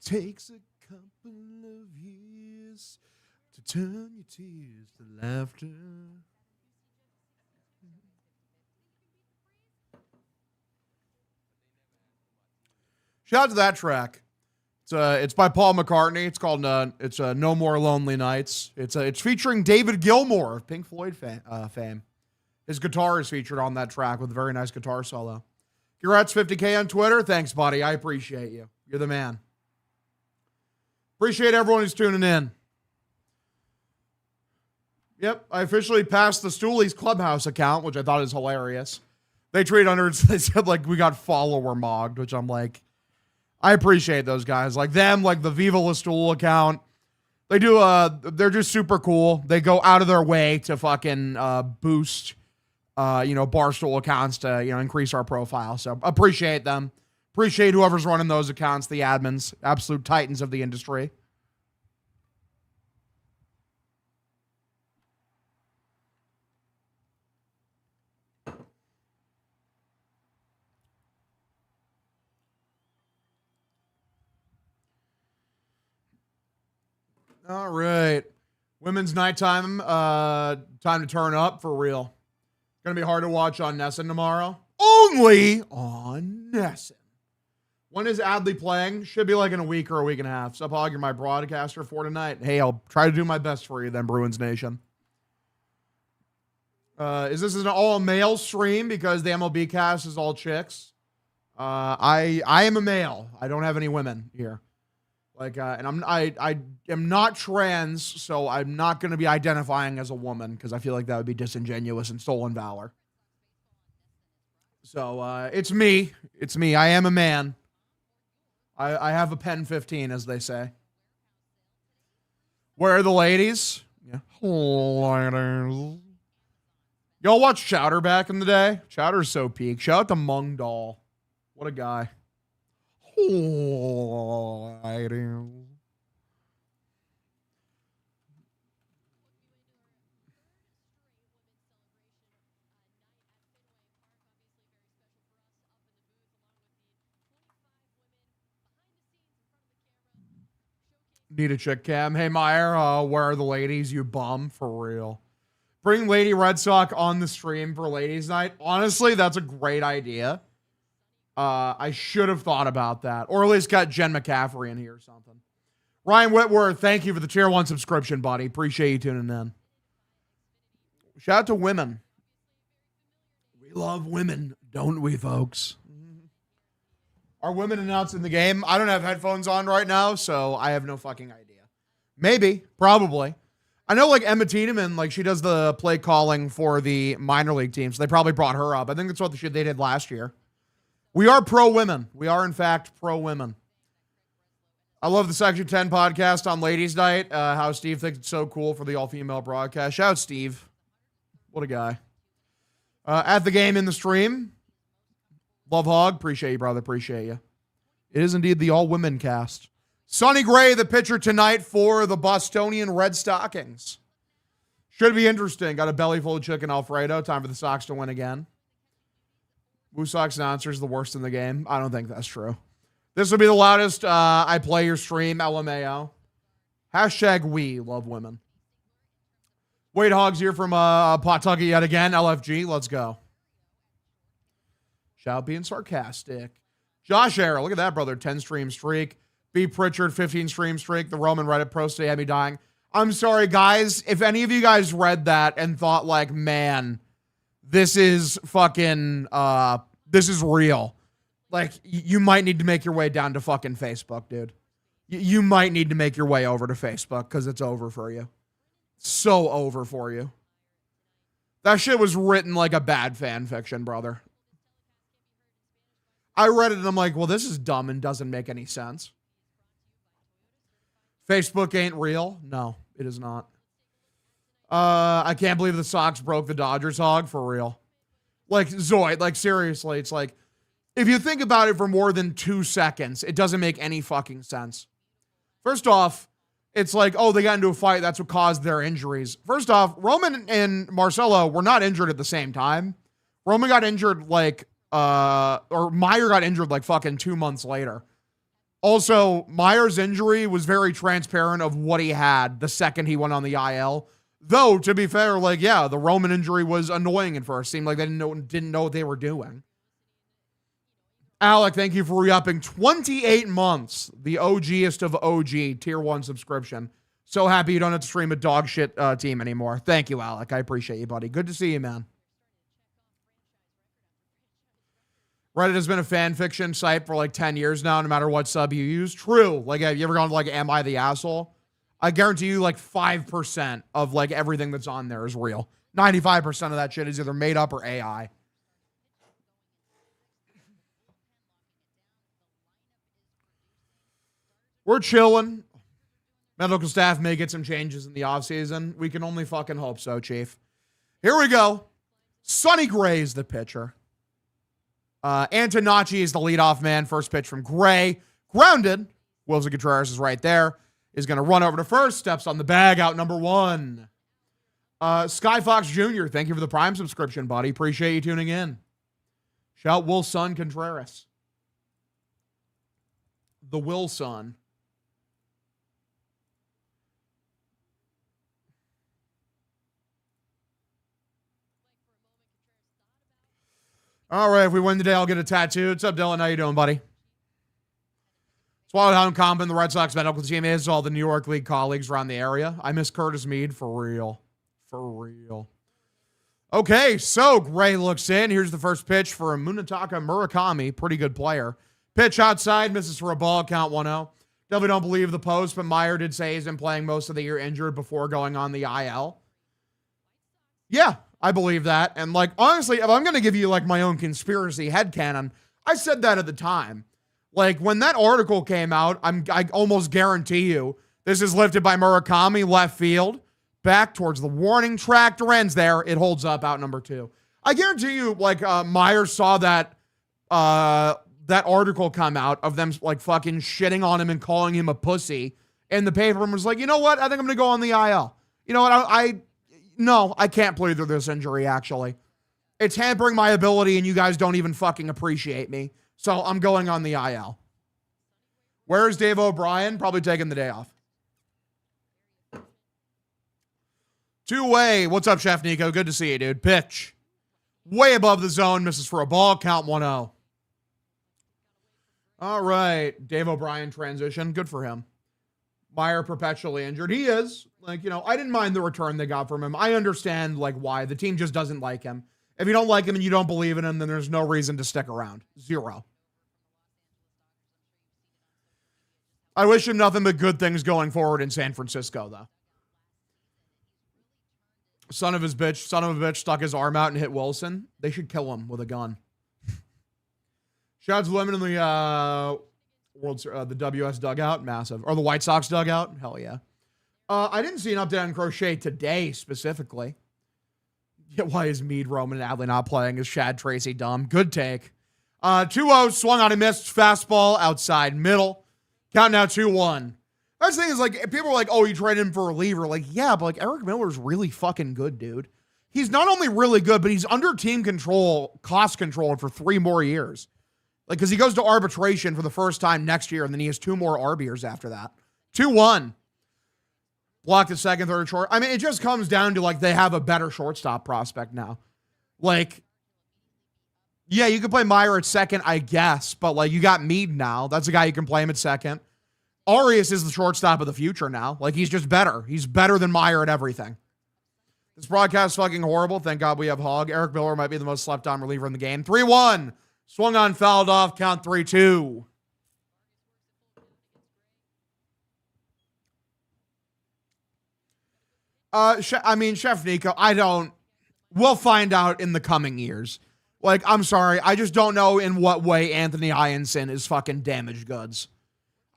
takes a couple of years to turn your tears to laughter. Shout out to that track. It's by Paul McCartney. It's called No More Lonely Nights. It's featuring David Gilmour of Pink Floyd fame. His guitar is featured on that track with a very nice guitar solo. Congrats 50K on Twitter. Thanks, buddy. I appreciate you. You're the man. Appreciate everyone who's tuning in. Yep, I officially passed the Stoolies Clubhouse account, which I thought is hilarious. They tweeted under it, they said, like, we got follower mogged, which I'm like, I appreciate those guys. Like them, like the Viva La Stool account. They do, they're just super cool. They go out of their way to fucking boost, Barstool accounts to, increase our profile. So appreciate them. Appreciate whoever's running those accounts, the admins, absolute titans of the industry. All right. Women's nighttime, time to turn up for real. Going to be hard to watch on Nessun tomorrow. Only on Nessun. When is Adley playing? Should be like in a week or a week and a half. So, Hog, you're my broadcaster for tonight. Hey, I'll try to do my best for you then, Bruins Nation. Is this an all-male stream because the MLB cast is all chicks? I am a male. I don't have any women here. And I am not trans, so I'm not going to be identifying as a woman because I feel like that would be disingenuous and stolen valor. So it's me. It's me. I am a man. I have a pen 15, as they say. Where are the ladies? Yeah. Y'all watch Chowder back in the day? Chowder's so peak. Shout out to Mung Doll. What a guy. Need a chick cam. Hey, Meyer, where are the ladies, you bum? For real. Bring Lady Red Sox on the stream for ladies' night. Honestly, that's a great idea. I should have thought about that. Or at least got Jen McCaffrey in here or something. Ryan Whitworth, thank you for the tier 1 subscription, buddy. Appreciate you tuning in. Shout out to women. We love women, don't we, folks? Are women announcing the game? I don't have headphones on right now, so I have no fucking idea. Maybe. Probably. I know, like, Emma Tiedemann, like, she does the play calling for the minor league team, so they probably brought her up. I think that's what the shit they did last year. We are pro-women. We are, in fact, pro-women. I love the Section 10 podcast on Ladies' Night, how Steve thinks it's so cool for the all-female broadcast. Shout out, Steve. What a guy. At the game in the stream. Love Hog. Appreciate you, brother. Appreciate you. It is indeed the all-women cast. Sonny Gray, the pitcher tonight for the Bostonian Red Stockings. Should be interesting. Got a belly full of chicken Alfredo. Time for the Sox to win again. Woo Sox announcer is the worst in the game. I don't think that's true. This will be the loudest I play your stream, LMAO. Hashtag we love women. Wade Hogs here from Pawtucket yet again. LFG, let's go. Shout out being sarcastic. Josh Arrow, look at that, brother. 10 stream streak. B. Pritchard, 15 stream streak. The Roman Reddit pro today had me dying. I'm sorry, guys. If any of you guys read that and thought, like, man, this is fucking, this is real. Like, you might need to make your way down to fucking Facebook, dude. You might need to make your way over to Facebook because it's over for you. So over for you. That shit was written like a bad fan fiction, brother. I read it and I'm like, well, this is dumb and doesn't make any sense. Facebook ain't real. No, it is not. I can't believe the Sox broke the Dodgers, Hog, for real. Like, Zoid, like, seriously, it's like, if you think about it for more than 2 seconds, it doesn't make any fucking sense. First off, it's like, oh, they got into a fight. That's what caused their injuries. First off, Roman and Marcelo were not injured at the same time. Roman got injured like, or Meyer got injured like fucking 2 months later. Also, Meyer's injury was very transparent of what he had the second he went on the IL. Though, to be fair, like, yeah, the Roman injury was annoying at first. Seemed like they didn't know what they were doing. Alec, thank you for re-upping 28 months. The OGest of OG, tier 1 subscription. So happy you don't have to stream a dog shit team anymore. Thank you, Alec. I appreciate you, buddy. Good to see you, man. Reddit has been a fan fiction site for like 10 years now, no matter what sub you use. True. Like, have you ever gone to like, am I the asshole? I guarantee you like 5% of like everything that's on there is real. 95% of that shit is either made up or AI. We're chilling. Medical staff may get some changes in the offseason. We can only fucking hope so, Chief. Here we go. Sonny Gray is the pitcher. Antonacci is the leadoff man. First pitch from Gray. Grounded. Wilson Contreras is right there. Is going to run over to first. Steps on the bag. Out number 1. Sky Fox Jr., thank you for the Prime subscription, buddy. Appreciate you tuning in. Shout Wilson Contreras. The Wilson. All right, if we win today, I'll get a tattoo. What's up, Dylan? How you doing, buddy? Swallowed how incompetent the Red Sox medical team is. All the New York League colleagues around the area. I miss Curtis Mead for real. For real. Okay, so Gray looks in. Here's the first pitch for Munetaka Murakami. Pretty good player. Pitch outside, misses for a ball, count 1-0. Definitely don't believe the post, but Meyer did say he's been playing most of the year injured before going on the IL. Yeah, I believe that. And like, honestly, if I'm going to give you like my own conspiracy headcanon, I said that at the time. Like when that article came out, I almost guarantee you this is lifted by Murakami, left field, back towards the warning track. Duran's there. It holds up, out number 2. I guarantee you, like, Meyer saw that article come out of them like fucking shitting on him and calling him a pussy in the paper and was like, you know what? I think I'm going to go on the IL. You know what? No, I can't play through this injury, actually. It's hampering my ability and you guys don't even fucking appreciate me. So I'm going on the IL. Where's Dave O'Brien? Probably taking the day off. Two-way. What's up, Chef Nico? Good to see you, dude. Pitch. Way above the zone. Misses for a ball. Count 1-0. All right. Dave O'Brien transition. Good for him. Meyer perpetually injured. He is. Like, you know, I didn't mind the return they got from him. I understand, like, why. The team just doesn't like him. If you don't like him and you don't believe in him, then there's no reason to stick around. 0. I wish him nothing but good things going forward in San Francisco, though. Son of a bitch stuck his arm out and hit Wilson. They should kill him with a gun. Shouts Lemon in the the WS dugout, massive. Or the White Sox dugout, hell yeah. I didn't see an update on Crochet today specifically. Yeah, why is Mead, Roman, and Adley not playing? Is Shad Tracy dumb? Good take. 2-0, swung on a missed fastball outside middle. Count now 2-1. That's the thing is, like, people are like, oh, you traded him for a reliever. Like, yeah, but like Eric Miller's really fucking good, dude. He's not only really good, but he's under team control, cost control for 3 more years. Like, because he goes to arbitration for the first time next year, and then he has 2 more RBers after that. 2-1. Blocked at second, third, short. I mean, it just comes down to, like, they have a better shortstop prospect now. Like, yeah, you can play Meyer at second, I guess, but, like, you got Mead now. That's a guy you can play him at second. Arias is the shortstop of the future now. Like, he's just better. He's better than Meyer at everything. This broadcast is fucking horrible. Thank God we have Hog. Eric Miller might be the most slept-on reliever in the game. 3-1. Swung on, fouled off. Count 3-2. Chef Nico, we'll find out in the coming years. Like, I'm sorry. I just don't know in what way Anthony Ianson is fucking damaged goods.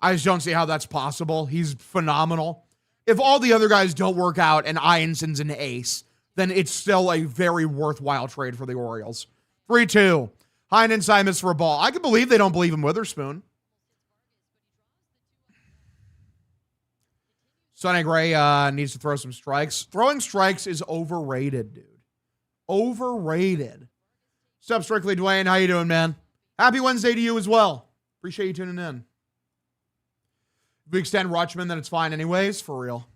I just don't see how that's possible. He's phenomenal. If all the other guys don't work out and Ianson's an ace, then it's still a very worthwhile trade for the Orioles. 3-2. High and inside miss for a ball. I can believe they don't believe in Witherspoon. Sonny Gray needs to throw some strikes. Throwing strikes is overrated, dude. Overrated. What's up, Strictly Dwayne? How you doing, man? Happy Wednesday to you as well. Appreciate you tuning in. If we extend Rutschman, then it's fine anyways, for real.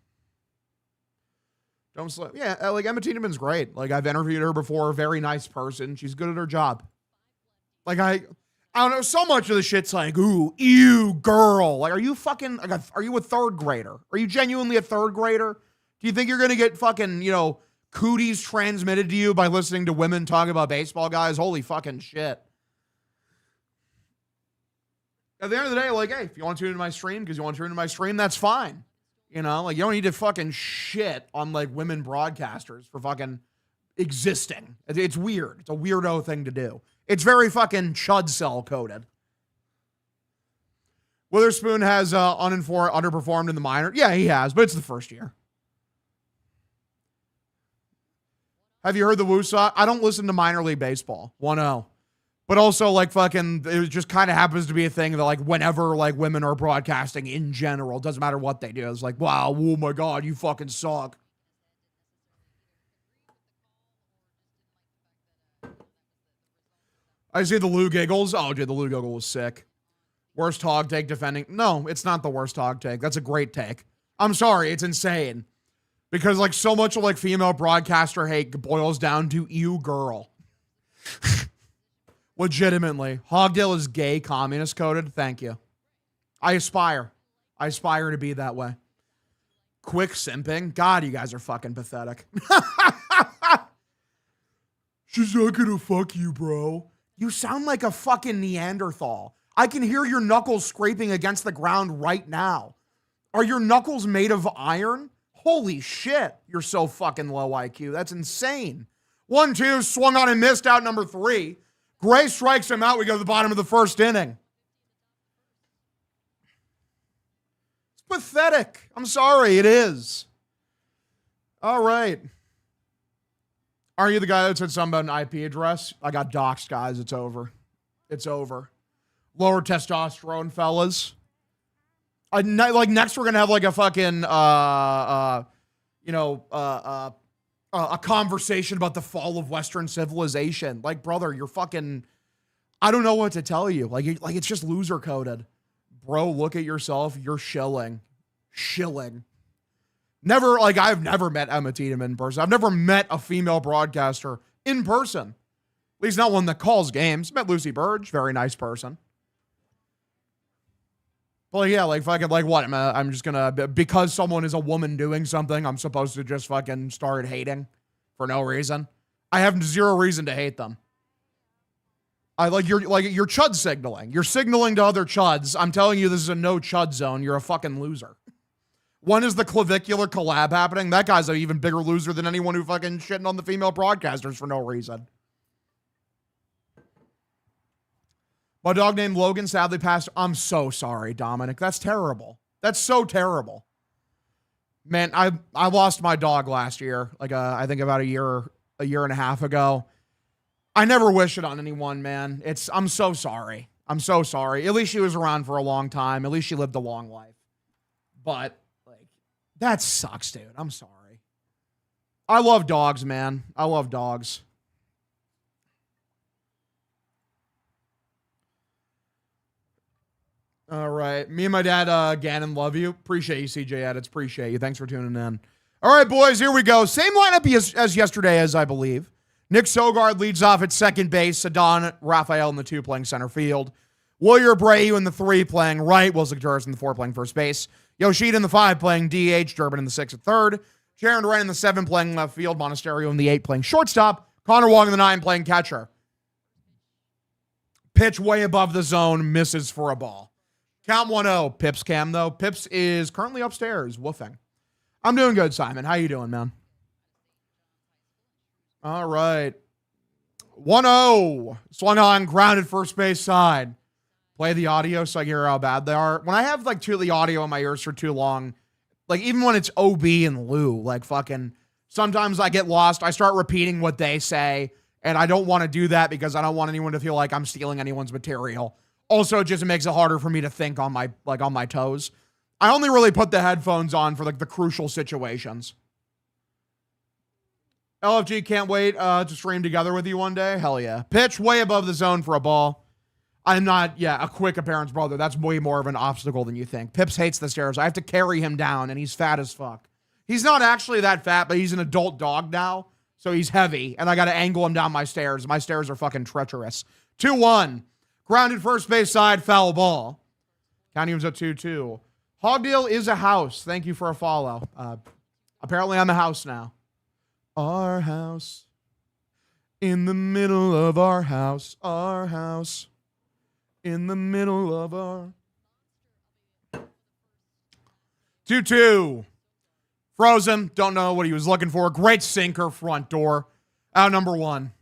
Don't slow. Yeah, like Emma Tiedeman's great. Like I've interviewed her before. Very nice person. She's good at her job. Like I don't know. So much of the shit's like, ooh, ew, girl. Like, are you fucking? Like, are you a third grader? Are you genuinely a third grader? Do you think you're gonna get fucking, cooties transmitted to you by listening to women talk about baseball guys? Holy fucking shit. At the end of the day, like, hey, if you want to tune into my stream because you want to tune into my stream, that's fine. Like, you don't need to fucking shit on, like, women broadcasters for fucking existing. It's weird. It's a weirdo thing to do. It's very fucking chud cell coded. Witherspoon has underperformed in the minor. Yeah, he has, but it's the first year. Have you heard the Woosah? I don't listen to minor league baseball. 1-0. But also, like, fucking, it just kind of happens to be a thing that, like, whenever, like, women are broadcasting in general, doesn't matter what they do. It's like, wow, oh my God, you fucking suck. I see the Lou giggles. Oh, dude, the Lou giggle was sick. Worst hog take defending. No, it's not the worst hog take. That's a great take. I'm sorry, it's insane. Because, like, so much of, like, female broadcaster hate boils down to ew girl. Legitimately. Hogdale is gay, communist coded. Thank you. I aspire to be that way. Quick simping. God, you guys are fucking pathetic. She's not gonna fuck you, bro. You sound like a fucking Neanderthal. I can hear your knuckles scraping against the ground right now. Are your knuckles made of iron? Holy shit. You're so fucking low IQ. That's insane. 1-2, swung on and missed out number 3. Gray strikes him out. We go to the bottom of the first inning. It's pathetic. I'm sorry. It is. All right. Are you the guy that said something about an IP address? I got doxxed, guys. It's over. It's over. Lower testosterone, fellas. Like, next we're going to have, like, a fucking, a conversation about the fall of Western civilization. Like, brother, you're fucking, I don't know what to tell you. Like, it's just loser coded. Bro, look at yourself. You're shilling. Never, like, I've never met Emma Tiedemann in person. I've never met a female broadcaster in person. At least not one that calls games. Met Lucy Burge. Very nice person. Well, yeah, like, fucking, like, what? I'm just gonna, because someone is a woman doing something, I'm supposed to just fucking start hating for no reason. I have zero reason to hate them. You're chud signaling. You're signaling to other chuds. I'm telling you, this is a no chud zone. You're a fucking loser. When is the clavicular collab happening? That guy's an even bigger loser than anyone who fucking shitting on the female broadcasters for no reason. My dog named Logan sadly passed. I'm so sorry, Dominic. That's terrible. That's so terrible. Man, I lost my dog last year. Like, I think about a year and a half ago. I never wish it on anyone, man. I'm so sorry. I'm so sorry. At least she was around for a long time. At least she lived a long life. But, like, that sucks, dude. I'm sorry. I love dogs, man. I love dogs. All right. Me and my dad, Gannon, love you. Appreciate you, CJ Edits. Appreciate you. Thanks for tuning in. All right, boys, here we go. Same lineup as yesterday, as I believe. Nick Sogard leads off at second base. Sadan, Raphael in the 2 playing center field. Willier Abreu in the 3 playing right. Wilson Contreras in the 4 playing first base. Yoshida in the 5 playing DH. Durbin in the 6 at third. Sharon Wren in the 7 playing left field. Monasterio in the 8 playing shortstop. Connor Wong in the 9 playing catcher. Pitch way above the zone. Misses for a ball. Count 1-0. Pips cam, though. Pips is currently upstairs, woofing. I'm doing good, Simon. How you doing, man? All right. 1-0. Swung on, grounded first base side. Play the audio so I can hear how bad they are. When I have, like, the audio in my ears for too long, like, even when it's OB and Lou, like, fucking, sometimes I get lost. I start repeating what they say, and I don't want to do that because I don't want anyone to feel like I'm stealing anyone's material. Also, it just makes it harder for me to think on my toes. I only really put the headphones on for, like, the crucial situations. LFG can't wait to stream together with you one day. Hell yeah. Pitch way above the zone for a ball. I'm not, a quick appearance brother. That's way more of an obstacle than you think. Pips hates the stairs. I have to carry him down, and he's fat as fuck. He's not actually that fat, but he's an adult dog now, so he's heavy, and I got to angle him down my stairs. My stairs are fucking treacherous. 2-1. Grounded first base side, foul ball. County was at 2-2. Hogdeal is a house. Thank you for a follow. Apparently, I'm a house now. Our house. In the middle of our house. Our house. In the middle of our... 2-2. Frozen. Don't know what he was looking for. Great sinker, front door. Out number 1.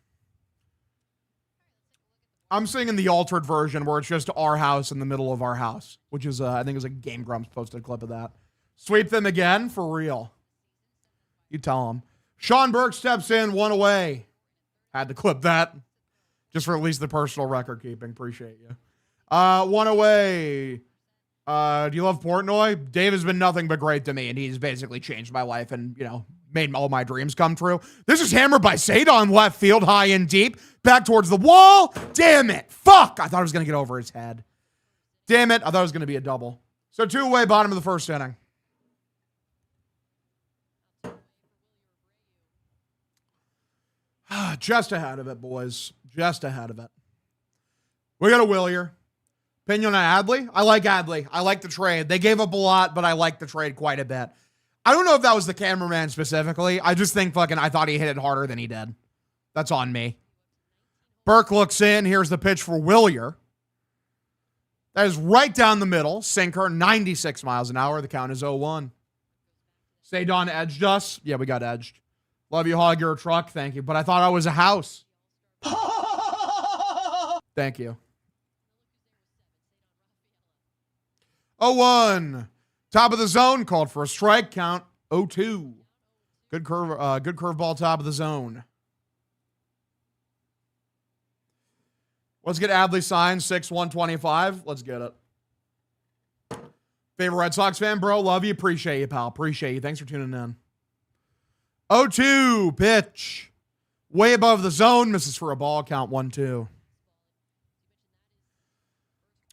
I'm singing the altered version where it's just our house in the middle of our house, which is, I think it was a Game Grumps posted a clip of that. Sweep them again, for real. You tell them. Sean Burke steps in, 1 away. Had to clip that. Just for at least the personal record keeping. Appreciate you. 1 away. Do you love Portnoy? Dave has been nothing but great to me, and he's basically changed my life and, made all my dreams come true. This is hammered by Sadon, left field, high and deep. Back towards the wall. Damn it. Fuck. I thought I was going to get over his head. Damn it. I thought it was going to be a double. So 2 away, bottom of the first inning. Just ahead of it, boys. Just ahead of it. We got a Willier. Opinion on Adley? I like Adley. I like the trade. They gave up a lot, but I like the trade quite a bit. I don't know if that was the cameraman specifically. I just think I thought he hit it harder than he did. That's on me. Burke looks in. Here's the pitch for Willier. That is right down the middle. Sinker, 96 miles an hour. The count is 0-1. Sadon edged us. Yeah, we got edged. Love you, Hog. You're a truck. Thank you. But I thought I was a house. Thank you. 0-1. Top of the zone. Called for a strike. Count 0-2. Good curveball top of the zone. Let's get Adley signed. 6/125. Let's get it. Favorite Red Sox fan, bro. Love you. Appreciate you, pal. Appreciate you. Thanks for tuning in. 0-2. Pitch. Way above the zone. Misses for a ball. Count 1-2.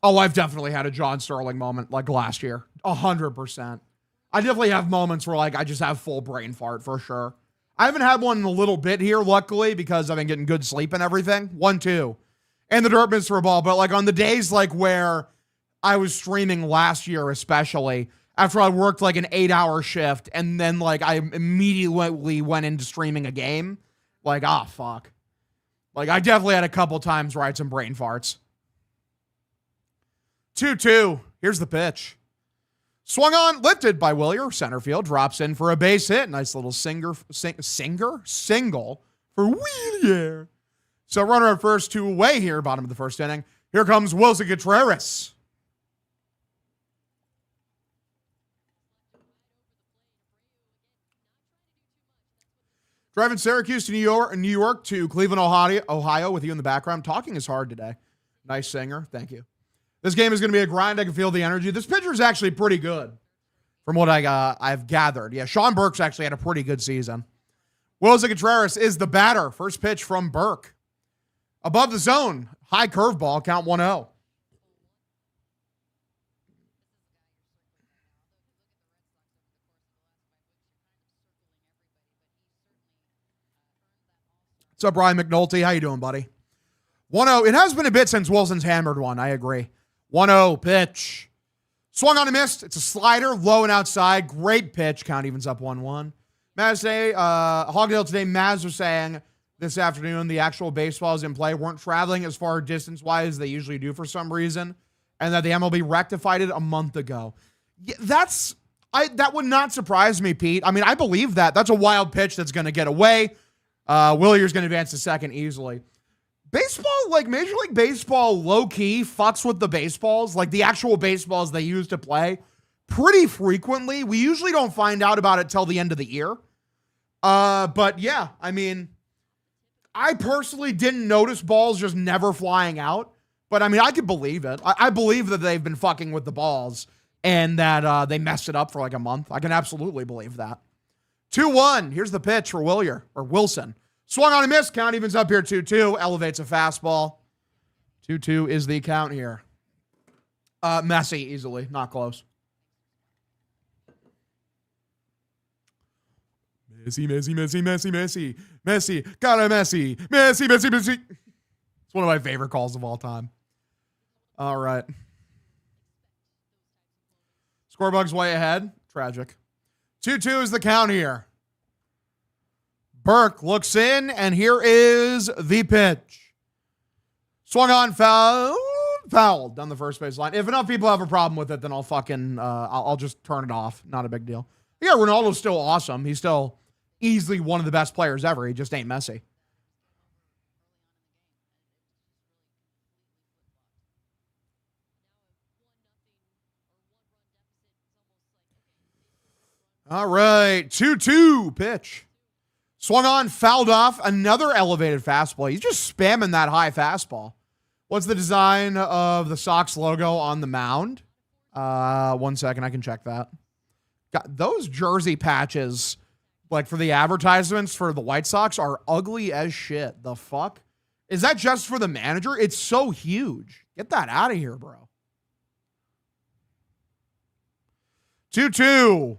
Oh, I've definitely had a John Sterling moment like last year. 100%. I definitely have moments where I just have full brain fart for sure. I haven't had one in a little bit here, luckily, because I've been getting good sleep and everything. 1-2. And the dirt missed for a ball. But on the days where I was streaming last year, especially, after I worked an 8-hour shift and then I immediately went into streaming a game, fuck. I definitely had a couple times where I had some brain farts. 2-2. Here's the pitch. Swung on, lifted by Willier. Center field, drops in for a base hit. Nice little single for Willier. So runner at first, 2 away here, bottom of the first inning. Here comes Wilson Contreras. Driving Syracuse to New York to Cleveland, Ohio with you in the background. Talking is hard today. Nice singer. Thank you. This game is going to be a grind. I can feel the energy. This pitcher is actually pretty good from what I've gathered. Yeah, Sean Burke's actually had a pretty good season. Wilson Contreras is the batter. First pitch from Burke. Above the zone. High curveball. Count 1-0. What's up, Brian McNulty? How you doing, buddy? 1-0. It has been a bit since Wilson's hammered one. I agree. 1-0 pitch. Swung on and missed. It's a slider, low and outside. Great pitch. Count evens up 1-1. Maz today, Hogdale today, Maz was saying this afternoon the actual baseballs in play weren't traveling as far distance-wise as they usually do for some reason, and that the MLB rectified it a month ago. Yeah, that would not surprise me, Pete. I mean, I believe that. That's a wild pitch that's going to get away. Willier's going to advance to second easily. Baseball, Major League Baseball, low-key fucks with the baseballs, the actual baseballs they use to play, pretty frequently. We usually don't find out about it till the end of the year. But yeah, I mean, I personally didn't notice balls just never flying out. But I mean, I could believe it. I believe that they've been fucking with the balls and that they messed it up for a month. I can absolutely believe that. 2-1. Here's the pitch for Wilson. Swung on a miss. Count evens up here 2-2. Elevates a fastball. 2-2 is the count here. Messi, easily. Not close. Messi. Got a Messi. Messi. It's one of my favorite calls of all time. All right. Scorebug's way ahead. Tragic. 2-2 is the count here. Burke looks in, and here is the pitch. Swung on, fouled down the first baseline. If enough people have a problem with it, then I'll just turn it off. Not a big deal. Yeah, Ronaldo's still awesome. He's still easily one of the best players ever. He just ain't Messi. All right, 2-2 pitch. Swung on, fouled off, another elevated fastball. He's just spamming that high fastball. What's the design of the Sox logo on the mound? 1 second, I can check that. God, those jersey patches, like for the advertisements for the White Sox, are ugly as shit. The fuck? Is that just for the manager? It's so huge. Get that out of here, bro. 2-2.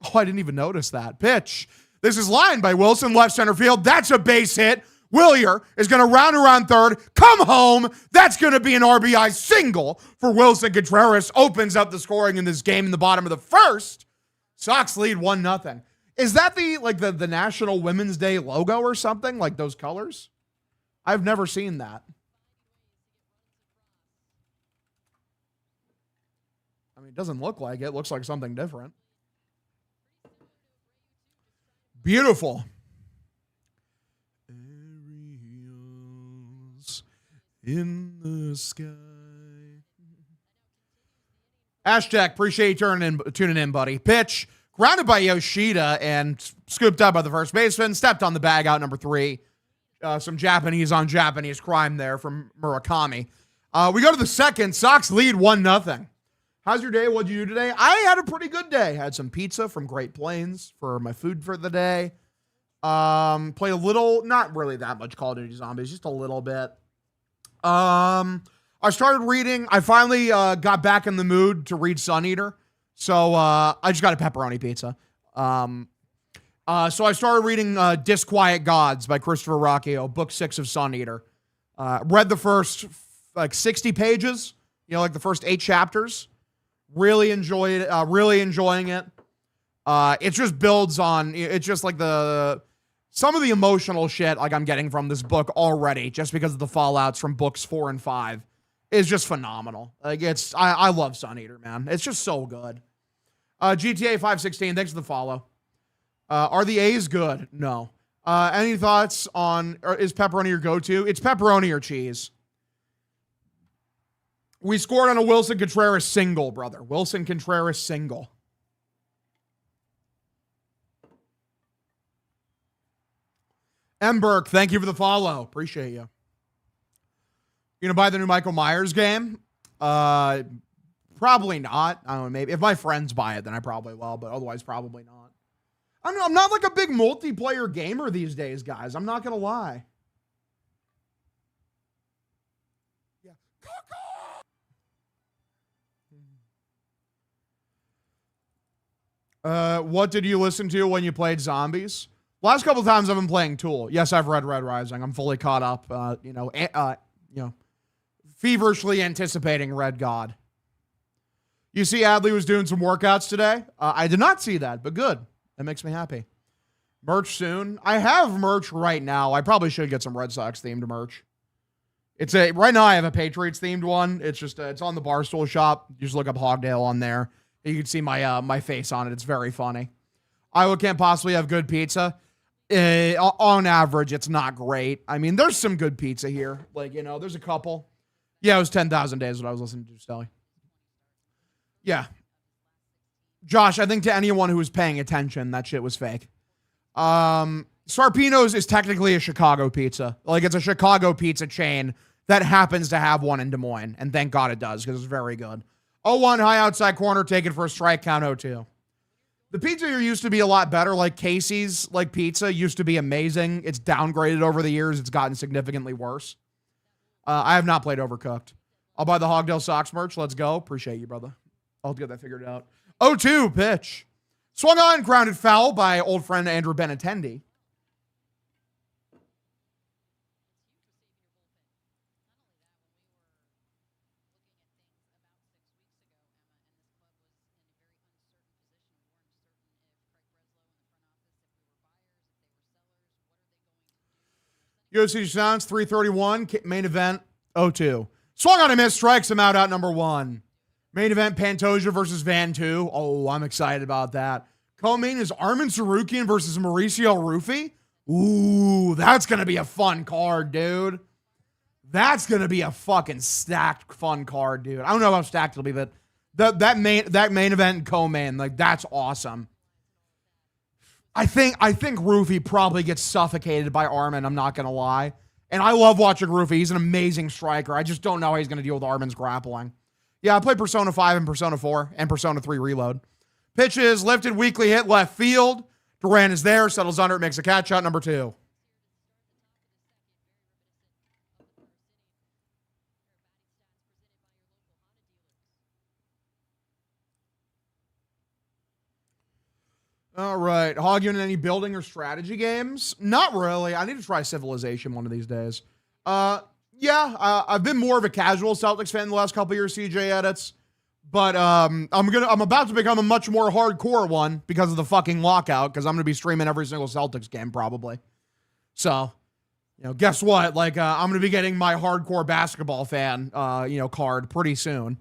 Oh, I didn't even notice that. Pitch. This is lined by Wilson, left center field. That's a base hit. Willier is going to round around third. Come home. That's going to be an RBI single for Wilson Contreras. Opens up the scoring in this game in the bottom of the first. Sox lead 1-0. Is that the National Women's Day logo or something? Like those colors? I've never seen that. I mean, it doesn't look like it. It looks like something different. Beautiful. Aerials in the sky. Hashtag, appreciate you tuning in, buddy. Pitch, grounded by Yoshida and scooped up by the first baseman. Stepped on the bag out number 3. Some Japanese on Japanese crime there from Murakami. We go to the second. Sox lead 1-0. How's your day? What'd you do today? I had a pretty good day. Had some pizza from Great Plains for my food for the day. Played a little, not really that much Call of Duty Zombies, just a little bit. I started reading. I finally got back in the mood to read Sun Eater. So I just got a pepperoni pizza. So I started reading Disquiet Gods by Christopher Rocchio, book 6 of Sun Eater. Read the first 60 pages, the first 8 chapters. Really enjoying it. It just builds on, it's just like some of the emotional shit I'm getting from this book already, just because of the fallouts from books 4 and 5, is just phenomenal. I love Sun Eater, man. It's just so good. GTA 516, thanks for the follow. Are the A's good? No. Any thoughts on, is pepperoni your go-to? It's pepperoni or cheese. We scored on a Wilson Contreras single, brother. Wilson Contreras single. M. Burke, thank you for the follow. Appreciate you. You gonna buy the new Michael Myers game? Probably not. I don't know, maybe. If my friends buy it, then I probably will, but otherwise probably not. I don't know, I'm not like a big multiplayer gamer these days, guys. I'm not gonna lie. Yeah. What did you listen to when you played Zombies? Last couple times I've been playing Tool. Yes, I've read Red Rising. I'm fully caught up. Feverishly anticipating Red God. You see, Adley was doing some workouts today. I did not see that, but good. That makes me happy. Merch soon. I have merch right now. I probably should get some Red Sox themed merch. Right now I have a Patriots themed one. It's just it's on the Barstool shop. You just look up Hogdale on there. You can see my face on it. It's very funny. Iowa can't possibly have good pizza. On average, it's not great. I mean, there's some good pizza here. There's a couple. Yeah, it was 10,000 Days what I was listening to Stelly. Yeah. Josh, I think to anyone who was paying attention, that shit was fake. Sarpino's is technically a Chicago pizza. It's a Chicago pizza chain that happens to have one in Des Moines. And thank God it does, because it's very good. 0-1, high outside corner, taken for a strike, count 0-2. The pizza here used to be a lot better. Casey's, pizza used to be amazing. It's downgraded over the years. It's gotten significantly worse. I have not played Overcooked. I'll buy the Hogdale Sox merch. Let's go. Appreciate you, brother. I'll get that figured out. 0-2 pitch. Swung on, grounded foul by old friend Andrew Benintendi. UFC Sounds 331, main event 0-2. Swung on a miss, strikes him out number 1. Main event Pantoja versus Van 2. Oh, I'm excited about that. Co-main is Armin Sarukian versus Mauricio Rufy. Ooh, that's going to be a fun card, dude. That's going to be a fucking stacked fun card, dude. I don't know how stacked it'll be, but that main event and co-main, like, that's awesome. I think Rufy probably gets suffocated by Armin, I'm not going to lie. And I love watching Rufy. He's an amazing striker. I just don't know how he's going to deal with Armin's grappling. Yeah, I played Persona 5 and Persona 4 and Persona 3 Reload. Pitches, lifted, weakly hit, left field. Duran is there, settles under it, makes a catch shot, number 2. All right. Hog, you in any building or strategy games? Not really. I need to try Civilization one of these days. Yeah, I've been more of a casual Celtics fan the last couple of years, CJ edits. But I'm about to become a much more hardcore one because of the fucking lockout, because I'm gonna be streaming every single Celtics game probably. So, guess what? Like, I'm gonna be getting my hardcore basketball fan card pretty soon.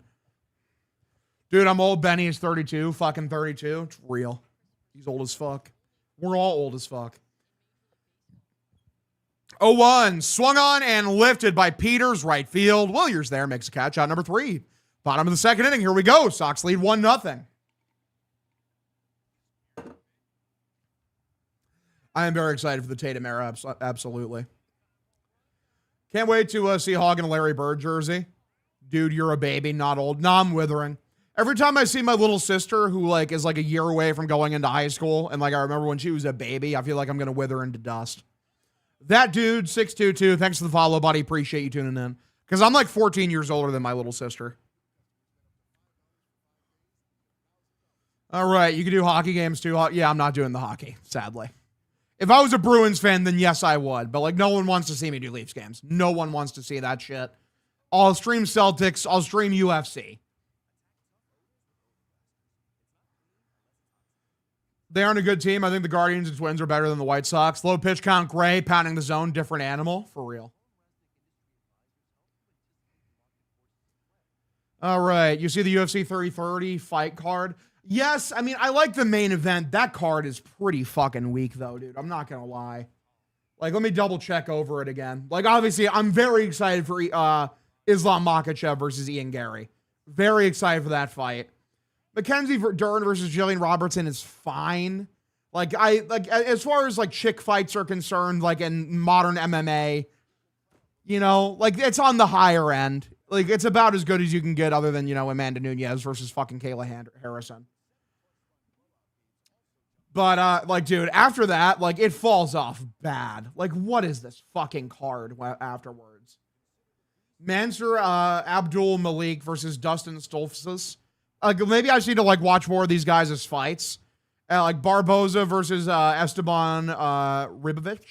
Dude, I'm old. Benny is 32, fucking 32. It's real. He's old as fuck. We're all old as fuck. 0-1. Swung on and lifted by Peters, right field. Williers there, makes a catch out number 3. Bottom of the second inning. Here we go. Sox lead 1-0. I am very excited for the Tatum era. Absolutely. Can't wait to see Hog in a Larry Bird jersey. Dude, you're a baby, not old. Nah, I'm withering. Every time I see my little sister, who is a year away from going into high school, and I remember when she was a baby, I feel like I'm gonna wither into dust. That dude, 622, thanks for the follow, buddy. Appreciate you tuning in. Because I'm 14 years older than my little sister. All right, you can do hockey games too. Yeah, I'm not doing the hockey, sadly. If I was a Bruins fan, then yes, I would. But no one wants to see me do Leafs games. No one wants to see that shit. I'll stream Celtics. I'll stream UFC. They aren't a good team. I think the Guardians and Twins are better than the White Sox. Low pitch count, Gray, pounding the zone, different animal, for real. All right, you see the UFC 3030 fight card? Yes, I mean, I like the main event. That card is pretty fucking weak, though, dude. I'm not going to lie. Let me double check over it again. Obviously, I'm very excited for Islam Makhachev versus Ian Gary. Very excited for that fight. Mackenzie Dern versus Jillian Robertson is fine. As far as chick fights are concerned, in modern MMA, it's on the higher end. It's about as good as you can get other than, Amanda Nunes versus fucking Kayla Harrison. But, dude, after that, it falls off bad. What is this fucking card afterwards? Mansour Abdul Malik versus Dustin Stoltzfus. Maybe I just need to watch more of these guys' fights. Barboza versus Esteban Ribovic.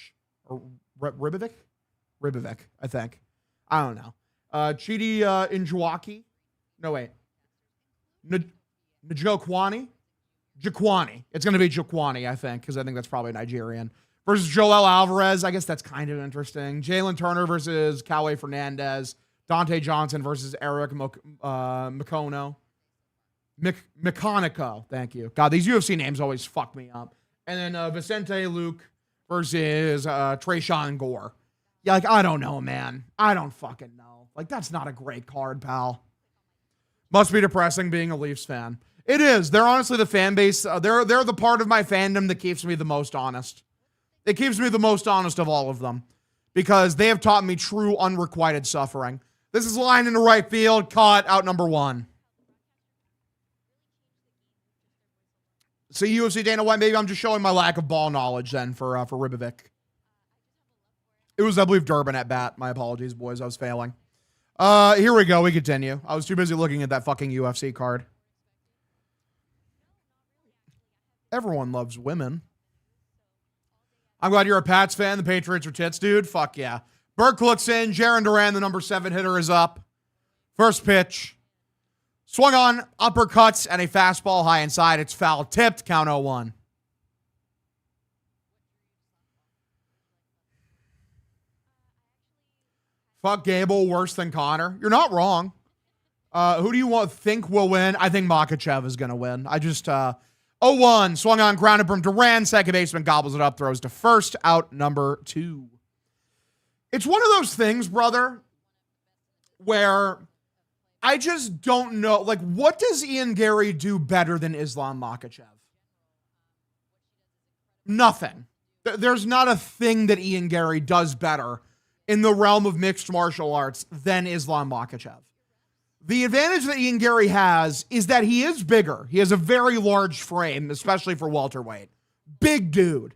Or Ribovic, I think. I don't know. Chidi Njoaki. No, wait. Njokwani. Jaquani. It's going to be Jaquani, I think, because I think that's probably Nigerian. Versus Joel Alvarez. I guess that's kind of interesting. Jalen Turner versus Coway Fernandez. Dante Johnson versus Eric Makono. Meconico. Thank you. God, these UFC names always fuck me up. And then Vicente Luke versus Trayshawn Gore. Yeah, I don't know, man. I don't fucking know. That's not a great card, pal. Must be depressing being a Leafs fan. It is. They're honestly the fan base. They're the part of my fandom that keeps me the most honest. It keeps me the most honest of all of them. Because they have taught me true unrequited suffering. This is line in the right field. Caught out number 1. So UFC Dana White, maybe I'm just showing my lack of ball knowledge then for Ribovic. It was, I believe, Durbin at bat. My apologies, boys. I was failing. Here we go. We continue. I was too busy looking at that fucking UFC card. Everyone loves women. I'm glad you're a Pats fan. The Patriots are tits, dude. Fuck yeah. Burke looks in. Jaron Duran, the number 7 hitter, is up. First pitch. Swung on, uppercuts, and a fastball high inside. It's foul tipped. Count 0-1. Fuck Gable, worse than Connor. You're not wrong. Who do you think will win? I think Makachev is going to win. I just... 0-1, swung on, grounded from Duran. Second baseman gobbles it up, throws to first, out number 2. It's one of those things, brother, where I just don't know. Like, what does Ian Gary do better than Islam Makhachev? Nothing. There's not a thing that Ian Gary does better in the realm of mixed martial arts than Islam Makhachev. The advantage that Ian Gary has is that he is bigger. He has a very large frame, especially for welterweight. Big dude.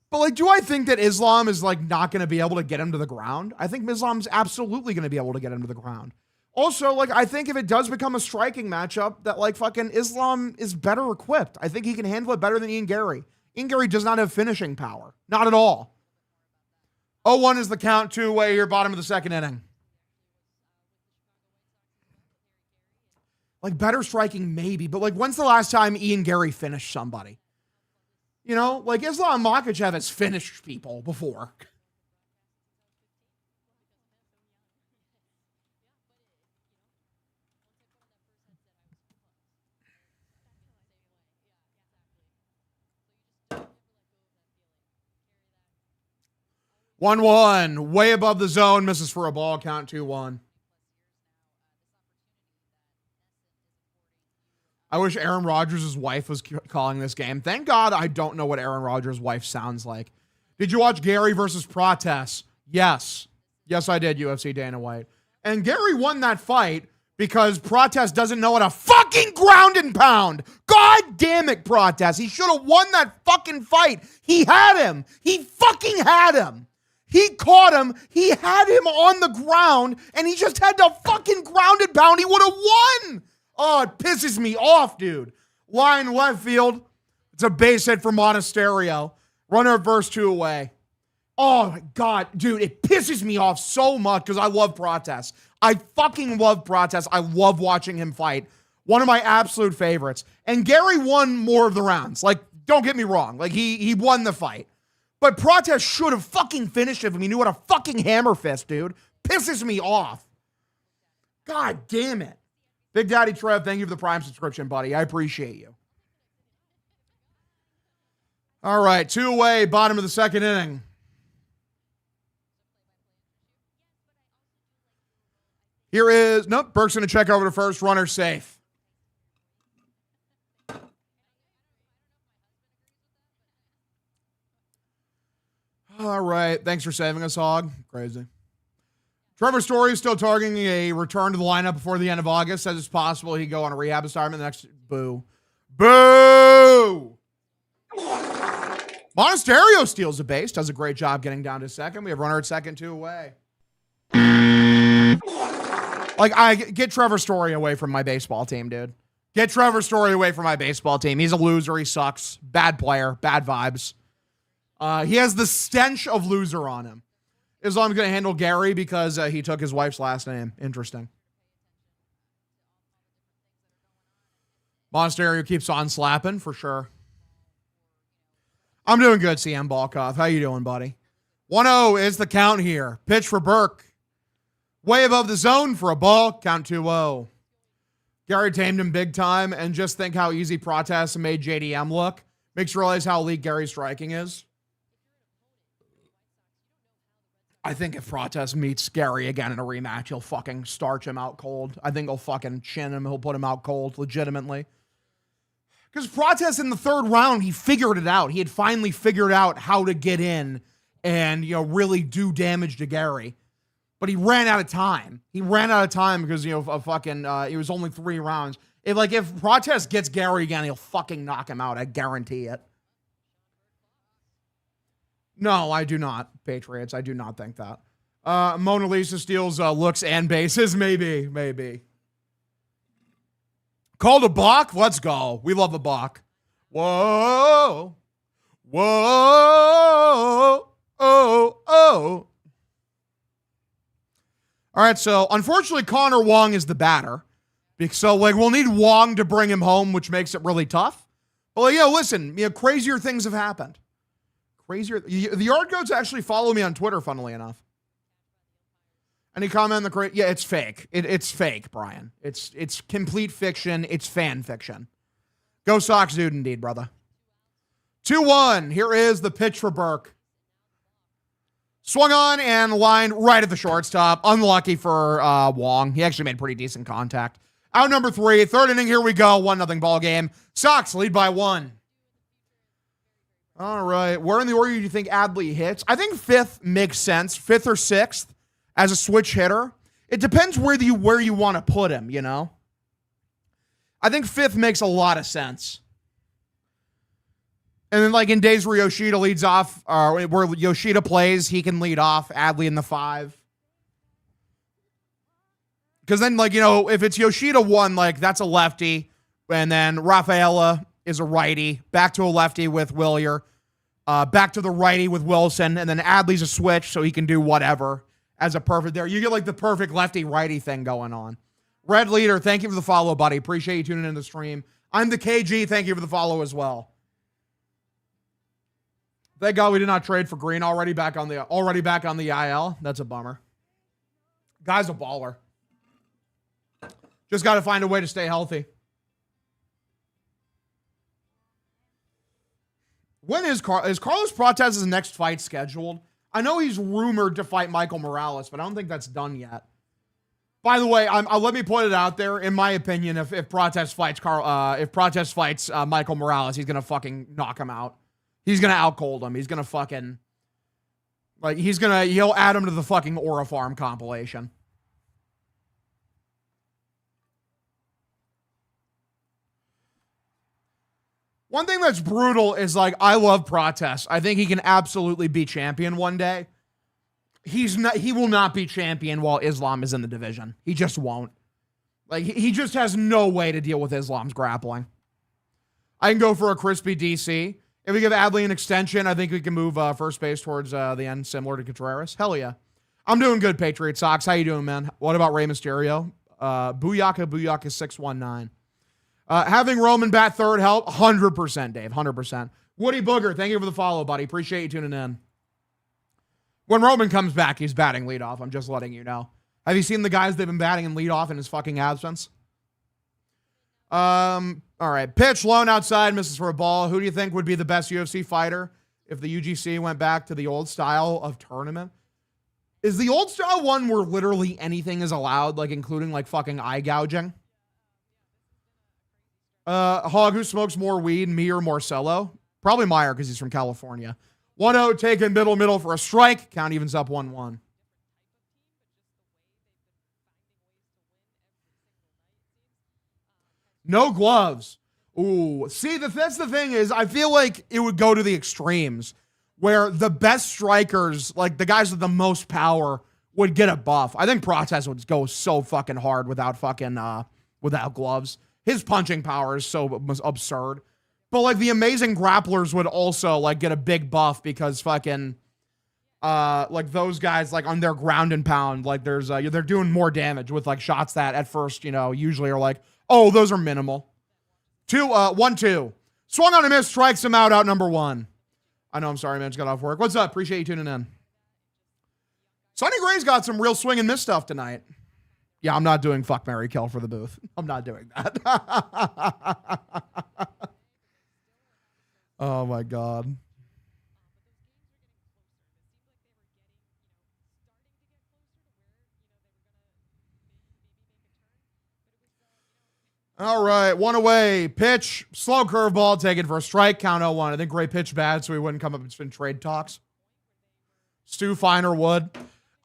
But, like, do I think that Islam is, like, not going to be able to get him to the ground? I think Islam's absolutely going to be able to get him to the ground. Also, like, I think if it does become a striking matchup, that, like, fucking Islam is better equipped. I think he can handle it better than Ian Gary. Ian Gary does not have finishing power. Not at all. 0-1 is the count, 2-away here, bottom of the second inning. Like, better striking, maybe. But, like, when's the last time Ian Gary finished somebody? You know, like, Islam Makhachev has finished people before. One, way above the zone, misses for a ball, count 2-1. I wish Aaron Rodgers' wife was calling this game. Thank God I don't know what Aaron Rodgers' wife sounds like. Did you watch Gary versus Protes? Yes. Yes, I did, UFC Dana White. And Gary won that fight because Protes doesn't know how to fucking ground and pound. God damn it, Protes. He should have won that fucking fight. He had him. He fucking had him. He caught him. He had him on the ground, and he just had to fucking ground and pound. He would have won. Oh, it pisses me off, dude. Line left field. It's a base hit for Monasterio. Runner at first, 2 away. Oh, my God. Dude, it pisses me off so much because I love Protes. I fucking love Protes. I love watching him fight. One of my absolute favorites. And Gary won more of the rounds. Like, don't get me wrong. Like, he won the fight. But Protes should have fucking finished him if he knew how to fucking hammer fist, dude. Pisses me off. God damn it. Big Daddy Trev, thank you for the Prime subscription, buddy. I appreciate you. All right, 2 away, bottom of the second inning. Here is, nope, Burke's going to check over to first, runner safe. All right, thanks for saving us, Hog. Crazy. Trevor Story is still targeting a return to the lineup before the end of August. Says it's possible he'd go on a rehab assignment the next. Boo. Boo! Monasterio steals a base. Does a great job getting down to second. We have runner at second, 2 away. Like, I get Trevor Story away from my baseball team, dude. Get Trevor Story away from my baseball team. He's a loser. He sucks. Bad player. Bad vibes. He has the stench of loser on him. Islam's going to handle Gary because he took his wife's last name. Interesting. Monasterio keeps on slapping for sure. I'm doing good, CM Balkov. How you doing, buddy? 1-0 is the count here. Pitch for Burke. Way above the zone for a ball. Count 2-0. Gary tamed him big time, and just think how easy Protes made JDM look. Makes you realize how elite Gary's striking is. I think if Protes meets Gary again in a rematch, he'll fucking starch him out cold. I think he'll fucking chin him. He'll put him out cold, legitimately. Because Protes in the third round, he figured it out. He had finally figured out how to get in and, you know, really do damage to Gary. But he ran out of time. He ran out of time because, you know, it was only 3 rounds. If Protes gets Gary again, he'll fucking knock him out. I guarantee it. No, I do not, Patriots. I do not think that. Mona Lisa steals looks and bases. Maybe. Called a balk? Let's go. We love a balk. Whoa. Whoa. Oh. All right, so unfortunately, Connor Wong is the batter. So, we'll need Wong to bring him home, which makes it really tough. But, listen, crazier things have happened. The Yard Goats actually follow me on Twitter, funnily enough. Any comment on the Yeah, it's fake. It's fake, Brian. It's complete fiction. It's fan fiction. Go Sox, dude, indeed, brother. 2-1. Here is the pitch for Burke. Swung on and lined right at the shortstop. Unlucky for Wong. He actually made pretty decent contact. Out number 3. Third inning. Here we go. 1-0 ball game. Sox lead by 1. All right. Where in the order do you think Adley hits? I think 5th makes sense. 5th or 6th as a switch hitter. It depends where you want to put him, I think 5th makes a lot of sense. And then, in days where Yoshida leads off, or where Yoshida plays, he can lead off. Adley in the 5. Because then, if it's Yoshida 1, that's a lefty. And then Rafaela is a righty. Back to a lefty with Willier. Back to the righty with Wilson. And then Adley's a switch, so he can do whatever as a perfect there. You get, the perfect lefty-righty thing going on. Red Leader, thank you for the follow, buddy. Appreciate you tuning in the stream. I'm the KG. Thank you for the follow as well. Thank God we did not trade for Green. Already back on the IL. That's a bummer. Guy's a baller. Just got to find a way to stay healthy. When is Carlos Prates' next fight scheduled? I know he's rumored to fight Michael Morales, but I don't think that's done yet. By the way, let me put it out there. In my opinion, if Prates fights Michael Morales, he's gonna fucking knock him out. He's going to out-cold him. He's going to fucking... he'll add him to the fucking Aura Farm compilation. One thing that's brutal is, I love Prates. I think he can absolutely be champion one day. He will not be champion while Islam is in the division. He just won't. He just has no way to deal with Islam's grappling. I can go for a crispy DC. If we give Adley an extension, I think we can move first base towards the end, similar to Contreras. Hell yeah. I'm doing good, Patriot Sox. How you doing, man? What about Rey Mysterio? Booyaka 619. Having Roman bat third help? 100%, Dave. 100%. Woody Booger, thank you for the follow, buddy. Appreciate you tuning in. When Roman comes back, he's batting leadoff. I'm just letting you know. Have you seen the guys they've been batting in leadoff in his fucking absence? All right. Pitch, lone outside, misses for a ball. Who do you think would be the best UFC fighter if the UGC went back to the old style of tournament? Is the old style one where literally anything is allowed, including fucking eye gouging? Hog, who smokes more weed, me or Marcelo? Probably Meyer because he's from California. 1-0, taken middle for a strike. Count evens up 1-1. No gloves. Ooh. See, that's the thing is, I feel like it would go to the extremes where the best strikers, the guys with the most power, would get a buff. I think Prates would go so fucking hard without gloves. His punching power is so absurd. But the amazing grapplers would also get a big buff because fucking those guys on their ground and pound, there's they're doing more damage with shots that at first, usually are oh, those are minimal. 1-2. Swung on a miss, strikes him out number 1. I know, I'm sorry, man. Just got off work. What's up? Appreciate you tuning in. Sonny Gray's got some real swing and miss stuff tonight. Yeah, I'm not doing fuck, marry, kill for the booth. I'm not doing that. Oh, my God. All right, one away. Pitch, slow curveball, taken for a strike, count 0-1. I think Gray pitched bad, so he wouldn't come up in trade talks. Stu Feiner would.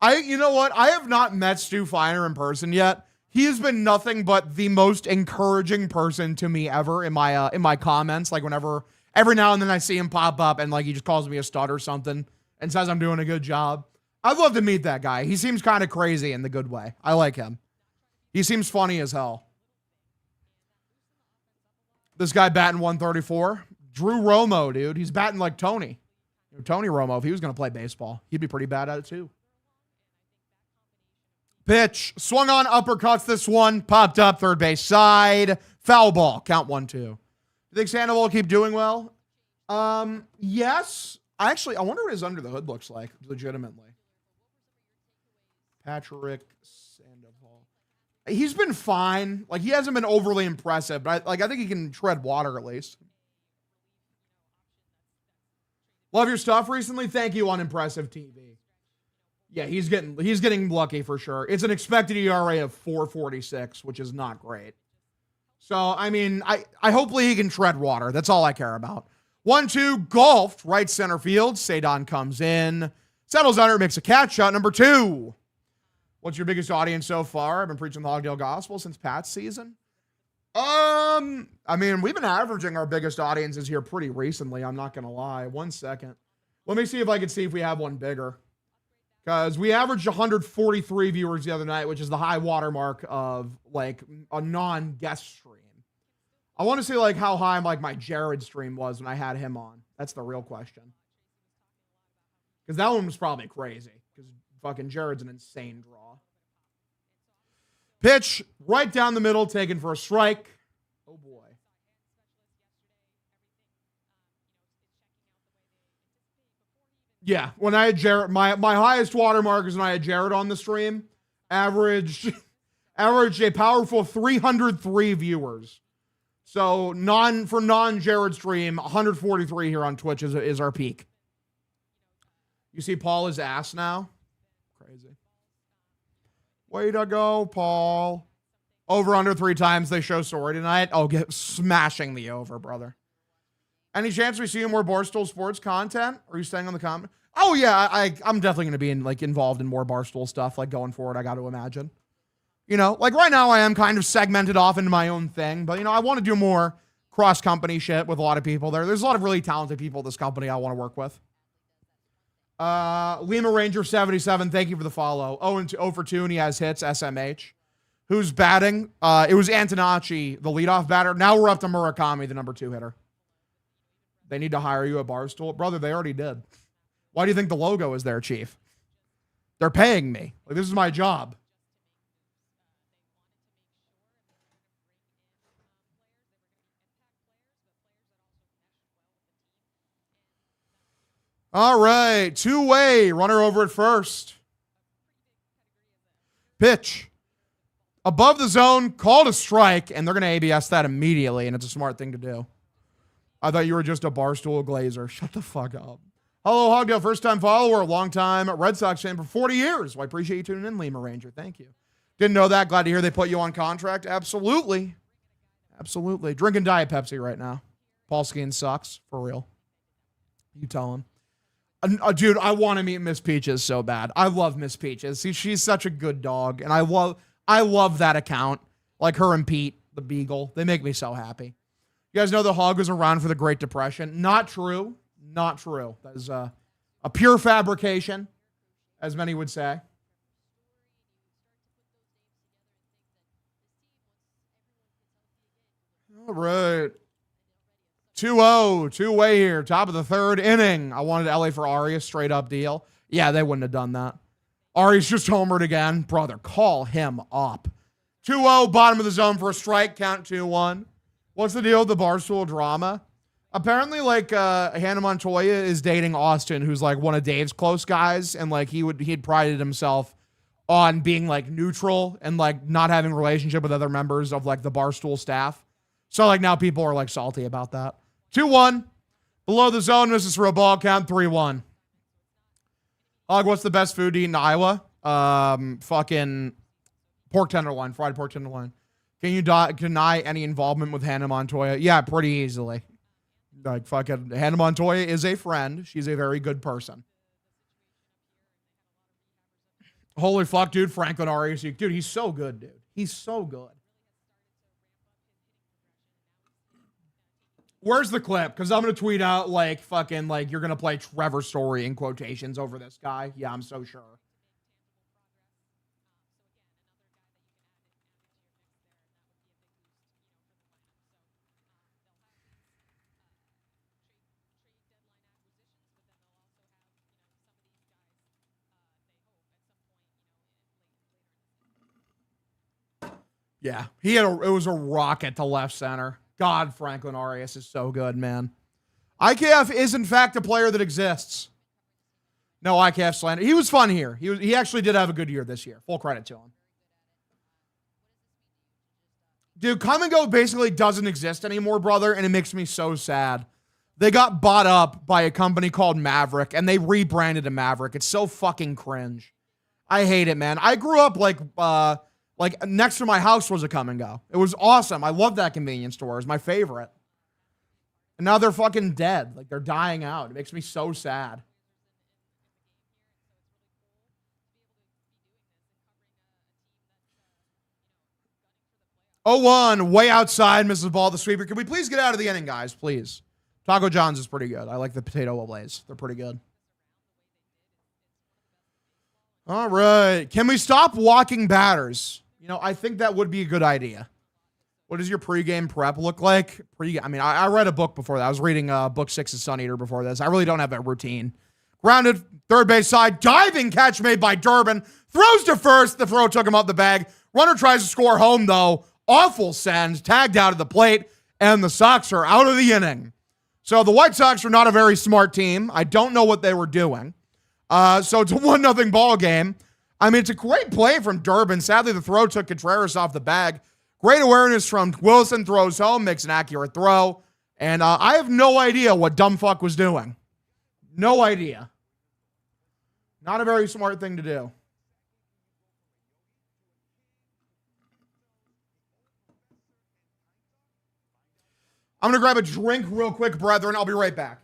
You know what? I have not met Stu Feiner in person yet. He has been nothing but the most encouraging person to me ever in my comments. Whenever, every now and then I see him pop up and he just calls me a stud or something and says I'm doing a good job. I'd love to meet that guy. He seems kind of crazy in the good way. I like him. He seems funny as hell. This guy batting 134. Drew Romo, dude. He's batting like Tony. Tony Romo, if he was going to play baseball, he'd be pretty bad at it too. Pitch. Swung on, uppercuts this one. Popped up, third base side. Foul ball. Count 1-2. You think Sandoval will keep doing well? Yes. I wonder what his under the hood looks like, legitimately. Patrick Sandoval. He's been fine. Like, he hasn't been overly impressive, but I think he can tread water at least. Love your stuff recently. Thank you on Impressive TV. Yeah, he's getting lucky for sure. It's an expected ERA of 4.46, which is not great. So, I mean, I hopefully he can tread water. That's all I care about. 1-2, golfed, right center field. Sadon comes in. Settles under, makes a catch. Shot number 2. What's your biggest audience so far? I've been preaching the Hogdale Gospel since Pat's season. I mean, we've been averaging our biggest audiences here pretty recently. I'm not going to lie. 1 second. Let me see if I can see if we have one bigger. Because we averaged 143 viewers the other night, which is the high watermark of like a non-guest stream. I want to see like how high like my Jared stream was when I had him on. That's the real question. Because that one was probably crazy. Because fucking Jared's an insane draw. Pitch right down the middle, taken for a strike. Oh boy. Yeah, when I had Jared, my highest watermark is when I had Jared on the stream. Averaged a powerful 303 viewers. So non-Jared stream, 143 here on Twitch is our peak. You see Paul is ass now? Crazy. Way to go, Paul. Over under 3 times they show story tonight. Oh, smashing the over, brother. Any chance we see more Barstool Sports content? Are you staying on the comment? Oh yeah, I'm definitely going to be involved in more Barstool stuff like going forward. I got to imagine. You know, like right now I am kind of segmented off into my own thing, but you know I want to do more cross company shit with a lot of people there. There's a lot of really talented people at this company I want to work with. Lima Ranger 77, thank you for the follow. 0 for 2, and he has hits. SMH. Who's batting? It was Antonacci, the leadoff batter. Now we're up to Murakami, the number 2 hitter. They need to hire you at Barstool. Brother, they already did. Why do you think the logo is there, Chief? They're paying me. Like, this is my job. All right. 2-way. Runner over at first. Pitch. Above the zone. Called a strike. And they're going to ABS that immediately. And it's a smart thing to do. I thought you were just a Barstool Glazer. Shut the fuck up. Hello, Hogdale. First time follower. Long time Red Sox fan for 40 years. Well, I appreciate you tuning in, Lima Ranger. Thank you. Didn't know that. Glad to hear they put you on contract. Absolutely. Absolutely. Drinking Diet Pepsi right now. Paul Skeen sucks. For real. You tell him. Dude, I want to meet Miss Peaches so bad. I love Miss Peaches. See, she's such a good dog, and I love that account. Like her and Pete, the Beagle. They make me so happy. You guys know the hog was around for the Great Depression. Not true. Not true. That is a pure fabrication, as many would say. All right. 2-0, 2-way here, top of the 3rd inning. I wanted LA for Arias, straight up deal. Yeah, they wouldn't have done that. Arias just homered again. Brother, call him up. 2-0, bottom of the zone for a strike, count 2-1. What's the deal with the Barstool drama? Apparently, like, Hannah Montoya is dating Austin, who's, like, one of Dave's close guys, and, like, he'd prided himself on being, like, neutral and, like, not having a relationship with other members of, like, the Barstool staff. So, like, now people are, like, salty about that. 2-1. Below the zone, misses for a ball, count 3-1. Hog, what's the best food to eat in Iowa? Fucking pork tenderloin, fried pork tenderloin. Can you deny any involvement with Hannah Montoya? Yeah, pretty easily. Like, fucking Hannah Montoya is a friend. She's a very good person. Holy fuck, dude. Franklin Arias. Dude, he's so good, dude. He's so good. Where's the clip? Because I'm going to tweet out, like, fucking, like, you're going to play Trevor Story in quotations over this guy. Yeah, I'm so sure. Yeah, it was a rocket to left center. God, Franklin Arias is so good, man. IKF is, in fact, a player that exists. No, IKF slander. He was fun here. He actually did have a good year this year. Full credit to him. Dude, come and go basically doesn't exist anymore, brother, and it makes me so sad. They got bought up by a company called Maverick, and they rebranded to Maverick. It's so fucking cringe. I hate it, man. I grew up like next to my house was a come and go. It was awesome. I love that convenience store. It was my favorite. And now they're fucking dead. Like, they're dying out. It makes me so sad. 0-1, way outside, misses the ball, the sweeper. Can we please get out of the inning, guys, please? Taco John's is pretty good. I like the potato ablaze. They're pretty good. All right. Can we stop walking batters? You know, I think that would be a good idea. What does your pregame prep look like? I read a book before that. I was reading book 6 of Sun Eater before this. I really don't have a routine. Grounded, third base side, diving catch made by Durbin. Throws to first. The throw took him out the bag. Runner tries to score home, though. Awful send. Tagged out of the plate. And the Sox are out of the inning. So the White Sox are not a very smart team. I don't know what they were doing. So it's a 1-0 ball game. I mean, it's a great play from Durbin. Sadly, the throw took Contreras off the bag. Great awareness from Wilson. Throws home. Makes an accurate throw. And I have no idea what dumb fuck was doing. No idea. Not a very smart thing to do. I'm going to grab a drink real quick, brethren. I'll be right back.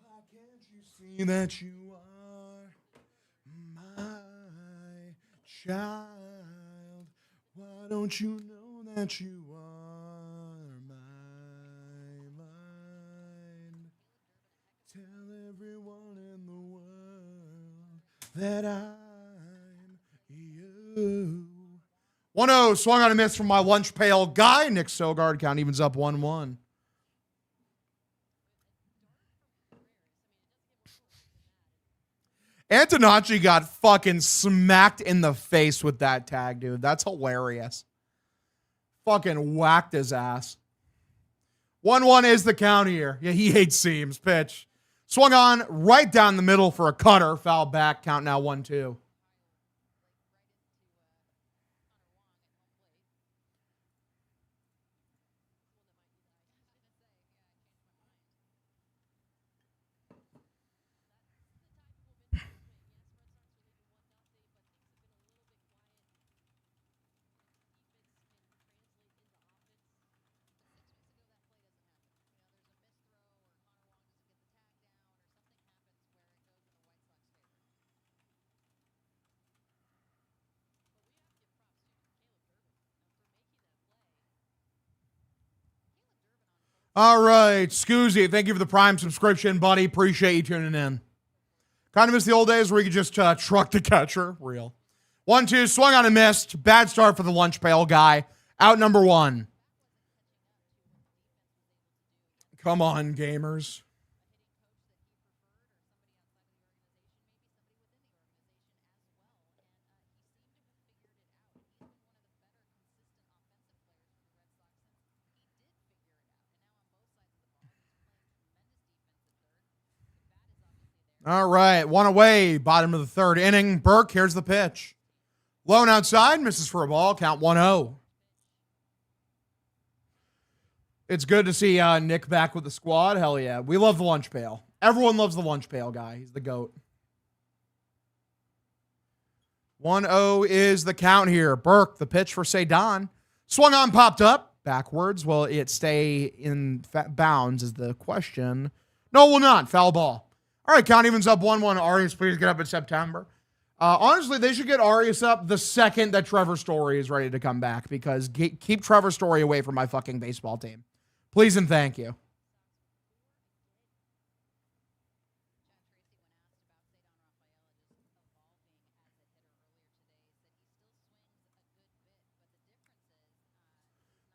Why can't you see that you are my child? Why don't you know that you are mine? Tell everyone in the world that I'm you. 1-0, swung on a miss from my lunch pail guy. Nick Sogard, count evens up 1-1. Antonacci got fucking smacked in the face with that tag, dude. That's hilarious. Fucking whacked his ass. 1-1 is the count here. Yeah, he hates seams. Pitch. Swung on right down the middle for a cutter. Foul back. Count now 1-2. All right, Scoozy, thank you for the Prime subscription, buddy. Appreciate you tuning in. Kind of miss the old days where you could just truck the catcher. Real. 1-2, swung on and missed. Bad start for the lunch pail guy. Out number 1. Come on, gamers. All right, 1 away, bottom of the 3rd inning. Burke, here's the pitch. Low and outside, misses for a ball, count 1-0. It's good to see Nick back with the squad. Hell yeah. We love the lunch pail. Everyone loves the lunch pail guy. He's the GOAT. 1-0 is the count here. Burke, the pitch for Sedan. Swung on, popped up. Backwards. Will it stay in bounds is the question. No, it will not. Foul ball. All right, count evens up 1-1. Arias, please get up in September. Honestly, they should get Arias up the second that Trevor Story is ready to come back, because keep Trevor Story away from my fucking baseball team. Please and thank you.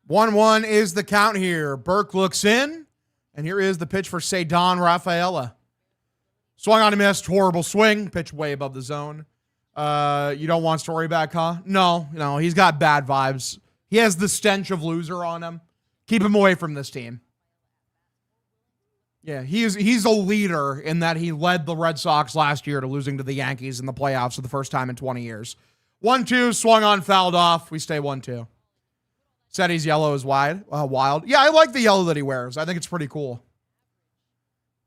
One is the count here. Burke looks in, and here is the pitch for Sedan Rafaela. Swung on a missed, horrible swing, pitch way above the zone. You don't want Story back, huh? No, he's got bad vibes. He has the stench of loser on him. Keep him away from this team. Yeah, he's a leader in that he led the Red Sox last year to losing to the Yankees in the playoffs for the first time in 20 years. 1-2, swung on, fouled off. We stay 1-2. Said he's yellow is wild. Yeah, I like the yellow that he wears. I think it's pretty cool.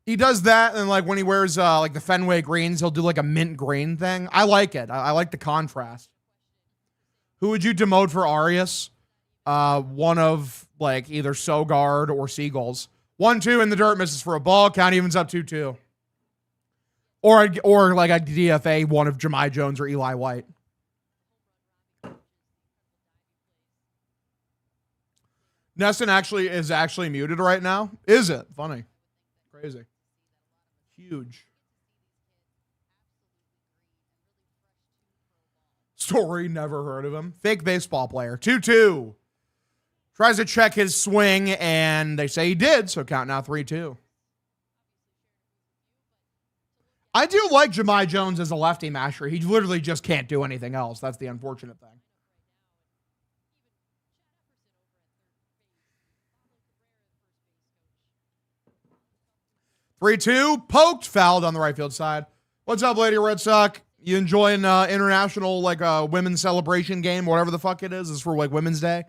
He does that, and like when he wears like the Fenway greens, he'll do like a mint green thing. I like it. I like the contrast. Who would you demote for Arias? One of like either Sogard or Seagulls. 1-2 in the dirt, misses for a ball. Count evens up 2-2. Or like a DFA, one of Jahmai Jones or Eli White. Nesson is actually muted right now. Is it? Funny. Crazy. Huge. Story, never heard of him. Fake baseball player. 2-2. Tries to check his swing, and they say he did, so count now 3-2. I do like Jahmai Jones as a lefty masher. He literally just can't do anything else. That's the unfortunate thing. (3-2), poked, fouled on the right field side. What's up, Lady Red Sox? You enjoying international women's celebration game, whatever the fuck it is? It's for like Women's Day.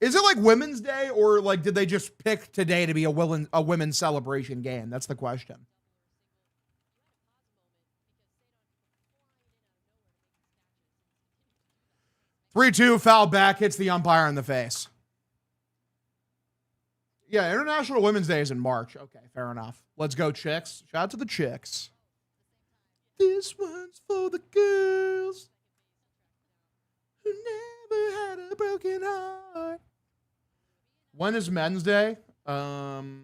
Is it like Women's Day, or like did they just pick today to be a women's celebration game? That's the question. (3-2), foul back, hits the umpire in the face. Yeah, International Women's Day is in March. Okay, fair enough. Let's go, chicks. Shout out to the chicks. This one's for the girls who never had a broken heart. When is Men's Day? Men's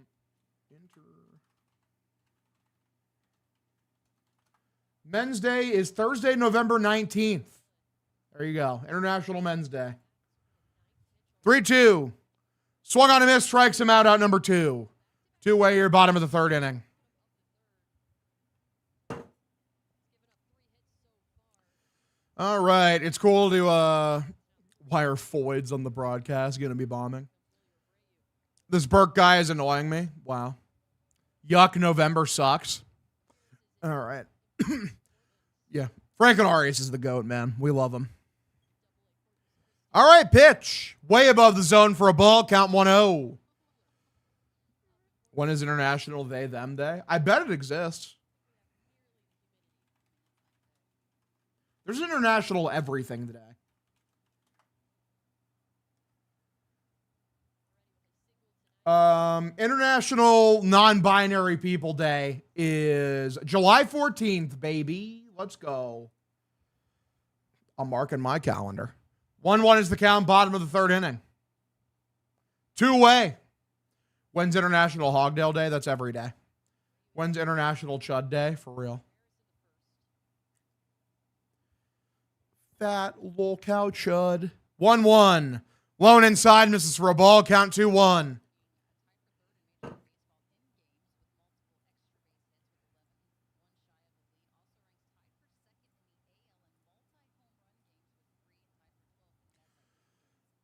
Day is Thursday, November 19th. There you go. International Men's Day. 3-2. Swung on a miss, strikes him out number 2. Two-way here, bottom of the 3rd inning. All right. It's cool to why are Foyds on the broadcast going to be bombing? This Burke guy is annoying me. Wow. Yuck, November sucks. All right. Yeah. Franklin Arias is the GOAT, man. We love him. All right, pitch. Way above the zone for a ball. Count 1-0. When is International They Them Day? I bet it exists. There's international everything today. International Non-Binary People Day is July 14th, baby. Let's go. I'm marking my calendar. 1-1 is the count, bottom of the 3rd inning. Two away. When's International Hogdale Day? That's every day. When's International Chud Day? For real. Fat lol cow chud. 1-1. Lone inside, misses for a ball. Count 2-1.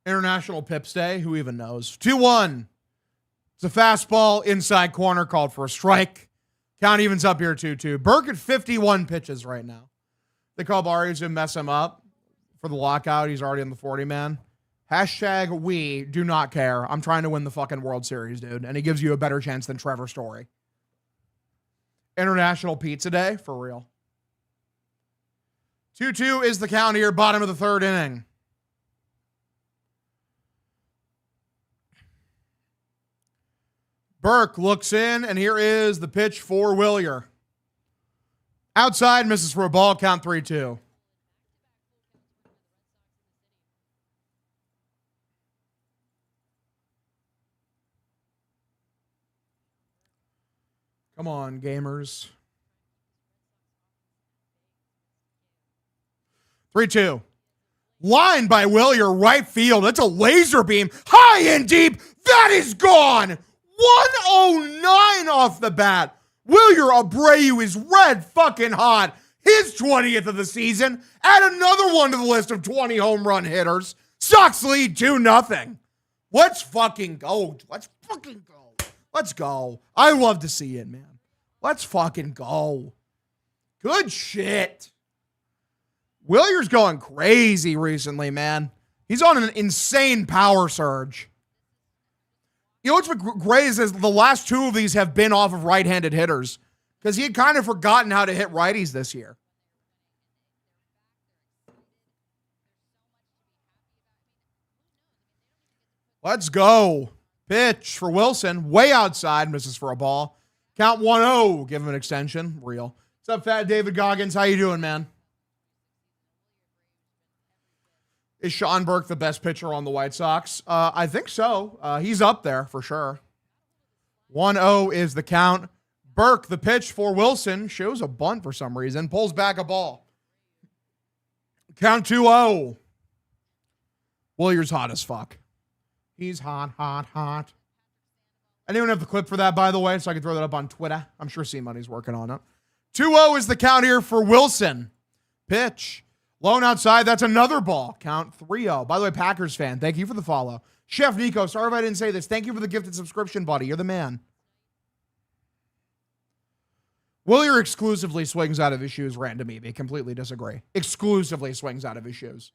International Pips Day. Who even knows? 2-1. It's a fastball inside corner called for a strike. Count evens up here 2-2. Burke at 51 pitches right now. They call Barrios to mess him up for the lockout. He's already in the 40-man. Hashtag we do not care. I'm trying to win the fucking World Series, dude. And he gives you a better chance than Trevor Story. International Pizza Day. For real. 2-2 is the count here. Bottom of the third inning. Burke looks in, and here is the pitch for Willier. Outside, misses for a ball, count 3-2. Come on, gamers. 3-2. Line by Willier, right field. It's a laser beam. High and deep. That is gone. 109 off the bat. Willier Abreu is red fucking hot. His 20th of the season. Add another one to the list of 20 home run hitters. Sox lead 2-0. Let's fucking go. Let's fucking go. Let's go. I love to see it, man. Let's fucking go. Good shit. Willier's going crazy recently, man. He's on an insane power surge. You know what's great is the last two of these have been off of right-handed hitters because he had kind of forgotten how to hit righties this year. Let's go. Pitch for Wilson. Way outside. Misses for a ball. Count 1-0. Give him an extension. Real. What's up, Fat David Goggins? How you doing, man? Is Sean Burke the best pitcher on the White Sox? I think so. He's up there for sure. 1-0 is the count. Burke, the pitch for Wilson, shows a bunt for some reason. Pulls back a ball. Count 2-0. Willier's hot as fuck. He's hot, hot, hot. Anyone have the clip for that, by the way, so I can throw that up on Twitter? I'm sure C-Money's working on it. 2-0 is the count here for Wilson. Pitch. Lone outside, that's another ball. Count 3-0. By the way, Packers fan, thank you for the follow. Chef Nico, sorry if I didn't say this. Thank you for the gifted subscription, buddy. You're the man. Willier exclusively swings out of his shoes, random EB. Completely disagree. Exclusively swings out of his shoes.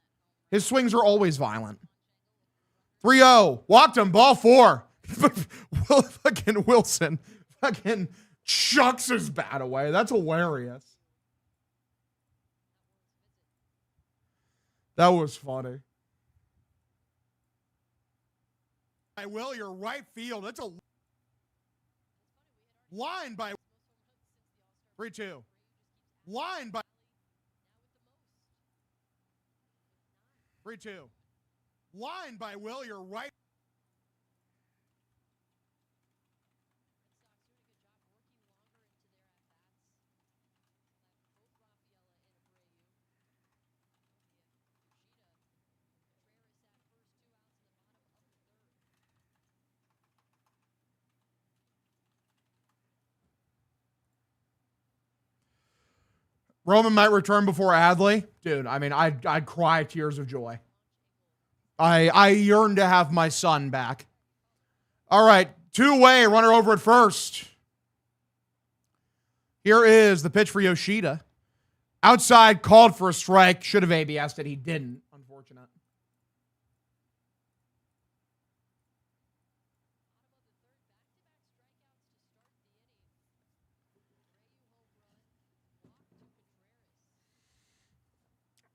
His swings are always violent. 3-0. Walked him. Ball 4. Fucking Wilson fucking chucks his bat away. That's hilarious. That was funny. By Willier, right field. That's a line by 3-2. Line by 3-2. Line by Willier, right. Roman might return before Adley. Dude, I mean, I'd cry tears of joy. I yearn to have my son back. All right, two-way, runner over at first. Here is the pitch for Yoshida. Outside, called for a strike. Should have ABS'd it. He didn't. Unfortunate.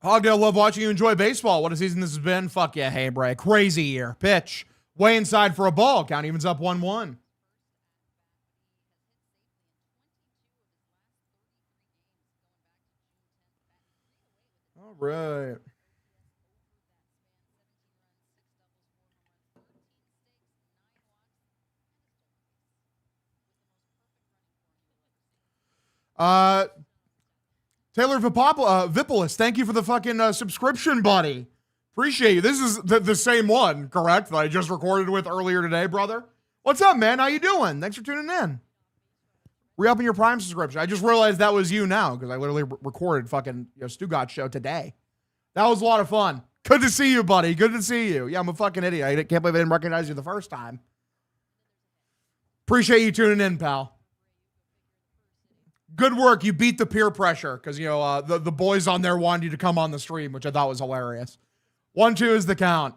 Hogdale, love watching you enjoy baseball. What a season this has been. Fuck yeah, hey, Bray. Crazy year. Pitch. Way inside for a ball. Count evens up 1-1. All right. Taylor Vipolis, thank you for the fucking subscription, buddy. Appreciate you. This is the same one, correct, that I just recorded with earlier today, brother? What's up, man? How you doing? Thanks for tuning in. Re-upping your Prime subscription. I just realized that was you now because I literally recorded fucking Stugat's show today. That was a lot of fun. Good to see you, buddy. Good to see you. Yeah, I'm a fucking idiot. I can't believe I didn't recognize you the first time. Appreciate you tuning in, pal. Good work. You beat the peer pressure because, the boys on there wanted you to come on the stream, which I thought was hilarious. 1-2 is the count.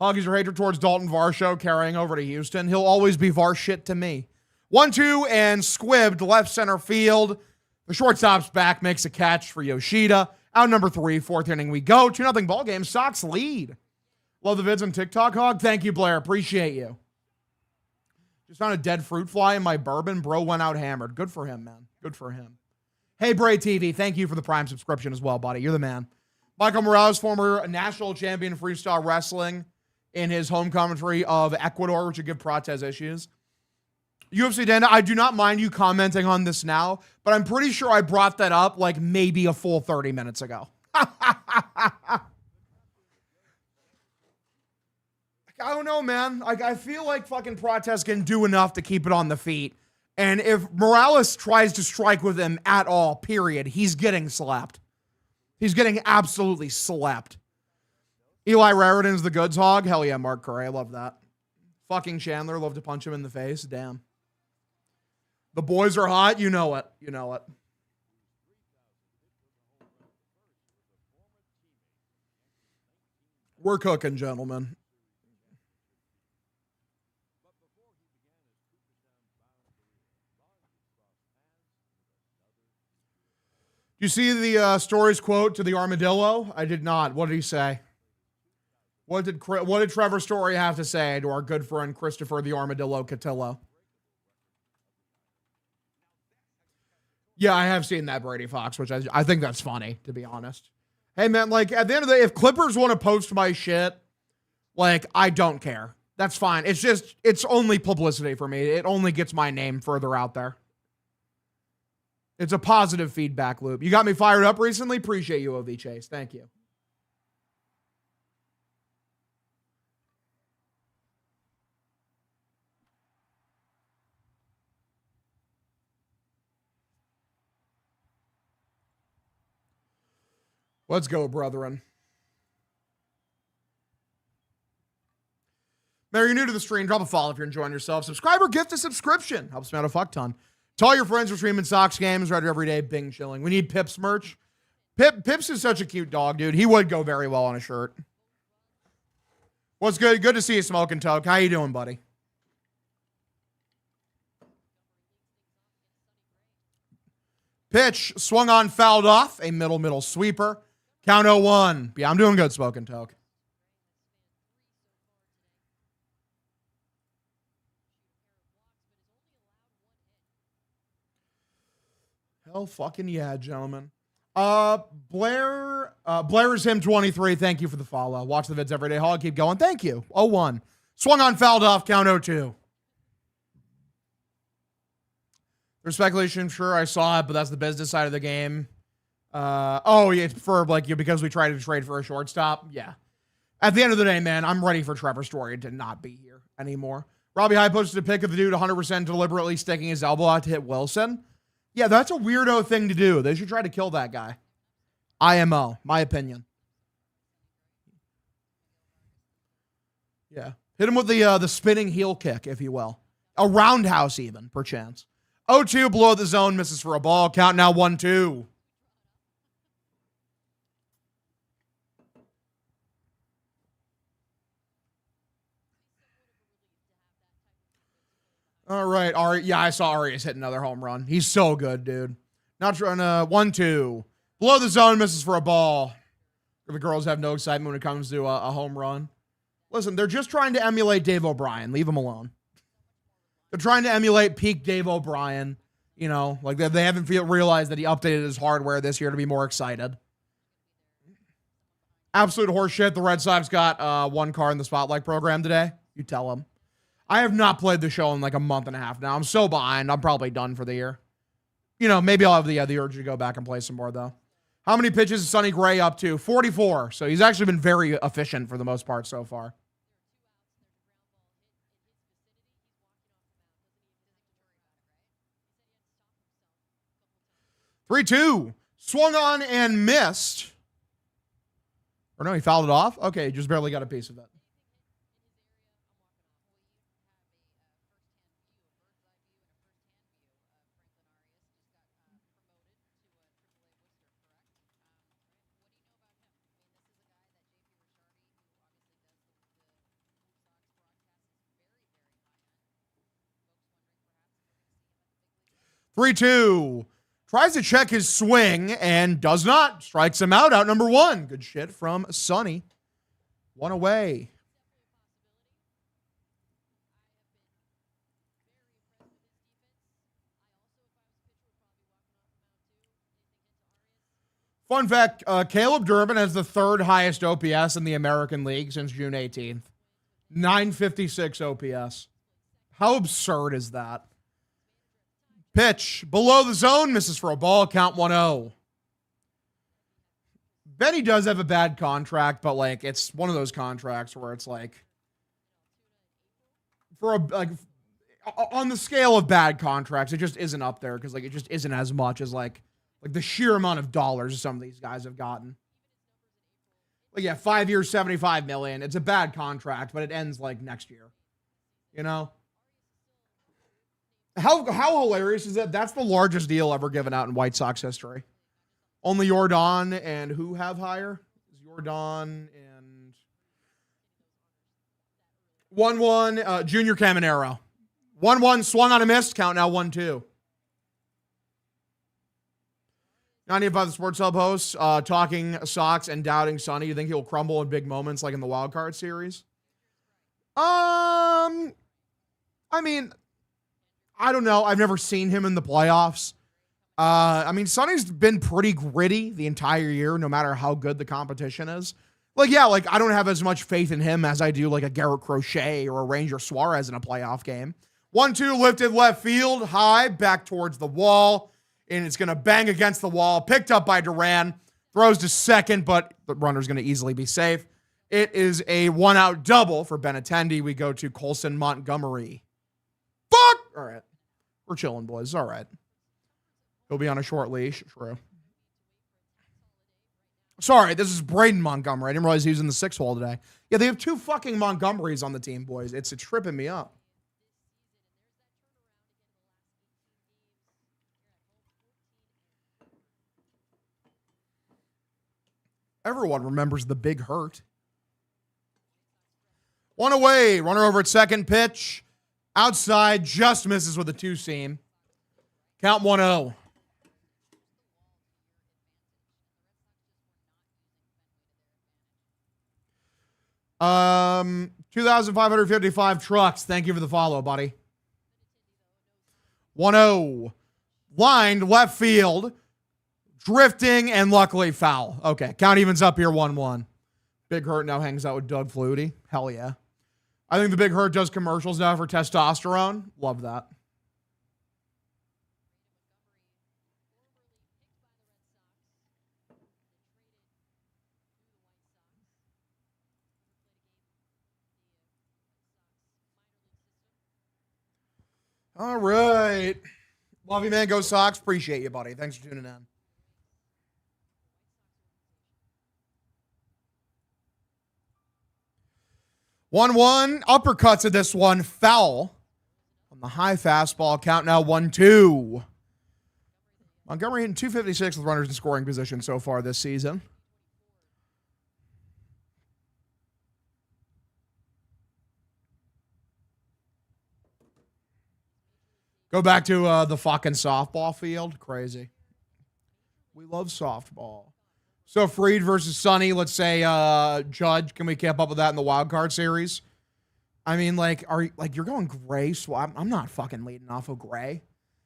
Hoggies your hatred towards Dalton Varsho carrying over to Houston. He'll always be Var shit to me. 1-2 and squibbed left center field. The shortstop's back, makes a catch for Yoshida. Out number 3, 4th inning we go. 2-0 ball game. Sox lead. Love the vids on TikTok, Hog. Thank you, Blair. Appreciate you. Just found a dead fruit fly in my bourbon. Bro went out hammered. Good for him, man. Good for him. Hey, Bray TV. Thank you for the Prime subscription as well, buddy. You're the man. Michael Morales, former national champion freestyle wrestling, in his home commentary of Ecuador, which would give Prates issues. UFC Dana, I do not mind you commenting on this now, but I'm pretty sure I brought that up like maybe a full 30 minutes ago. I don't know, man. I feel like fucking Prates can do enough to keep it on the feet. And if Morales tries to strike with him at all, period, he's getting slapped. He's getting absolutely slapped. Eli Raritan's the goods, Hog. Hell yeah, Mark Curry. I love that. Fucking Chandler. Love to punch him in the face. Damn. The boys are hot. You know it. You know it. We're cooking, gentlemen. You see the story's quote to the armadillo? I did not. What did he say? What did Trevor Story have to say to our good friend Christopher the Armadillo Cotillo? Yeah, I have seen that, Brady Fox, which I think that's funny, to be honest. Hey, man, like, at the end of the day, if Clippers want to post my shit, like, I don't care. That's fine. It's only publicity for me. It only gets my name further out there. It's a positive feedback loop. You got me fired up recently? Appreciate you, OV Chase. Thank you. Let's go, brethren. Mary, you're new to the stream. Drop a follow if you're enjoying yourself. Subscribe or gift a subscription. Helps me out a fuck ton. To all your friends who are streaming Sox games, right every day, Bing chilling. We need Pips merch. Pips is such a cute dog, dude. He would go very well on a shirt. What's good? Good to see you, Smoking Toke. How you doing, buddy? Pitch swung on, fouled off. A middle sweeper. Count 0-1. Yeah, I'm doing good, Smoking Toke. Hell fucking yeah, gentlemen. Blair's him 23. Thank you for the follow. Watch the vids every day. Hog, keep going. Thank you. 0-1. Swung on, fouled off. Count 0-2. There's speculation. Sure, I saw it, but that's the business side of the game. Yeah, for because we tried to trade for a shortstop. Yeah. At the end of the day, man, I'm ready for Trevor Story to not be here anymore. Robbie High posted a pic of the dude 100% deliberately sticking his elbow out to hit Wilson. Yeah, that's a weirdo thing to do. They should try to kill that guy. IMO, my opinion. Yeah. Hit him with the spinning heel kick, if you will. A roundhouse even, perchance. 0-2 below the zone, misses for a ball. Count now 1-2. All right, Ari. Yeah, I saw Arias hit another home run. He's so good, dude. Not trying to 1-2. Below the zone, misses for a ball. The girls have no excitement when it comes to a home run. Listen, they're just trying to emulate Dave O'Brien. Leave them alone. They're trying to emulate peak Dave O'Brien. You know, like they haven't realized that he updated his hardware this year to be more excited. Absolute horseshit. The Red Sox got one car in the Spotlight program today. You tell them. I have not played the show in like a month and a half now. I'm so behind. I'm probably done for the year. maybe I'll have the urge to go back and play some more, though. How many pitches is Sonny Gray up to? 44. So he's actually been very efficient for the most part so far. 3-2. Swung on and missed. Or no, he fouled it off? Okay, just barely got a piece of it. Three, 2. Tries to check his swing and does not. Strikes him out. Out number 1. Good shit from Sonny. 1 away. Fun fact, Caleb Durbin has the 3rd highest OPS in the American League since June 18th. 956 OPS. How absurd is that? Pitch below the zone, misses for a ball, count 1-0. Benny does have a bad contract, but like it's one of those contracts where it's like on the scale of bad contracts, it just isn't up there because like it just isn't as much as like the sheer amount of dollars some of these guys have gotten. Like, yeah, 5 years, $75 million. It's a bad contract, but it ends like next year. How hilarious is that? That's the largest deal ever given out in White Sox history. Only Jordan and who have higher? Jordan and 1-1, Junior Caminero. 1-1, swung on a miss, count now 1-2. 95 the Sports Hub hosts, talking Sox and doubting Sonny. You think he'll crumble in big moments like in the wild card series? I mean, I don't know. I've never seen him in the playoffs. Sonny's been pretty gritty the entire year, no matter how good the competition is. I don't have as much faith in him as I do like a Garrett Crochet or a Ranger Suarez in a playoff game. 1-2 lifted left field, high, back towards the wall, and it's going to bang against the wall. Picked up by Duran, throws to second, but the runner's going to easily be safe. It is a 1-out double for Benintendi. We go to Colson Montgomery. Fuck! All right. We're chilling, boys. All right. He'll be on a short leash. True. Sorry, this is Braden Montgomery. I didn't realize he was in the 6 hole today. Yeah, they have 2 fucking Montgomerys on the team, boys. It's tripping me up. Everyone remembers the big hurt. 1 away. Runner over at second, pitch. Outside, just misses with a 2-seam. Count 1-0. 2,555 trucks. Thank you for the follow, buddy. 1-0. Lined left field. Drifting and luckily foul. Okay, count evens up here 1-1. Big Hurt now hangs out with Doug Flutie. Hell yeah. I think the Big Hurt does commercials now for testosterone. Love that. All right. Love you, man. Go Sox. Appreciate you, buddy. Thanks for tuning in. One uppercuts of this one. Foul on the high fastball. Count now 1-2. Montgomery hitting 256 with runners in scoring position so far this season. Go back to the fucking softball field. Crazy. We love softball. So Fried versus Sonny, let's say Judge. Can we keep up with that in the wild card series? I mean, you're going Gray? So I'm not fucking leading off of Gray.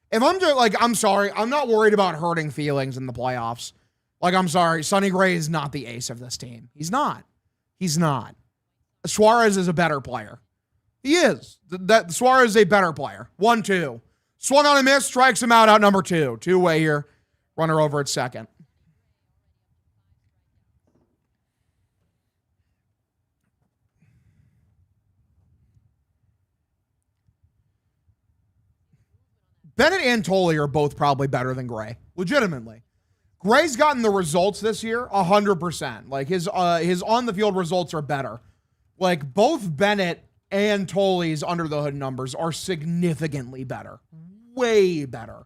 If I'm just I'm sorry, I'm not worried about hurting feelings in the playoffs. I'm sorry, Sonny Gray is not the ace of this team. He's not. Suarez is a better player. He is. That Suarez is a better player. 1-2. Swung on a miss, strikes him out number 2. Two-way here. Runner over at second. Bennett and Tolley are both probably better than Gray. Legitimately. Gray's gotten the results this year 100%. Like his on-the-field results are better. Like both Bennett and Tolley's under the hood numbers are significantly better. Way better.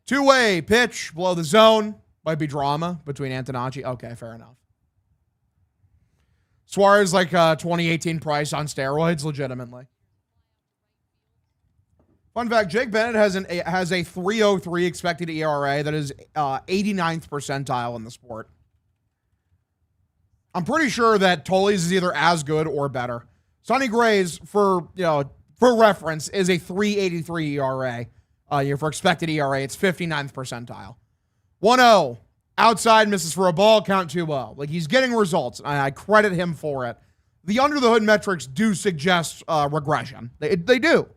Two-way pitch below the zone. Might be drama between Antonacci. Okay, fair enough. Suarez like 2018 Price on steroids, legitimately. Fun fact, Jake Bennett has a 3.03 expected ERA that is 89th percentile in the sport. I'm pretty sure that Tolley's is either as good or better. Sonny Gray's, for reference, is a 3.83 ERA. For expected ERA, it's 59th percentile. 1-0. Outside, misses for a ball, count 2-0. Like, he's getting results, and I credit him for it. The under-the-hood metrics do suggest regression. They do.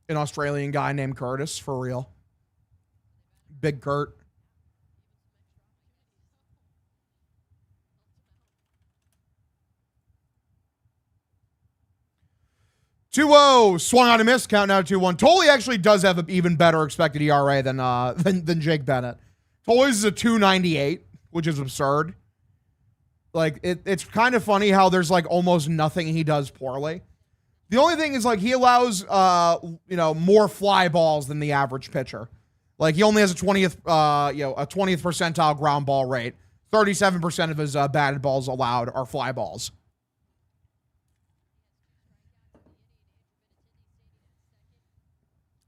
An Australian guy named Curtis, for real. Big Kurt. (2-0) swung on a miss. Count now 2-1. Tolley actually does have an even better expected ERA than Jake Bennett. Tolley's is a 2.98, which is absurd. Like it's kind of funny how there's like almost nothing he does poorly. The only thing is, like, he allows, more fly balls than the average pitcher. Like, he only has a 20th percentile ground ball rate. 37% of his batted balls allowed are fly balls.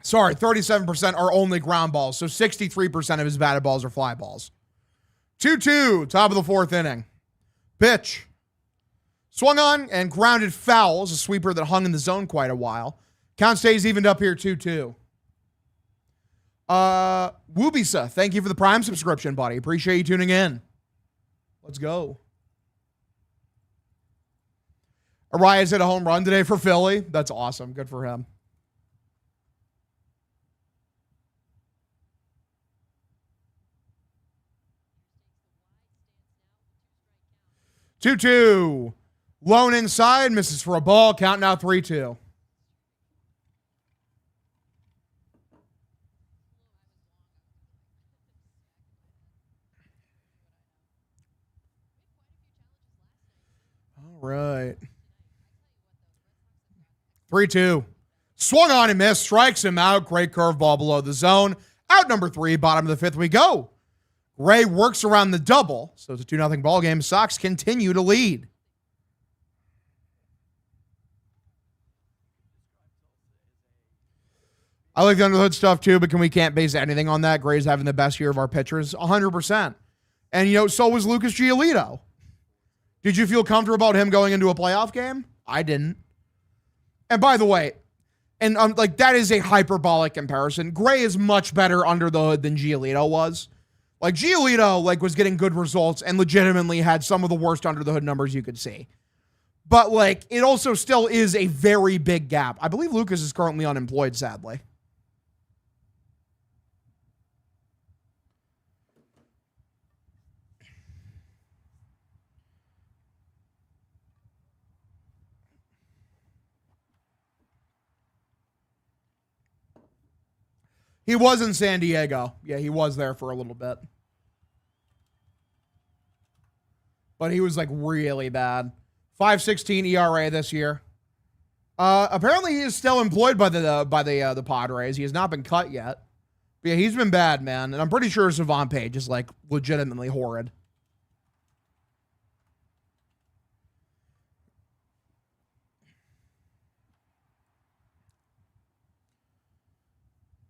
Sorry, 37% are only ground balls. So 63% of his batted balls are fly balls. 2-2, top of the 4th inning. Pitch. Swung on and grounded foul. A sweeper that hung in the zone quite a while. Count stays evened up here, 2-2. Woobisa, thank you for the Prime subscription, buddy. Appreciate you tuning in. Let's go. Arias hit a home run today for Philly. That's awesome. Good for him. Two-two. Lone inside, misses for a ball. Count now 3-2. All right. 3-2. Swung on and missed. Strikes him out. Great curveball below the zone. Out number 3, bottom of the 5th we go. Ray works around the double. So it's a 2-0 ball game. Sox continue to lead. I like the under the hood stuff too, but we can't base anything on that. Gray's having the best year of our pitchers, 100%. And, so was Lucas Giolito. Did you feel comfortable about him going into a playoff game? I didn't. And by the way, and that is a hyperbolic comparison. Gray is much better under the hood than Giolito was. Like, Giolito, was getting good results and legitimately had some of the worst under the hood numbers you could see. But, it also still is a very big gap. I believe Lucas is currently unemployed, sadly. He was in San Diego. Yeah, he was there for a little bit. But he was really bad. 5.16 ERA this year. Apparently he is still employed by the Padres. He has not been cut yet. But yeah, he's been bad, man. And I'm pretty sure Savant Page is legitimately horrid.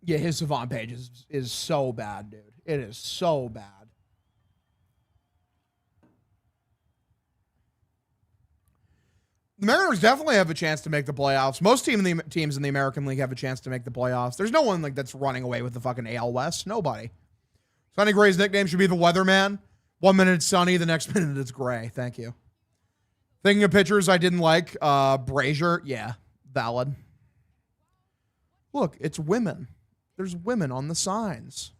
Yeah, his Savant Page is so bad, dude. It is so bad. The Mariners definitely have a chance to make the playoffs. Most teams in the American League have a chance to make the playoffs. There's no one that's running away with the fucking AL West. Nobody. Sonny Gray's nickname should be the Weatherman. 1 minute it's sunny, the next minute it's gray. Thank you. Thinking of pitchers I didn't like, Brazier, yeah, valid. Look, it's women. There's women on the signs.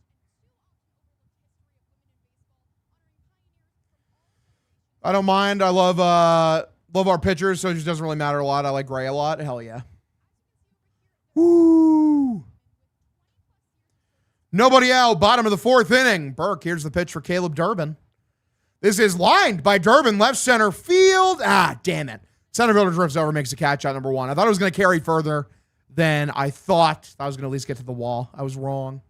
I don't mind. I love our pitchers, so it just doesn't really matter a lot. I like Gray a lot. Hell yeah. Woo! Nobody out. Bottom of the fourth inning. Burke, here's the pitch for Caleb Durbin. This is lined by Durbin, left center field. Ah, damn it. Center fielder drifts over, makes a catch out number one. I thought it was going to carry further than I thought. I was going to at least get to the wall. I was wrong.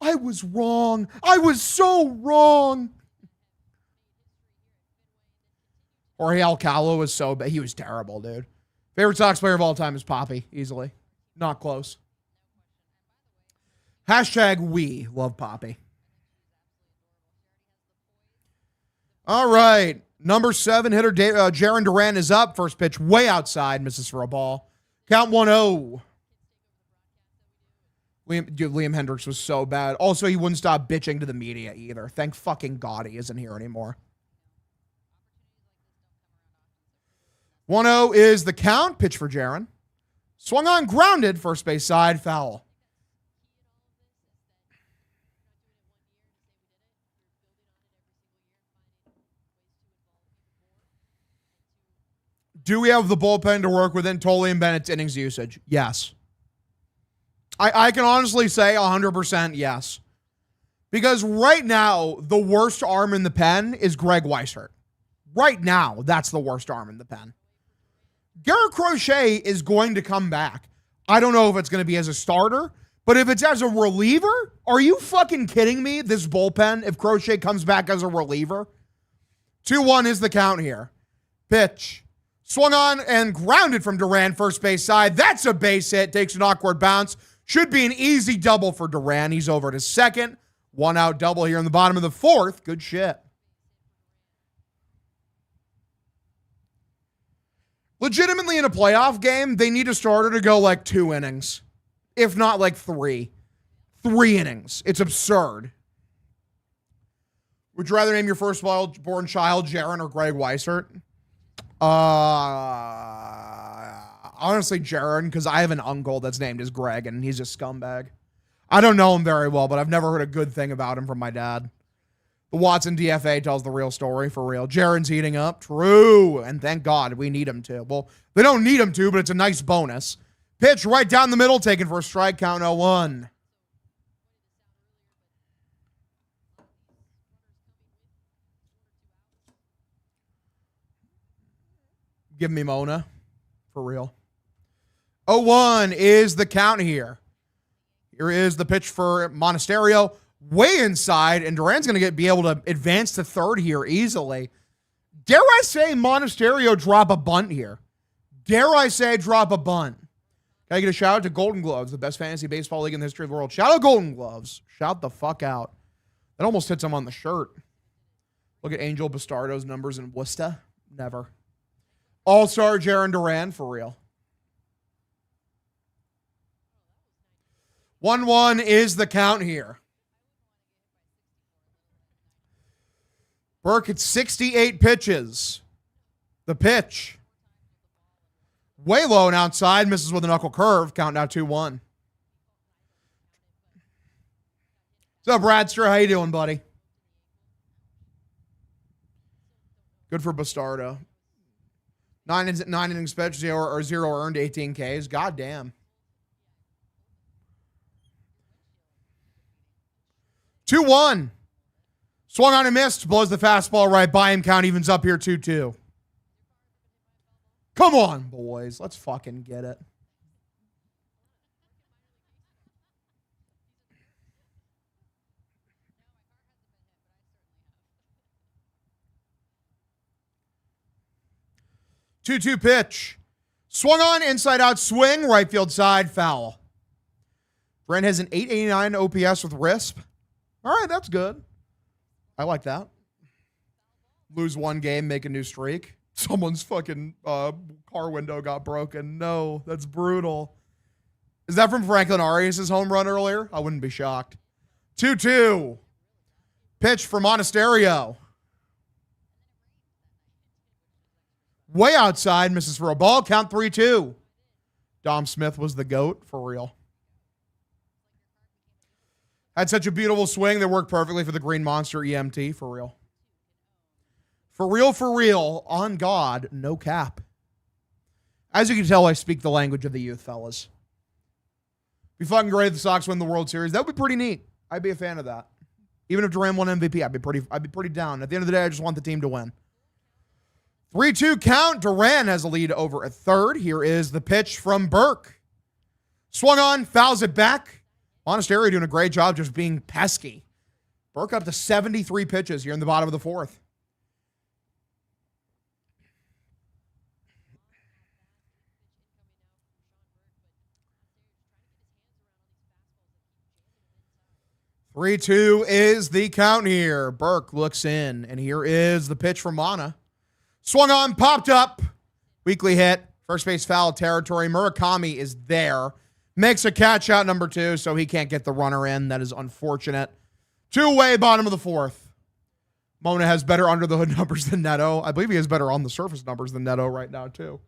I was wrong. I was so wrong. Jorge Alcala was so bad. He was terrible, dude. Favorite Sox player of all time is Poppy, easily. Not close. Hashtag we love Poppy. All right. Number 7 hitter, Jaron Duran is up. First pitch way outside. Misses for a ball. Count 1-0. Liam Hendricks was so bad. Also, he wouldn't stop bitching to the media either. Thank fucking God he isn't here anymore. 1-0 is the count. Pitch for Jaron. Swung on, grounded. First base side, foul. Do we have the bullpen to work within Tolley and Bennett's innings usage? Yes. I can honestly say 100% yes. Because right now, the worst arm in the pen is Greg Weishart. Right now, that's the worst arm in the pen. Garrett Crochet is going to come back. I don't know if it's going to be as a starter, but if it's as a reliever, are you fucking kidding me? This bullpen, if Crochet comes back as a reliever? 2-1 is the count here. Pitch. Swung on and grounded from Duran, first base side. That's a base hit. Takes an awkward bounce. Should be an easy double for Duran. He's over to second. 1 out double here in the bottom of the fourth. Good shit. Legitimately in a playoff game, they need a starter to go like 2 innings, if not like 3. 3 innings. It's absurd. Would you rather name your firstborn child Jaron or Greg Weishart? Honestly, Jaron, because I have an uncle that's named as Greg, and he's a scumbag. I don't know him very well, but I've never heard a good thing about him from my dad. The Watson DFA tells the real story, for real. Jaron's heating up. True. And thank God we need him to. Well, they don't need him to, but it's a nice bonus. Pitch right down the middle, taken for a strike, count 0-1. Give me Mona, for real. 0-1 is the count here. Here is the pitch for Monasterio. Way inside, and Duran's going to be able to advance to third here easily. Dare I say Monasterio drop a bunt here? Dare I say drop a bunt? Can I get a shout out to Golden Gloves, the best fantasy baseball league in the history of the world? Shout out Golden Gloves. Shout the fuck out. That almost hits him on the shirt. Look at Angel Bastardo's numbers in Worcester. Never. All-star Jaron Duran, for real. 1-1 is the count here. Burke at 68 pitches. The pitch. Way low and outside. Misses with a knuckle curve. Count now 2-1. What's up, Bradster? How you doing, buddy? Good for Bastardo. 9 innings pitched, 0 earned, 18 Ks. God damn. 2-1. Swung on and missed. Blows the fastball right by him. Count evens up here 2-2. Come on, boys. Let's fucking get it. Two-two pitch. Swung on, inside out swing, right field side, foul. Brent has an 889 OPS with RISP. All right, that's good. I like that. Lose one game, make a new streak. Someone's fucking car window got broken. No, that's brutal. Is that from Franklin Arias' home run earlier? I wouldn't be shocked. 2-2. Pitch for Monasterio. Way outside. Misses for a ball. Count 3-2. Dom Smith was the GOAT for real. Had such a beautiful swing that worked perfectly for the Green Monster EMT for real. For real, on God, no cap. As you can tell, I speak the language of the youth, fellas. Be fucking great if the Sox win the World Series. That would be pretty neat. I'd be a fan of that. Even if Durant won MVP, I'd be pretty down. At the end of the day, I just want the team to win. 3-2 count. Durant has a lead over a third. Here is the pitch from Burke. Swung on, fouls it back. Monasterio doing a great job just being pesky. Burke up to 73 pitches here in the bottom of the fourth. Three, 2 is the count here. Burke looks in, and here is the pitch from Mana. Swung on, popped up. Weakly hit. First base foul territory. Murakami is there. Makes a catch out number 2, so he can't get the runner in. That is unfortunate. 2-away, bottom of the fourth. Mona has better under the hood numbers than Neto. I believe he has better on the surface numbers than Neto right now, too.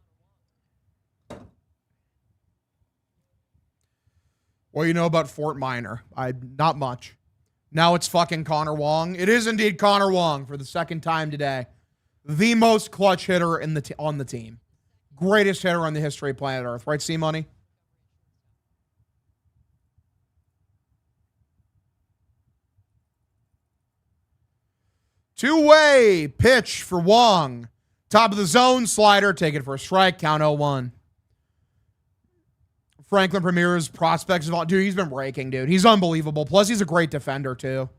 What do you know about Fort Minor? Not much. Now it's fucking Connor Wong. It is indeed Connor Wong for the second time today. The most clutch hitter in on the team. Greatest hitter on the history of planet Earth. Right, C-Money? Two-way pitch for Wong. Top of the zone, slider, take it for a strike, count 0-1. Franklin Premier's prospects of all, dude, he's been raking, dude. He's unbelievable. Plus, he's a great defender, too.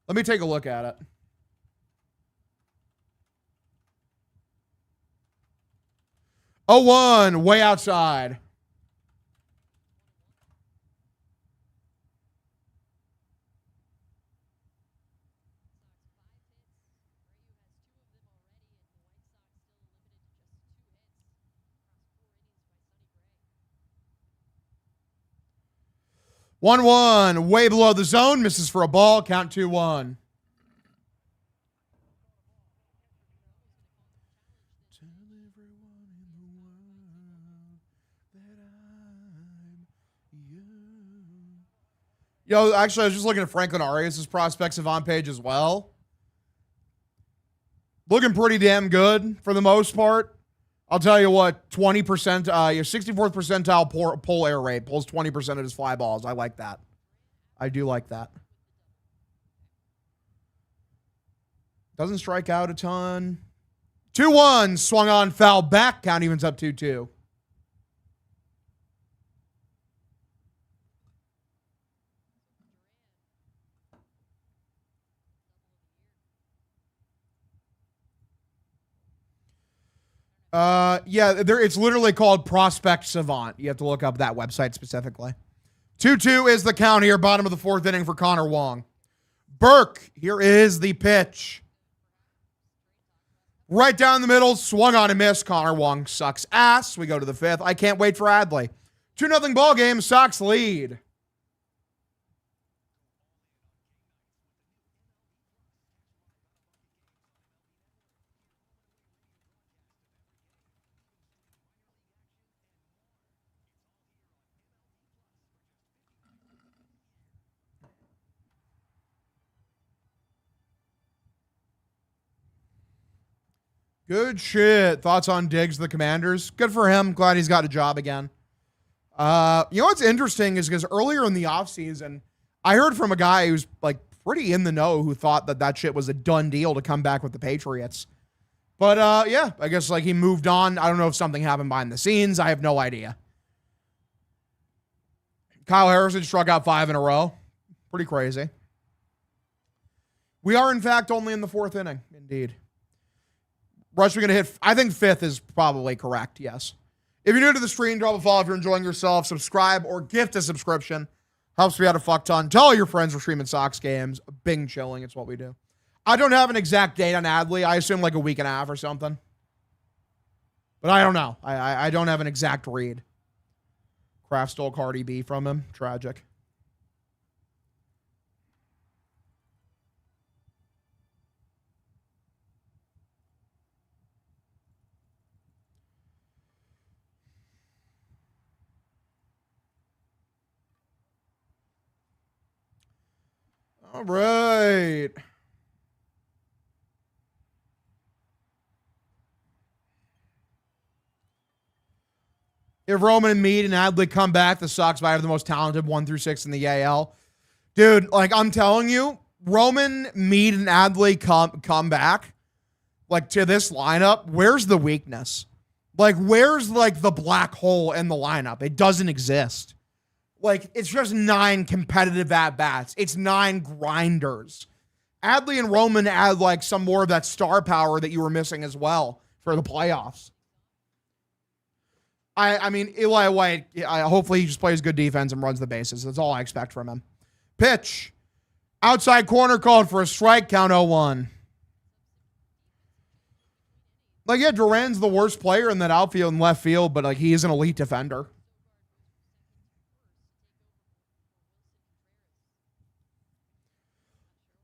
Let me take a look at it. Oh, 1, way outside. One, way below the zone, misses for a ball, count 2-1. Yo, actually, I was just looking at Franklin Arias' prospects Savant page as well. Looking pretty damn good for the most part. I'll tell you what, 20%, your 64th percentile pull air rate, pulls 20% of his fly balls. I like that. I do like that. Doesn't strike out a ton. 2-1, swung on, foul back. Count evens up 2-2. Yeah, it's literally called Prospect Savant. You have to look up that website specifically. 2-2 is the count here, bottom of the fourth inning for Connor Wong. Burke, here is the pitch. Right down the middle, swung on and missed. Connor Wong sucks ass. We go to the fifth. I can't wait for Adley. 2-0 ball game, Sox lead. Good shit. Thoughts on Diggs, the Commanders? Good for him. Glad he's got a job again. You know what's interesting is because earlier in the offseason, I heard from a guy who's like pretty in the know who thought that shit was a done deal to come back with the Patriots. But yeah, I guess like he moved on. I don't know if something happened behind the scenes. I have no idea. Kyle Harrison struck out 5 in a row. Pretty crazy. We are, in fact, only in the fourth inning. Indeed. Rush, we're going to hit, I think fifth is probably correct, yes. If you're new to the stream, drop a follow if you're enjoying yourself. Subscribe or gift a subscription. Helps me out a fuck ton. Tell all your friends we're streaming Sox games. Bing chilling, it's what we do. I don't have an exact date on Adley. I assume like a week and a half or something. But I don't know. I don't have an exact read. Kraft stole Cardi B from him. Tragic. All right. If Roman and Mead and Adley come back, the Sox might have the most talented 1 through 6 in the AL. Dude, like I'm telling you, Roman, Mead, and Adley come back, like to this lineup. Where's the weakness? Like, where's like the black hole in the lineup? It doesn't exist. Like, it's just 9 competitive at-bats. It's 9 grinders. Adley and Roman add like some more of that star power that you were missing as well for the playoffs. I mean, Eli White, hopefully he just plays good defense and runs the bases. That's all I expect from him. Pitch. Outside corner called for a strike, count 0-1. Like, yeah, Duran's the worst player in that outfield and left field, but like he is an elite defender.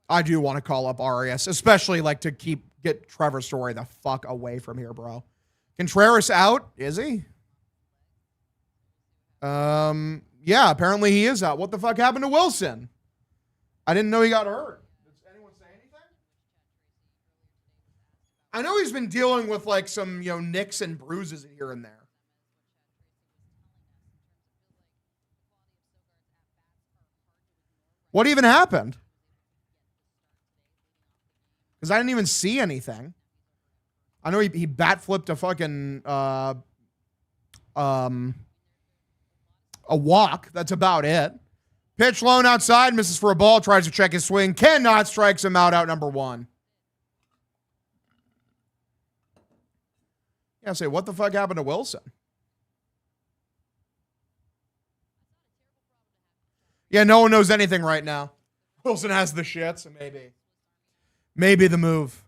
I do want to call up Arias, especially like to get Trevor Story the fuck away from here, bro. Contreras out? Is he? Yeah, apparently he is out. What the fuck happened to Wilson? I didn't know he got hurt. Does anyone say anything? I know he's been dealing with like some, nicks and bruises here and there. What even happened? Because I didn't even see anything. I know he bat flipped a fucking a walk. That's about it. Pitch lone outside, misses for a ball, tries to check his swing, cannot, strikes him out number 1. Yeah, say, what the fuck happened to Wilson? Yeah, no one knows anything right now. Wilson has the shits, so maybe the move.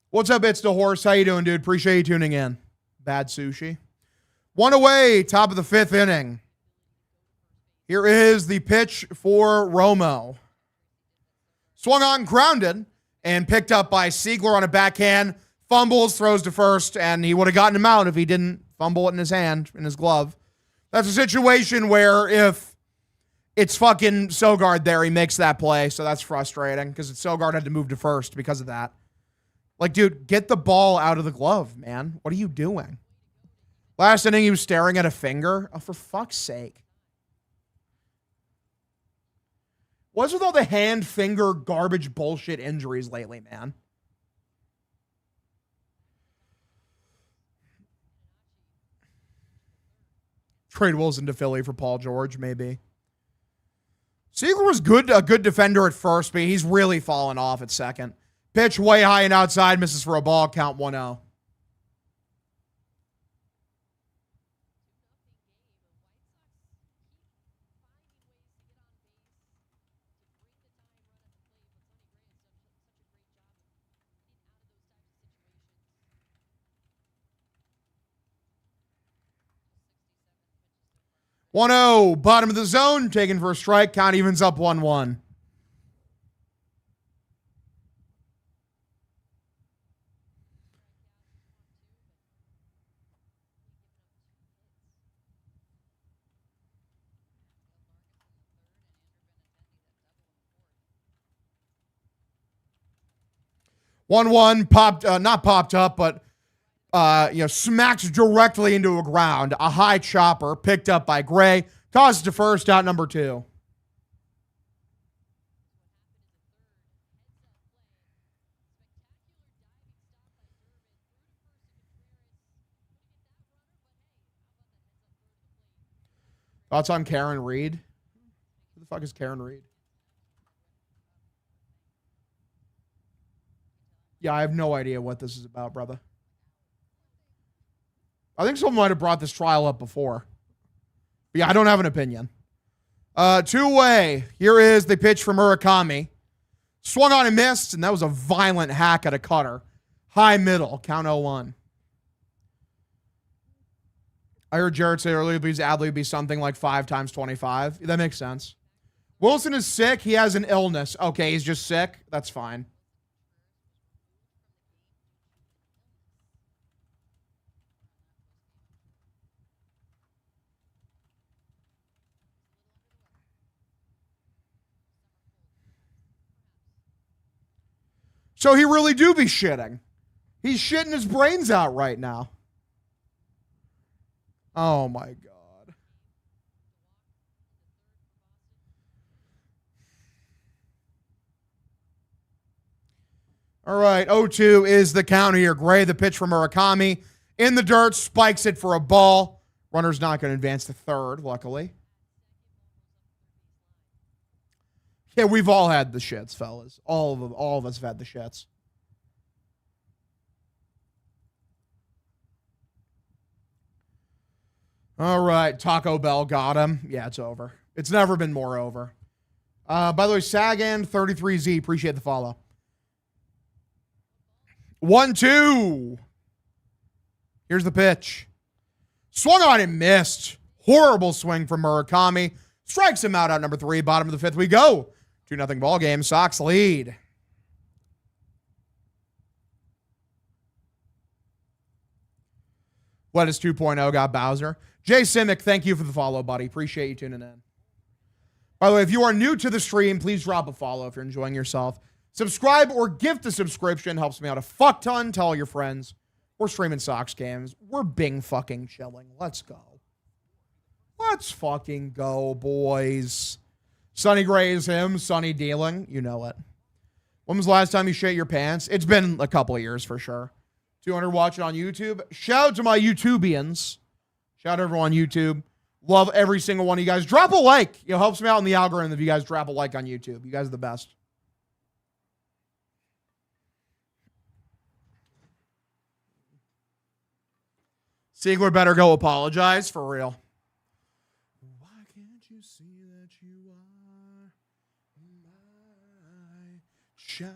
What's up, It's the Horse? How you doing, dude? Appreciate you tuning in. Bad sushi. 1 away, top of the 5th inning. Here is the pitch for Romo. Swung on, grounded, and picked up by Siegler on a backhand. Fumbles, throws to first, and he would have gotten him out if he didn't fumble it in his hand, in his glove. That's a situation where if it's fucking Sogard there, he makes that play, so that's frustrating because Sogard had to move to first because of that. Like, dude, get the ball out of the glove, man. What are you doing? Last inning, he was staring at a finger. Oh, for fuck's sake. What's with all the hand, finger, garbage bullshit injuries lately, man? Trade Wilson to Philly for Paul George, maybe. Siegler was a good defender at first, but he's really fallen off at second. Pitch way high and outside, misses for a ball, count 1-0. Bottom of the zone, taken for a strike. Count evens up 1-1. Not popped up, but smacked directly into a ground. A high chopper picked up by Gray. Tosses to first, out number 2. Thoughts on Karen Reed? Who the fuck is Karen Reed? Yeah, I have no idea what this is about, brother. I think someone might have brought this trial up before. But yeah, I don't have an opinion. 2-way. Here is the pitch from Murakami. Swung on and missed, and that was a violent hack at a cutter. High middle, count 0-1. I heard Jared say earlier, please Adley would be something like 5 times 25. That makes sense. Wilson is sick. He has an illness. Okay, he's just sick. That's fine. So he really do be shitting. He's shitting his brains out right now. Oh my God. All right, 0-2 is the counter here. Gray, the pitch from Murakami. In the dirt, spikes it for a ball. Runner's not going to advance to third, luckily. Yeah, we've all had the shits, fellas. All of us have had the shits. All right, Taco Bell got him. Yeah, it's over. It's never been more over. By the way, Sagan 33Z, appreciate the follow. 1-2. Here's the pitch. Swung on and missed. Horrible swing from Murakami. Strikes him out at number 3. Bottom of the 5th we go. 2-0 ball game. Sox lead. What is 2.0? Got Bowser. Jay Simic, thank you for the follow, buddy. Appreciate you tuning in. By the way, if you are new to the stream, please drop a follow if you're enjoying yourself. Subscribe or gift a subscription. Helps me out a fuck ton. Tell all your friends. We're streaming Sox games. We're Bing fucking chilling. Let's go. Let's fucking go, boys. Sonny Gray is him. Sonny dealing. You know it. When was the last time you shit your pants? It's been a couple of years for sure. 200 watching on YouTube. Shout out to my YouTubians. Shout out to everyone on YouTube. Love every single one of you guys. Drop a like. It helps me out in the algorithm if you guys drop a like on YouTube. You guys are the best. Siegler better go apologize for real. Why can't you see that you are my child?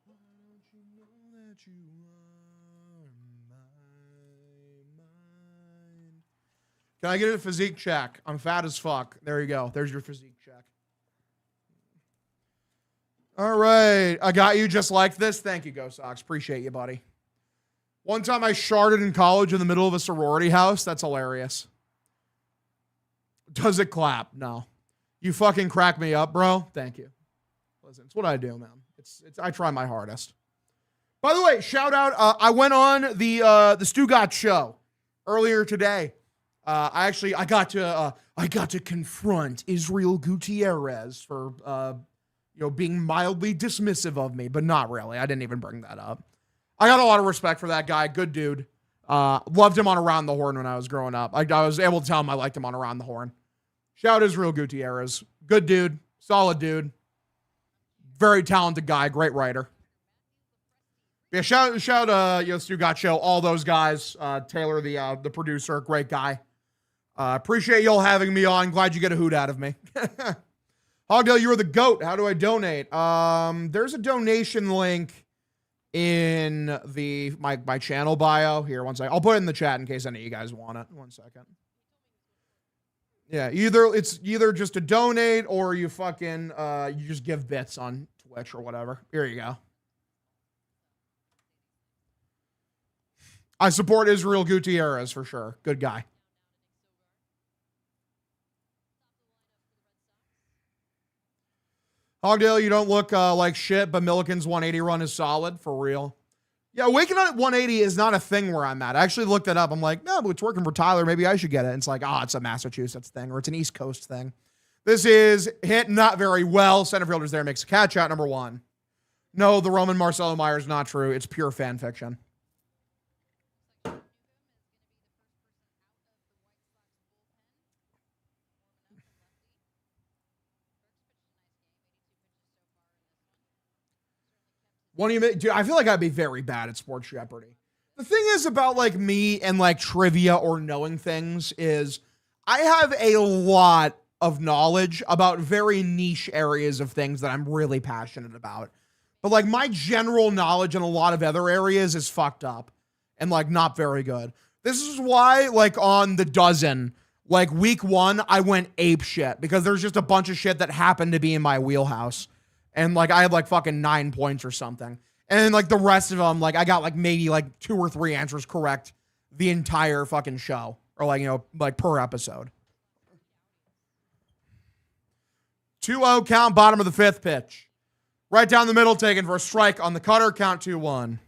Why don't you know that you are my mind? Can I get a physique check? I'm fat as fuck. There you go. There's your physique check. All right. I got you just like this. Thank you, Go Sox. Appreciate you, buddy. One time I sharded in college in the middle of a sorority house. That's hilarious. Does it clap? No. You fucking crack me up, bro. Thank you. Listen, it's what I do, man. I try my hardest. By the way, shout out. I went on the Stugat show earlier today. I got to confront Israel Gutierrez for being mildly dismissive of me, but not really. I didn't even bring that up. I got a lot of respect for that guy. Good dude. Loved him on Around the Horn when I was growing up. I was able to tell him I liked him on Around the Horn. Shout out Israel Gutierrez. Good dude. Solid dude. Very talented guy. Great writer. Yeah, shout Stugat Show, all those guys. Taylor, the producer, great guy. Appreciate y'all having me on. Glad you get a hoot out of me. Hogdale, you are the GOAT. How do I donate? There's a donation link in my channel bio. Here, one second. I'll put it in the chat in case any of you guys want it. 1 second. Yeah, it's either just to donate or you fucking you just give bits on Twitch or whatever. Here you go. I support Israel Gutierrez for sure. Good guy. Hogdale, you don't look like shit, but Milliken's 180 run is solid, for real. Yeah, waking up at 180 is not a thing where I'm at. I actually looked it up. I'm like, no, but it's working for Tyler. Maybe I should get it. And it's like, it's a Massachusetts thing, or it's an East Coast thing. This is hit not very well. Center fielder's there, makes a catch out, number 1. No, the Roman Marcelo Meyer is not true. It's pure fan fiction. Dude, I feel like I'd be very bad at Sports Jeopardy. The thing is about like me and like trivia or knowing things is I have a lot of knowledge about very niche areas of things that I'm really passionate about. But like my general knowledge in a lot of other areas is fucked up and like not very good. This is why like on the dozen, like week 1, I went ape shit because there's just a bunch of shit that happened to be in my wheelhouse. And like I had like fucking 9 points or something. And like the rest of them, like I got like maybe like 2 or 3 answers correct the entire fucking show. Or like, like per episode. 2-0 count, bottom of the 5th pitch. Right down the middle, taken for a strike on the cutter. Count 2-1.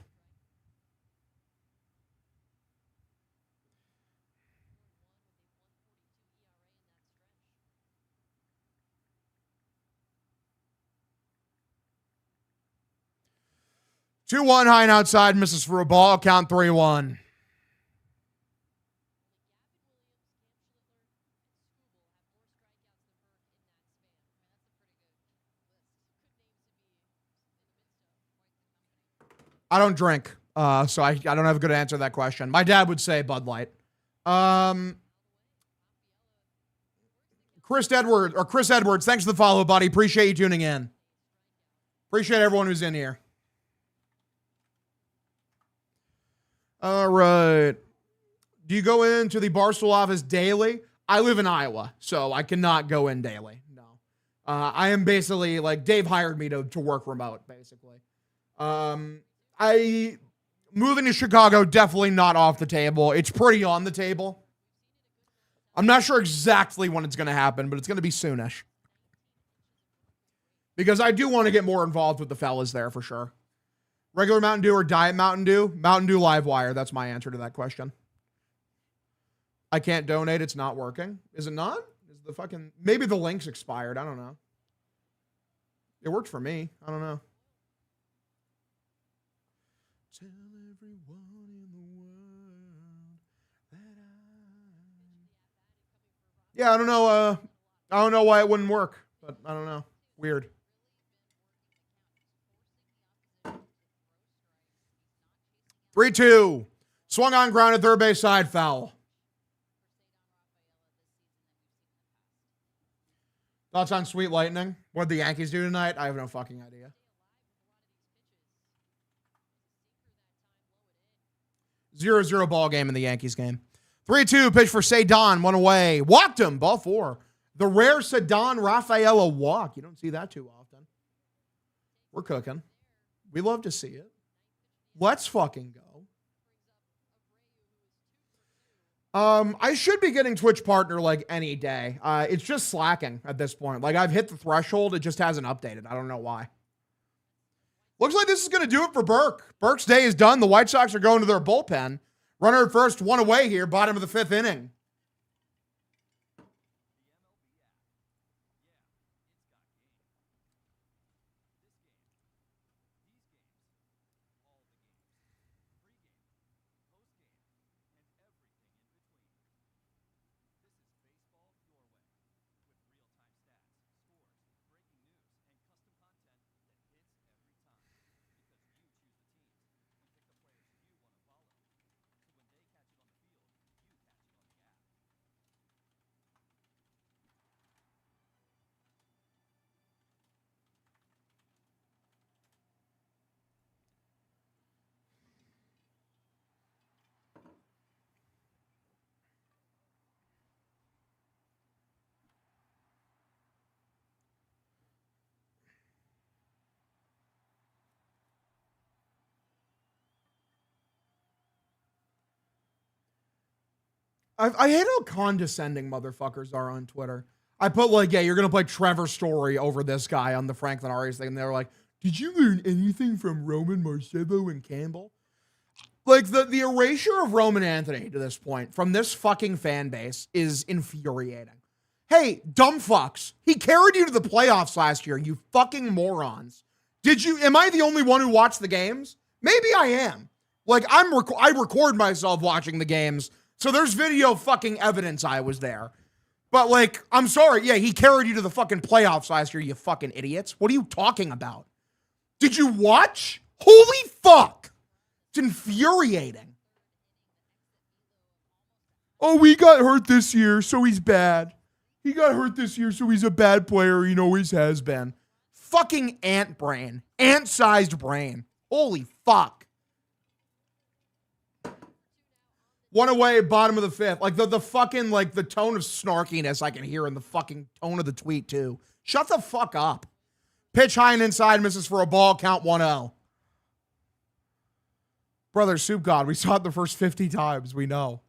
Two one high and outside, misses for a ball. Count 3-1. I don't drink, so I don't have a good answer to that question. My dad would say Bud Light. Chris Edwards, thanks for the follow, buddy. Appreciate you tuning in. Appreciate everyone who's in here. All right. Do you go into the Barstool office daily? I live in Iowa, so I cannot go in daily. No. I am basically like Dave hired me to work remote, basically. Moving to Chicago, definitely not off the table. It's pretty on the table. I'm not sure exactly when it's going to happen, but it's going to be soonish. Because I do want to get more involved with the fellas there for sure. Regular Mountain Dew or Diet Mountain Dew? Mountain Dew Livewire. That's my answer to that question. I can't donate. It's not working. Is it not? Is the fucking... Maybe the link's expired. I don't know. It worked for me. I don't know. Tell everyone in the world that Yeah, I don't know. I don't know why it wouldn't work, but I don't know. Weird. Three, two. Swung on ground at third base side, foul. Thoughts on Sweet Lightning? What did the Yankees do tonight? I have no fucking idea. 0-0 ball game in the Yankees game. 3-2 pitch for Cedon, one away. Walked him, ball four. The rare Cedon Rafaela walk. You don't see that too often. We're cooking. We love to see it. Let's fucking go. I should be getting Twitch partner like any day. It's just slacking at this point. Like I've hit the threshold. It just hasn't updated. I don't know why. Looks like this is going to do it for Burke. Burke's day is done. The White Sox are going to their bullpen. Runner at first, one away here, bottom of the fifth inning. I hate how condescending motherfuckers are on Twitter. I put like, yeah, you're going to play Trevor Story over this guy on the Franklin Arias thing. And they were like, did you learn anything from Roman Marcelo and Campbell? Like the erasure of Roman Anthony to this point from this fucking fan base is infuriating. Hey, dumb fucks. He carried you to the playoffs last year, you fucking morons. Am I the only one who watched the games? Maybe I am. Like I record myself watching the games. So there's video fucking evidence I was there. But like, I'm sorry. Yeah, he carried you to the fucking playoffs last year, you fucking idiots. What are you talking about? Did you watch? Holy fuck. It's infuriating. Oh, he got hurt this year, so he's bad. He got hurt this year, so he's a bad player. He always has been. Fucking ant brain. Ant-sized brain. Holy fuck. One away, bottom of the fifth. Like the fucking, like the tone of snarkiness I can hear in the fucking tone of the tweet too. Shut the fuck up. Pitch high and inside, misses for a ball, count 1-0. Brother, Soup God, we saw it the first 50 times. We know.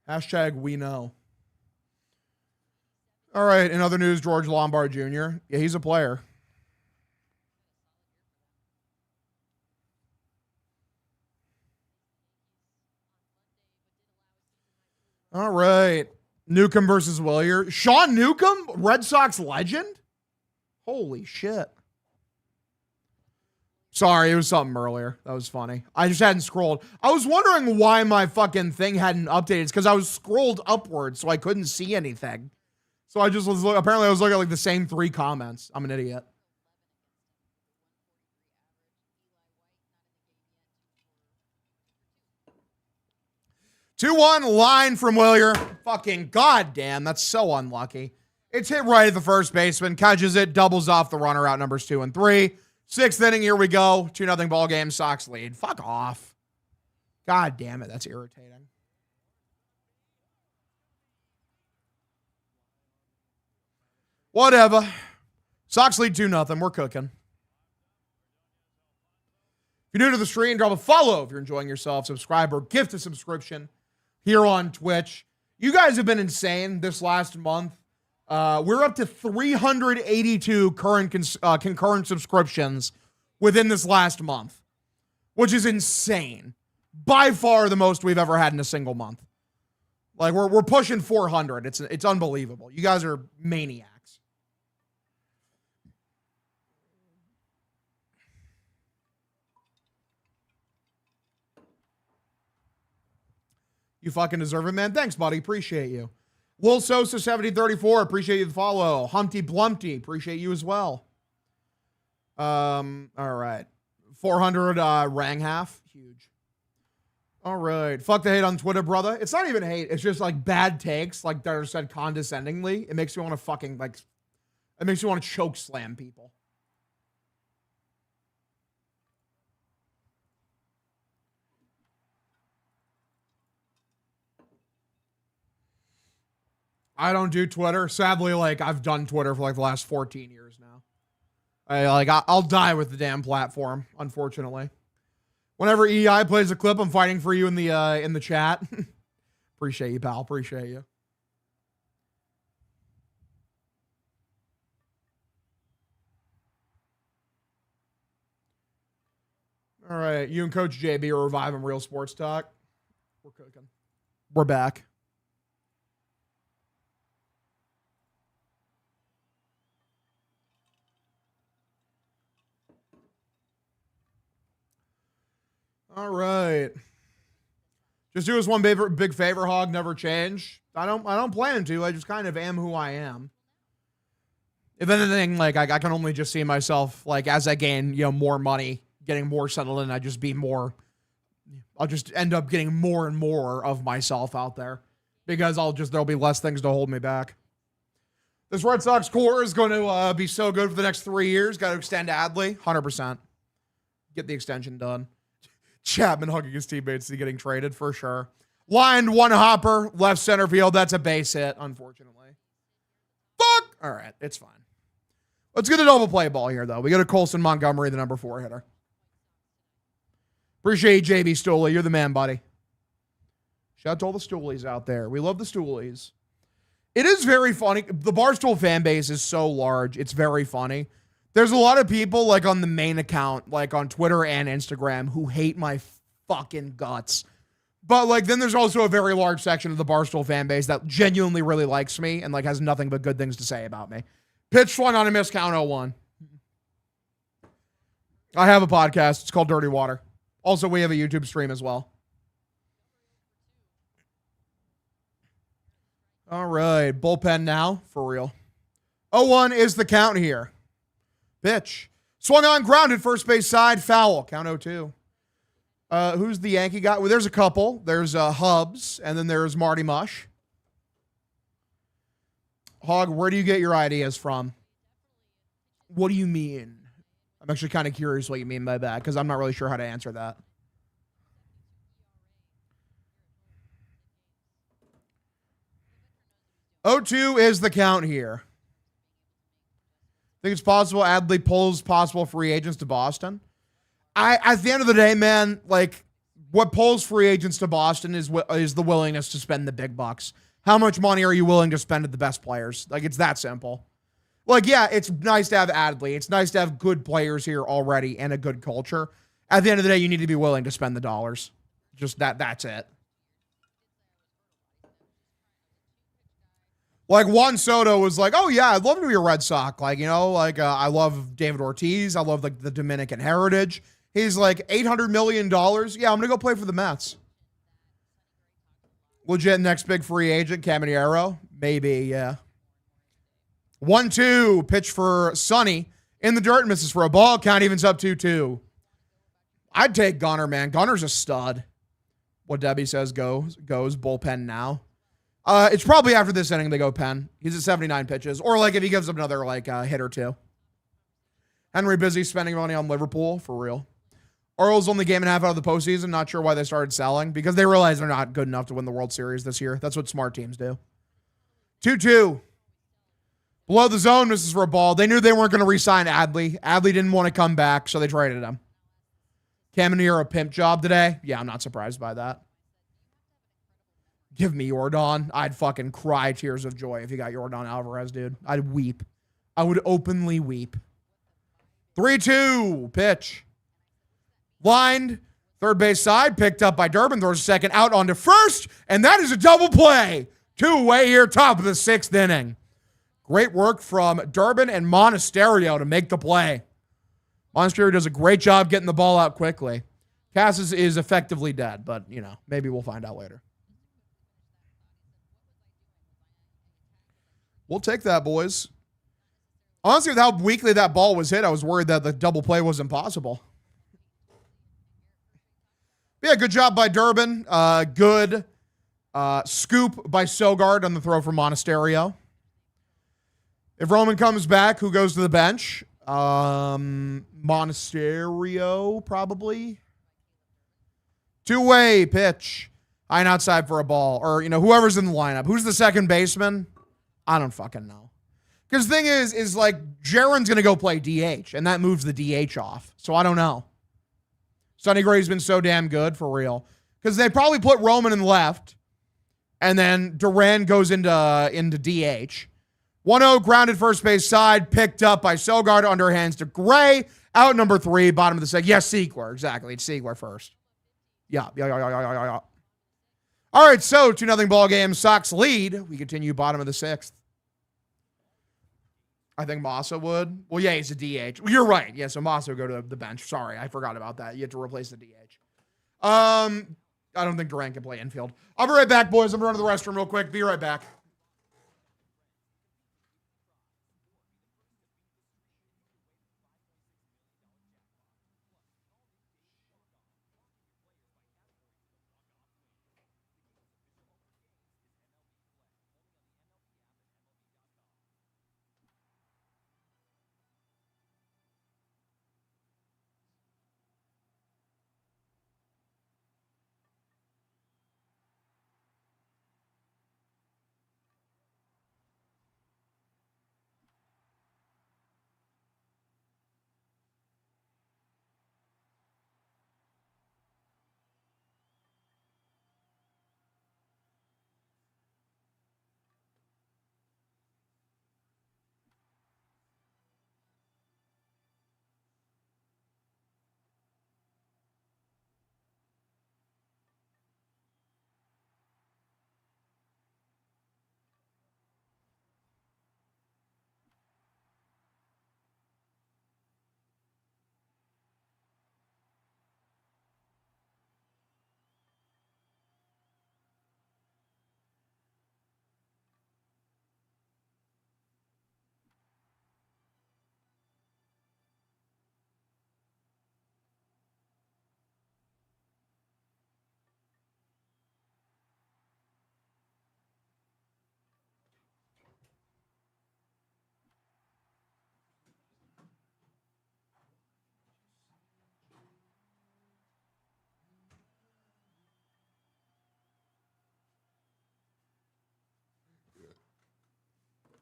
Hashtag we know. All right, in other news, George Lombard Jr. Yeah, he's a player. All right. Newcomb versus Willier. Sean Newcomb, Red Sox legend? Holy shit. Sorry, it was something earlier. That was funny. I just hadn't scrolled. I was wondering why my fucking thing hadn't updated. It's because I was scrolled upwards, so I couldn't see anything. So I just was apparently I was looking at like the same 3 comments. I'm an idiot. 2-1 line from Willier. Fucking goddamn, that's so unlucky. It's hit right at the first baseman, catches it, doubles off the runner out numbers 2 and 3. 6th inning, here we go. 2-0 ball game, Sox lead. Fuck off. God damn it, that's irritating. Whatever. Sox lead 2-0. We're cooking. If you're new to the stream, drop a follow if you're enjoying yourself. Subscribe or gift a subscription here on Twitch. You guys have been insane this last month. We're up to 382 concurrent subscriptions within this last month, which is insane. By far the most we've ever had in a single month. Like we're pushing 400. It's unbelievable. You guys are maniacs. You fucking deserve it, man. Thanks, buddy. Appreciate you. Will Sosa 7034, appreciate you the follow. Humpty Blumpty, appreciate you as well. All right. 400 rang half. Huge. All right. Fuck the hate on Twitter, brother. It's not even hate. It's just like bad takes, like that are said condescendingly. It makes me want to fucking it makes me want to choke slam people. I don't do Twitter. Sadly, like I've done Twitter for like the last 14 years now. I'll die with the damn platform, unfortunately. Whenever EI plays a clip, I'm fighting for you in the chat. Appreciate you, pal. Appreciate you. All right, you and Coach JB are reviving Real Sports Talk. We're cooking. We're back. All right. Just do us one big favor, Hog. Never change. I don't plan to. I just kind of am who I am. If anything, like I can only just see myself like as I gain, more money, getting more settled in, I'll just end up getting more and more of myself out there because there'll be less things to hold me back. This Red Sox core is going to be so good for the next 3 years. Got to extend Adley, 100%. Get the extension done. Chapman hugging his teammates and getting traded for sure. Lined one hopper, left center field. That's a base hit, unfortunately. Fuck! All right, it's fine. Let's get a double play ball here, though. We got a Colson Montgomery, the number 4 hitter. Appreciate you, JB Stooley. You're the man, buddy. Shout out to all the Stoolies out there. We love the Stoolies. It is very funny. The Barstool fan base is so large. It's very funny. There's a lot of people like on the main account, like on Twitter and Instagram, who hate my fucking guts. But like then there's also a very large section of the Barstool fan base that genuinely really likes me and like has nothing but good things to say about me. Pitch swung on a miss, count 0-1. I have a podcast. It's called Dirty Water. Also, we have a YouTube stream as well. All right, bullpen now, for real. 0-1 is the count here. Pitch. Swung on, grounded, first base side, foul. Count 0-2. Who's the Yankee guy? Well, there's a couple. There's Hubs, and then there's Marty Mush. Hog, where do you get your ideas from? What do you mean? I'm actually kind of curious what you mean by that, because I'm not really sure how to answer that. O2 is the count here. Think it's possible Adley pulls possible free agents to Boston? At the end of the day, man, like what pulls free agents to Boston is the willingness to spend the big bucks. How much money are you willing to spend at the best players? Like it's that simple. Like, yeah, it's nice to have Adley. It's nice to have good players here already and a good culture. At the end of the day, you need to be willing to spend the dollars. Just that's it. Like Juan Soto was like, oh yeah, I'd love to be a Red Sox. Like, you know, like I love David Ortiz. I love like the Dominican heritage. He's like $800 million. Yeah, I'm going to go play for the Mets. Legit next big free agent, Caminero. Maybe, yeah. 1-2, pitch for Sonny. In the dirt, misses for a ball. Count evens up 2-2. I'd take Gunnar, man. Gunner's a stud. What Debbie says goes bullpen now. It's probably after this inning they go pen. He's at 79 pitches. Or like if he gives up another like hit or two. Henry busy spending money on Liverpool, for real. Orioles only game and a half out of the postseason. Not sure why they started selling. Because they realize they're not good enough to win the World Series this year. That's what smart teams do. 2-2. Below the zone, misses for a ball. They knew they weren't going to re-sign Adley. Adley didn't want to come back, so they traded him. Caminero a pimp job today? Yeah, I'm not surprised by that. Give me Yordan. I'd fucking cry tears of joy if you got Yordan Alvarez, dude. I'd weep. I would openly weep. 3-2. Pitch. Lined. Third base side. Picked up by Durbin. Throws a second out onto first. And that is a double play. 2-away here. Top of the 6th inning. Great work from Durbin and Monasterio to make the play. Monasterio does a great job getting the ball out quickly. Casas is effectively dead, but, you know, maybe we'll find out later. We'll take that, boys. Honestly, with how weakly that ball was hit, I was worried that the double play was impossible. Yeah, good job by Durbin. Good scoop by Sogard on the throw for Monasterio. If Roman comes back, who goes to the bench? Monasterio, probably. 2-way pitch. High and outside for a ball. Or, you know, whoever's in the lineup. Who's the second baseman? I don't fucking know. Because the thing is like, Jaron's going to go play DH, and that moves the DH off. So I don't know. Sonny Gray's been so damn good, for real. Because they probably put Roman in left, and then Duran goes into DH. 1-0, grounded first base side, picked up by Sogard, underhands to Gray. Out number 3, bottom of the 6th. Yes, Siegler, exactly. It's Siegler first. Yeah. All right, so 2-0 ball game. Sox lead. We continue bottom of the 6th. I think Massa would. Well, yeah, he's a DH. Well, you're right. Yeah, so Massa would go to the bench. Sorry, I forgot about that. You have to replace the DH. I don't think Durant can play infield. I'll be right back, boys. I'm going to the restroom real quick. Be right back.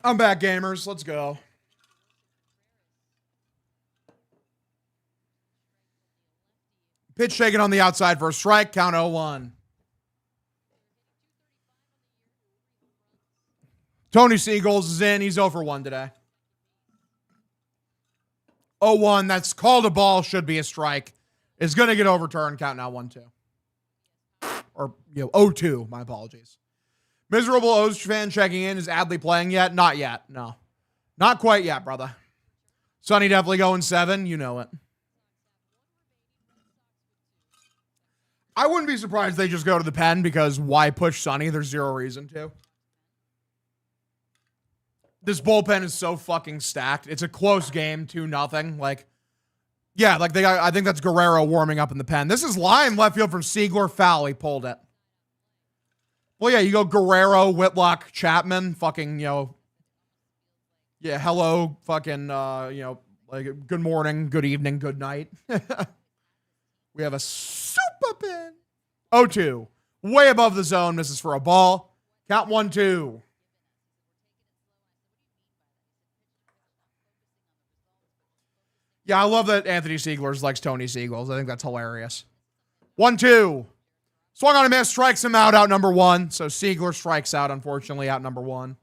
I'm back, gamers. Let's go. Pitch taken on the outside for a strike. Count 0-1. Tony Seagulls is in. He's 0 for 1 today. 0-1. That's called a ball. Should be a strike. Is going to get overturned. Count now 1-2. Or, 0-2. My apologies. Miserable O's fan checking in. Is Adley playing yet? Not yet. No. Not quite yet, brother. Sonny definitely going 7. You know it. I wouldn't be surprised they just go to the pen because why push Sonny? There's zero reason to. This bullpen is so fucking stacked. It's a close game, 2-0. Like, yeah, like I think that's Guerrero warming up in the pen. This is line left field from Siegler. Foul. He pulled it. Well, yeah, you go Guerrero, Whitlock, Chapman, fucking, yeah, hello, fucking, like good morning, good evening, good night. We have a super pin. 0-2. Way above the zone. Misses for a ball. Count 1-2. Yeah, I love that Anthony Siegler likes Tony Siegels. I think that's hilarious. 1-2. Swung on a miss, strikes him out number 1. So Siegler strikes out, unfortunately, out number 1.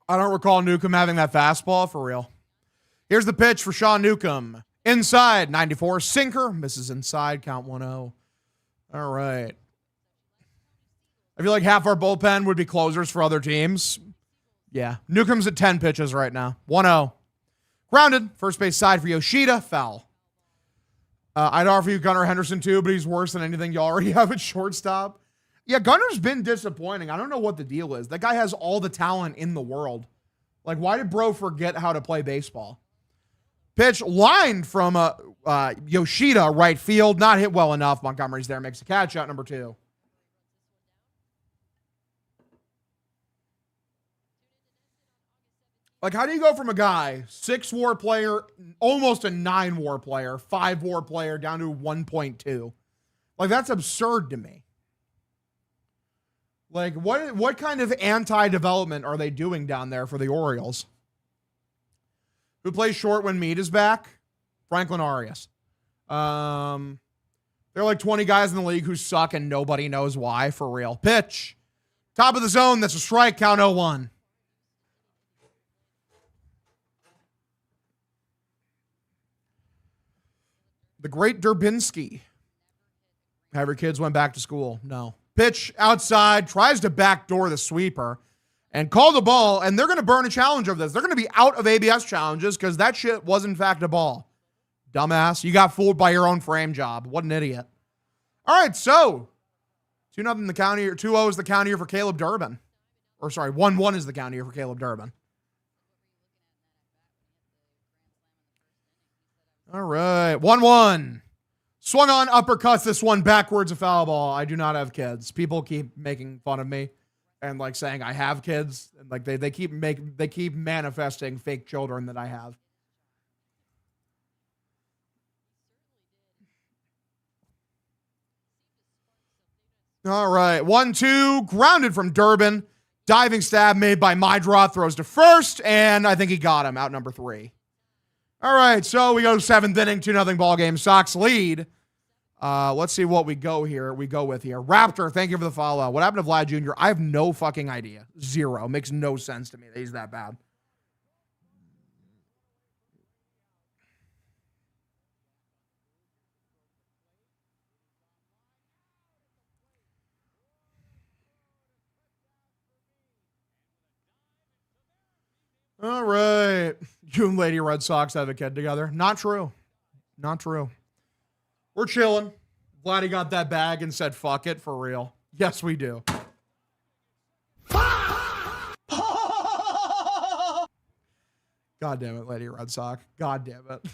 I don't recall Newcomb having that fastball for real. Here's the pitch for Sean Newcomb. Inside, 94, sinker, misses inside, count 1-0. All right. I feel like half our bullpen would be closers for other teams. Yeah. Newcomb's at 10 pitches right now. 1-0. Grounded. First base side for Yoshida. Foul. I'd offer you Gunnar Henderson too, but he's worse than anything you already have at shortstop. Yeah, Gunner's been disappointing. I don't know what the deal is. That guy has all the talent in the world. Like, why did bro forget how to play baseball? Pitch lined from Yoshida, right field. Not hit well enough. Montgomery's there, makes a catch out number 2. Like, how do you go from a guy, 6 WAR player, almost a 9 WAR player, 5 WAR player, down to 1.2? Like, that's absurd to me. Like, what kind of anti-development are they doing down there for the Orioles? Who plays short when Meade is back? Franklin Arias. There are like 20 guys in the league who suck and nobody knows why, for real. Pitch. Top of the zone. That's a strike. Count 0-1. The great Durbinski. Have your kids went back to school? No. Pitch outside. Tries to backdoor the sweeper. And call the ball, and they're going to burn a challenge of this. They're going to be out of ABS challenges because that shit was, in fact, a ball. Dumbass. You got fooled by your own frame job. What an idiot. All right, so 2-0 the count here. 2-0 is the count here for Caleb Durbin. Or, sorry, 1-1 is the count here for Caleb Durbin. All right, 1-1. Swung on, uppercuts this one backwards, a foul ball. I do not have kids. People keep making fun of me. And like saying I have kids, and like they keep manifesting fake children that I have. All right, 1-2, grounded from Durbin, diving stab made by Mydroth, throws to first, and I think he got him out number 3. All right, so we go 7th inning, 2-0 ball game. Sox lead. Let's see what we go with here. Raptor, thank you for the follow. What happened to Vlad Jr.? I have no fucking idea. Zero. Makes no sense to me that he's that bad. All right. You and Lady Red Sox have a kid together. Not true. Not true. We're chilling. Vladdy got that bag and said, fuck it, for real. Yes, we do. God damn it, Lady Red Sox. God damn it.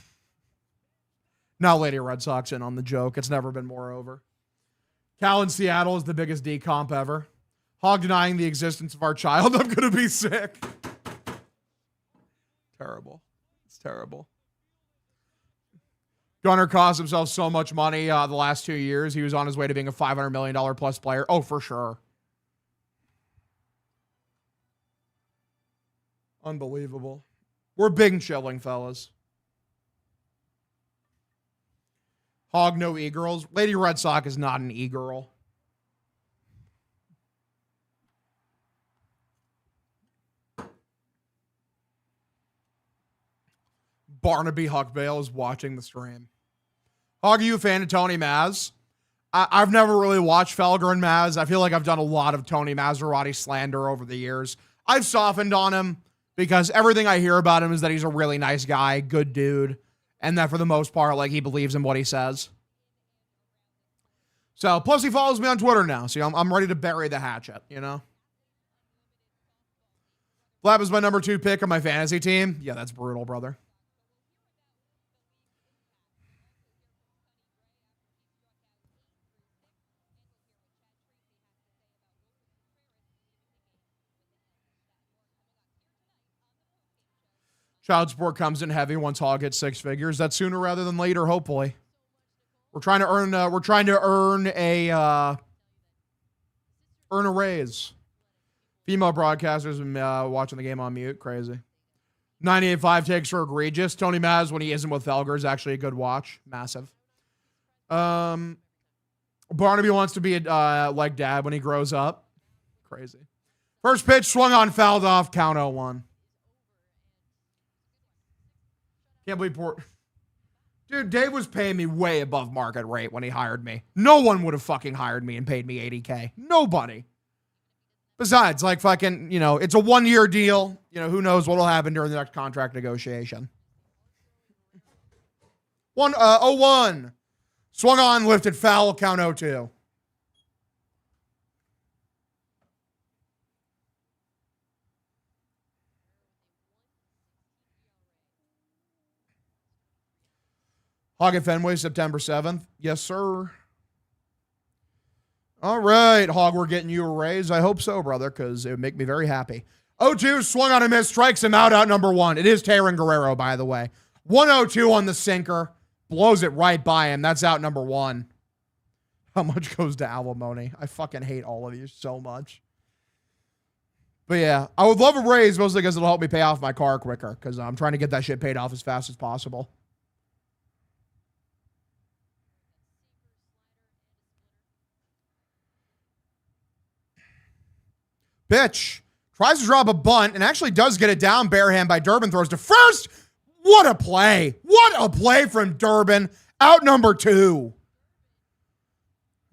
Now Lady Red Sox in on the joke. It's never been more over. Cal in Seattle is the biggest decomp ever. Hog denying the existence of our child. I'm going to be sick. Terrible. It's terrible. Gunnar cost himself so much money the last 2 years. He was on his way to being a $500 million plus player. Oh, for sure. Unbelievable. We're big and chilling, fellas. Hog, no e-girls. Lady Red Sox is not an e-girl. Barnaby Huckbale is watching the stream. Hog, are you a fan of Tony Maz? I've never really watched Felger and Maz. I feel like I've done a lot of Tony Maserati slander over the years. I've softened on him because everything I hear about him is that he's a really nice guy, good dude, and that for the most part, like, he believes in what he says. So, plus he follows me on Twitter now, so I'm ready to bury the hatchet, you know? Flap is my number 2 pick on my fantasy team. Yeah, that's brutal, brother. Child support comes in heavy once Hog hits 6 figures. That's sooner rather than later, hopefully. We're trying to earn a raise. Female broadcasters been watching the game on mute. Crazy. 98.5 takes are egregious. Tony Maz, when he isn't with Felger, is actually a good watch. Massive. Barnaby wants to be like dad when he grows up. Crazy. First pitch swung on, fouled off. Count 0-1. Can't believe Dude, Dave was paying me way above market rate when he hired me. No one would have fucking hired me and paid me $80K. Nobody. Besides, like, fucking, you know, it's a 1-year deal. You know, who knows what'll happen during the next contract negotiation. 0-1. Swung on, lifted, foul, count 0-2. Hog at Fenway, September 7th. Yes, sir. All right, Hog, we're getting you a raise. I hope so, brother, because it would make me very happy. 0-2, swung on a miss, strikes him out number 1. It is Taron Guerrero, by the way. 1-0-2 on the sinker. Blows it right by him. That's out number 1. How much goes to alimony? I fucking hate all of you so much. But yeah, I would love a raise, mostly because it'll help me pay off my car quicker, because I'm trying to get that shit paid off as fast as possible. Pitch. Tries to drop a bunt and actually does get it down barehand by Durbin. Throws to first. What a play. What a play from Durbin. Out number 2.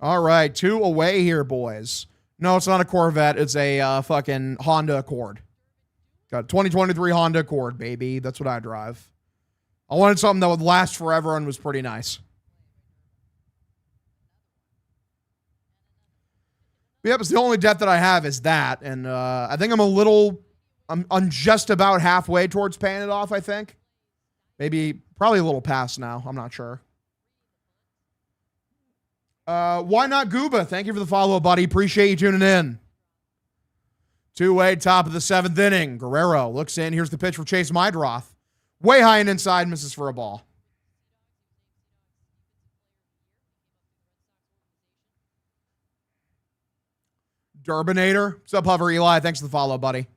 All right, 2 away here, boys. No, it's not a Corvette. It's a fucking Honda Accord. Got a 2023 Honda Accord, baby. That's what I drive. I wanted something that would last forever and was pretty nice. Yep, it's the only debt that I have is that. And I think I'm just about halfway towards paying it off, I think. Probably a little past now. I'm not sure. Why not Gooba? Thank you for the follow, buddy. Appreciate you tuning in. 2-way, top of the 7th inning. Guerrero looks in. Here's the pitch for Chase Mydroth. Way high and inside, misses for a ball. Durbinator. What's up, Hover Eli? Thanks for the follow, buddy.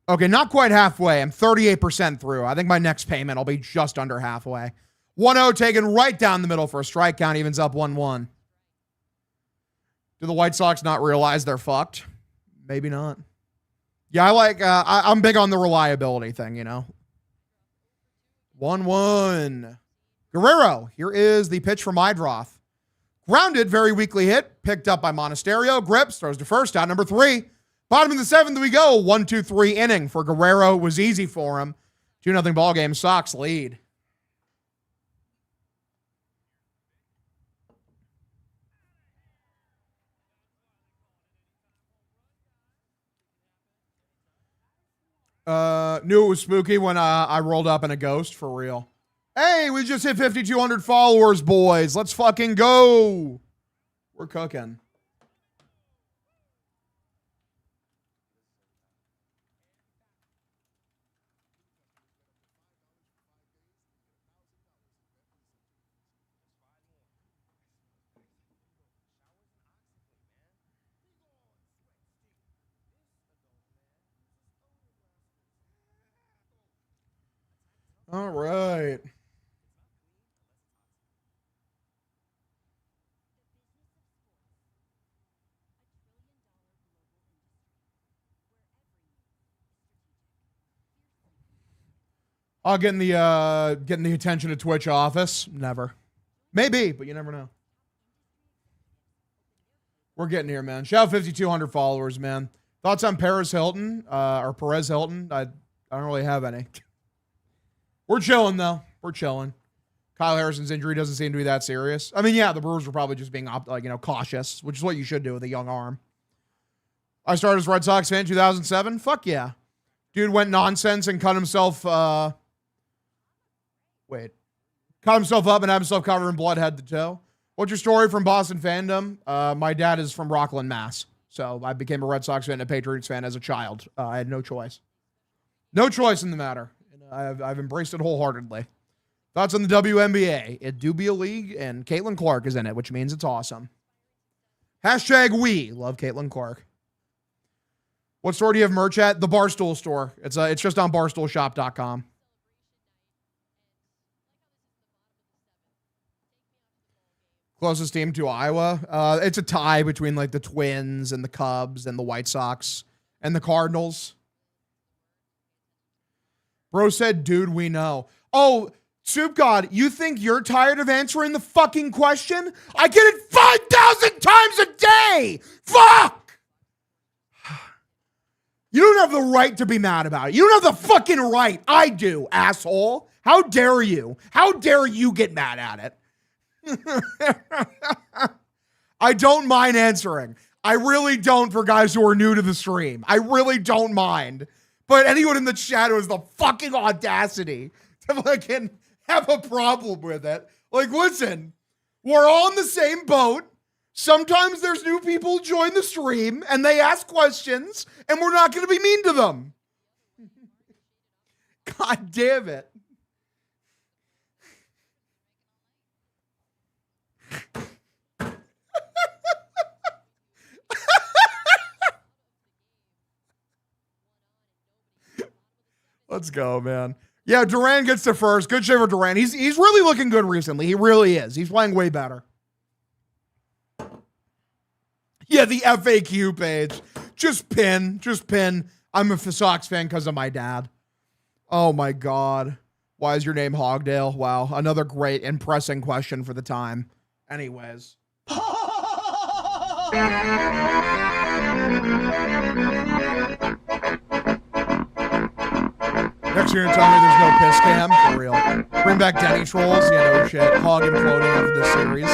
Okay, not quite halfway. I'm 38% through. I think my next payment will be just under halfway. 1-0 taken right down the middle for a strike count. Evens up 1-1. Do the White Sox not realize they're fucked? Maybe not. Yeah, I'm big on the reliability thing, you know. 1-1. Guerrero. Here is the pitch for Mydroth. Grounded, very weakly hit. Picked up by Monasterio. Grips, throws to first, out number 3. Bottom of the 7th we go. 1-2-3 inning for Guerrero. It was easy for him. 2-0 ball game. Sox lead. Knew it was spooky when I rolled up in a ghost, for real. Hey, we just hit 5,200 followers, boys. Let's fucking go. We're cooking. All right. Getting the attention of Twitch office. Never. Maybe, but you never know. We're getting here, man. Shout out 5,200 followers, man. Thoughts on Perez Hilton or Perez Hilton? I don't really have any. We're chilling though. We're chilling. Kyle Harrison's injury doesn't seem to be that serious. I mean, yeah, the Brewers were probably just being cautious, which is what you should do with a young arm. I started as a Red Sox fan in 2007. Fuck yeah. Dude went nonsense and cut himself cut himself up and had himself covered in blood head to toe. What's your story from Boston fandom? My dad is from Rockland, Mass. So I became a Red Sox fan and a Patriots fan as a child. I had no choice. No choice in the matter. I've embraced it wholeheartedly. Thoughts on the WNBA? It do be a league, and Caitlin Clark is in it, which means it's awesome. Hashtag we love Caitlin Clark. What store do you have merch at? The Barstool store. It's just on barstoolshop.com. Closest team to Iowa. It's a tie between like the Twins and the Cubs and the White Sox and the Cardinals. Bro said, dude, we know. Oh, Soup God, you think you're tired of answering the fucking question? I get it 5,000 times a day. Fuck! You don't have the right to be mad about it. You don't have the fucking right. I do, asshole. How dare you? How dare you get mad at it? I don't mind answering. I really don't for guys who are new to the stream. I really don't mind. But anyone in the chat who has the fucking audacity to fucking have a problem with it. Like, listen, we're all in the same boat. Sometimes there's new people join the stream and they ask questions and we're not going to be mean to them. God damn it. Let's go, man. Yeah, Durant gets to first. Good shit for Durant. He's really looking good recently. He really is. He's playing way better. Yeah, the FAQ page. Just pin. I'm a Sox fan because of my dad. Oh my God. Why is your name Hogdale? Wow. Another great and pressing question for the time. Anyways. Next year, tell me there's no piss cam. For real. Bring back Denny trolls. Yeah, no shit. Hog imploding after this series.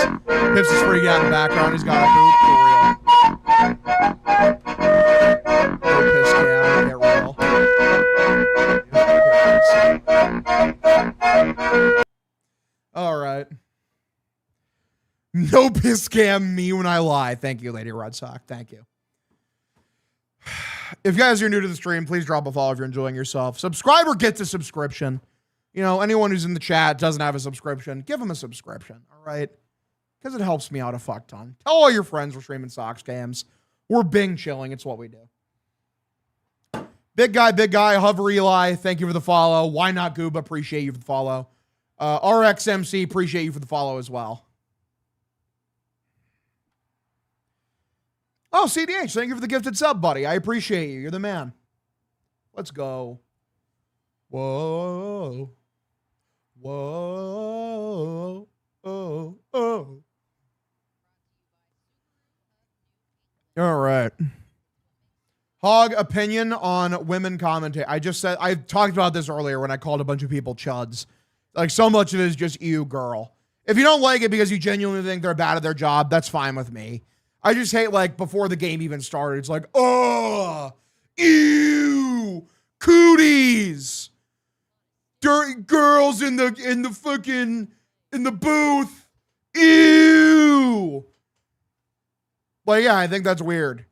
Pips is freaking out in the background. He's got a poop. For real. No piss cam. Get real. All right. No piss cam. Me when I lie. Thank you, Lady Red Sox. Thank you. If you guys are new to the stream, please drop a follow if you're enjoying yourself. Subscribe or get a subscription. You know, anyone who's in the chat doesn't have a subscription, give them a subscription, all right? Because it helps me out a fuck ton. Tell all your friends we're streaming Sox games. We're Bing chilling. It's what we do. Big guy, Hover Eli, thank you for the follow. Why not Gooba? Appreciate you for the follow. RXMC, appreciate you for the follow as well. Oh, CDH, thank you for the gifted sub, buddy. I appreciate you. You're the man. Let's go. Whoa. Whoa. Oh. Oh. All right. Hog opinion on women commentate. I talked about this earlier when I called a bunch of people chuds. Like, so much of it is just you, girl. If you don't like it because you genuinely think they're bad at their job, that's fine with me. I just hate, like, before the game even started, it's like, oh, ew, cooties, dirty girls in the booth, ew. Like, yeah, I think that's weird.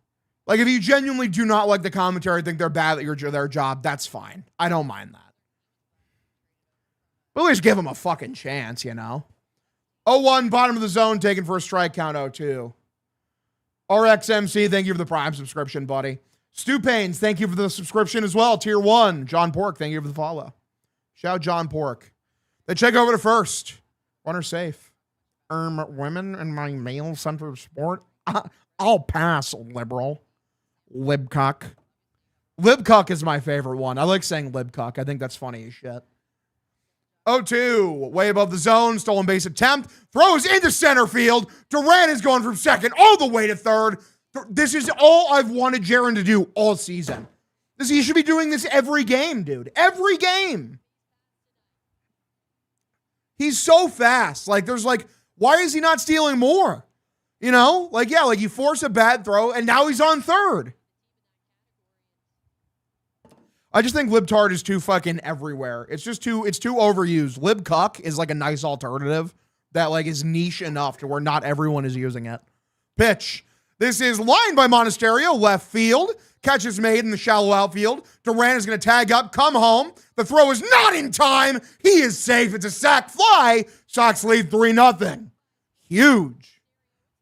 Like, if you genuinely do not like the commentary, think they're bad at their job, that's fine. I don't mind that. But at least give them a fucking chance, you know? 0-1, bottom of the zone, taken for a strike count. 0-2. RXMC, thank you for the Prime subscription, buddy. Stu Paines, thank you for the subscription as well. Tier 1. John Pork, thank you for the follow. Shout out John Pork. They check over to first. Runner safe. Women in my male-centered sport? I'll pass, liberal. Libcuck. Libcuck is my favorite one. I like saying libcuck. I think that's funny as shit. 0-2, way above the zone, stolen base attempt, throws into center field. Duran is going from second all the way to third. This is all I've wanted Jaron to do all season. He should be doing this every game, dude. Every game. He's so fast. Like, there's like, why is he not stealing more? You know? Like, yeah, like you force a bad throw, and now he's on third. I just think libtard is too fucking everywhere. It's too overused. Libcuck is like a nice alternative that like is niche enough to where not everyone is using it. Pitch. This is lined by Monasterio, left field. Catch is made in the shallow outfield. Duran is going to tag up, come home. The throw is not in time. He is safe. It's a sac fly. Sox lead 3-0. Huge.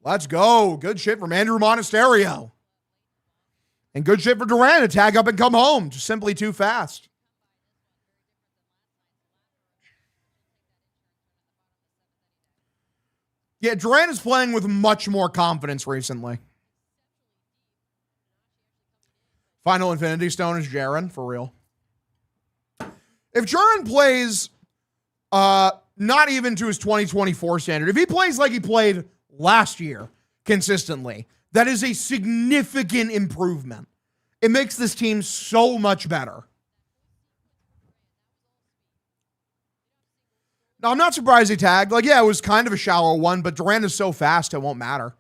Let's go. Good shit from Andrew Monasterio. And good shit for Duran to tag up and come home. Just simply too fast. Yeah, Duran is playing with much more confidence recently. Final Infinity Stone is Jaron, for real. If Jaron plays not even to his 2024 standard, if he plays like he played last year consistently, that is a significant improvement. It makes this team so much better. Now, I'm not surprised he tagged. Like, yeah, it was kind of a shallow one, but Duran is so fast, it won't matter.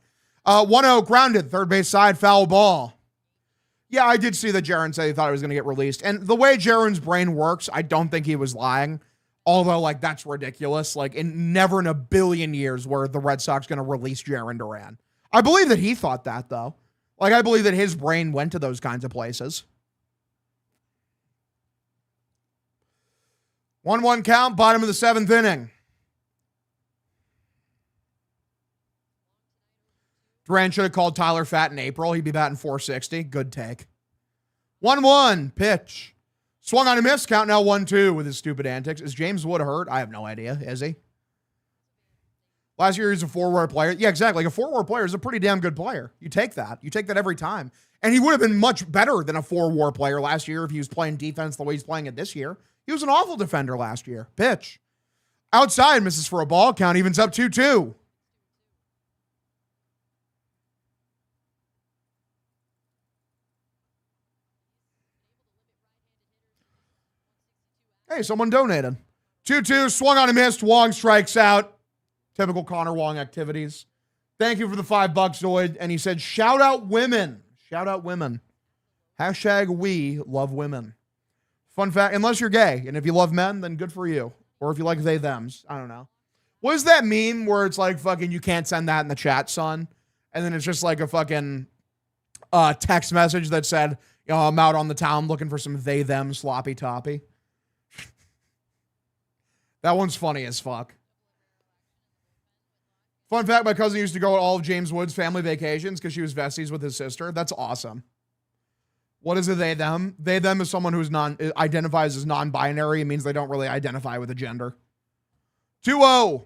1-0 grounded, third base side, foul ball. Yeah, I did see that Jaron said he thought he was going to get released. And the way Jaron's brain works, I don't think he was lying. Although, like, that's ridiculous. Like, never in a billion years were the Red Sox going to release Jarren Duran. I believe that he thought that, though. Like, I believe that his brain went to those kinds of places. 1-1 count, bottom of the seventh inning. Duran should have called Tyler Fat in April. He'd be batting .460. Good take. 1-1, pitch. Swung on a miss, count now 1-2 with his stupid antics. Is James Wood hurt? I have no idea. Is he? Last year he was a 4-WAR player. Yeah, exactly. Like a 4-WAR player is a pretty damn good player. You take that. You take that every time. And he would have been much better than a 4-WAR player last year if he was playing defense the way he's playing it this year. He was an awful defender last year. Pitch. Outside, misses for a ball. Count evens up 2-2. Hey, someone donated. 2-2, swung on a miss. Wong strikes out. Typical Connor Wong activities. Thank you for the $5, Zoid. And he said, shout out women. Shout out women. Hashtag we love women. Fun fact, unless you're gay. And if you love men, then good for you. Or if you like they, thems. I don't know. What is that meme where it's like fucking you can't send that in the chat, son? And then it's just like a fucking text message that said, you know, I'm out on the town looking for some they, them sloppy toppy. That one's funny as fuck. Fun fact, my cousin used to go to all of James Wood's family vacations because she was besties with his sister. That's awesome. What is a they, them? They, them is someone who's identifies as non-binary. It means they don't really identify with a gender. 2-0.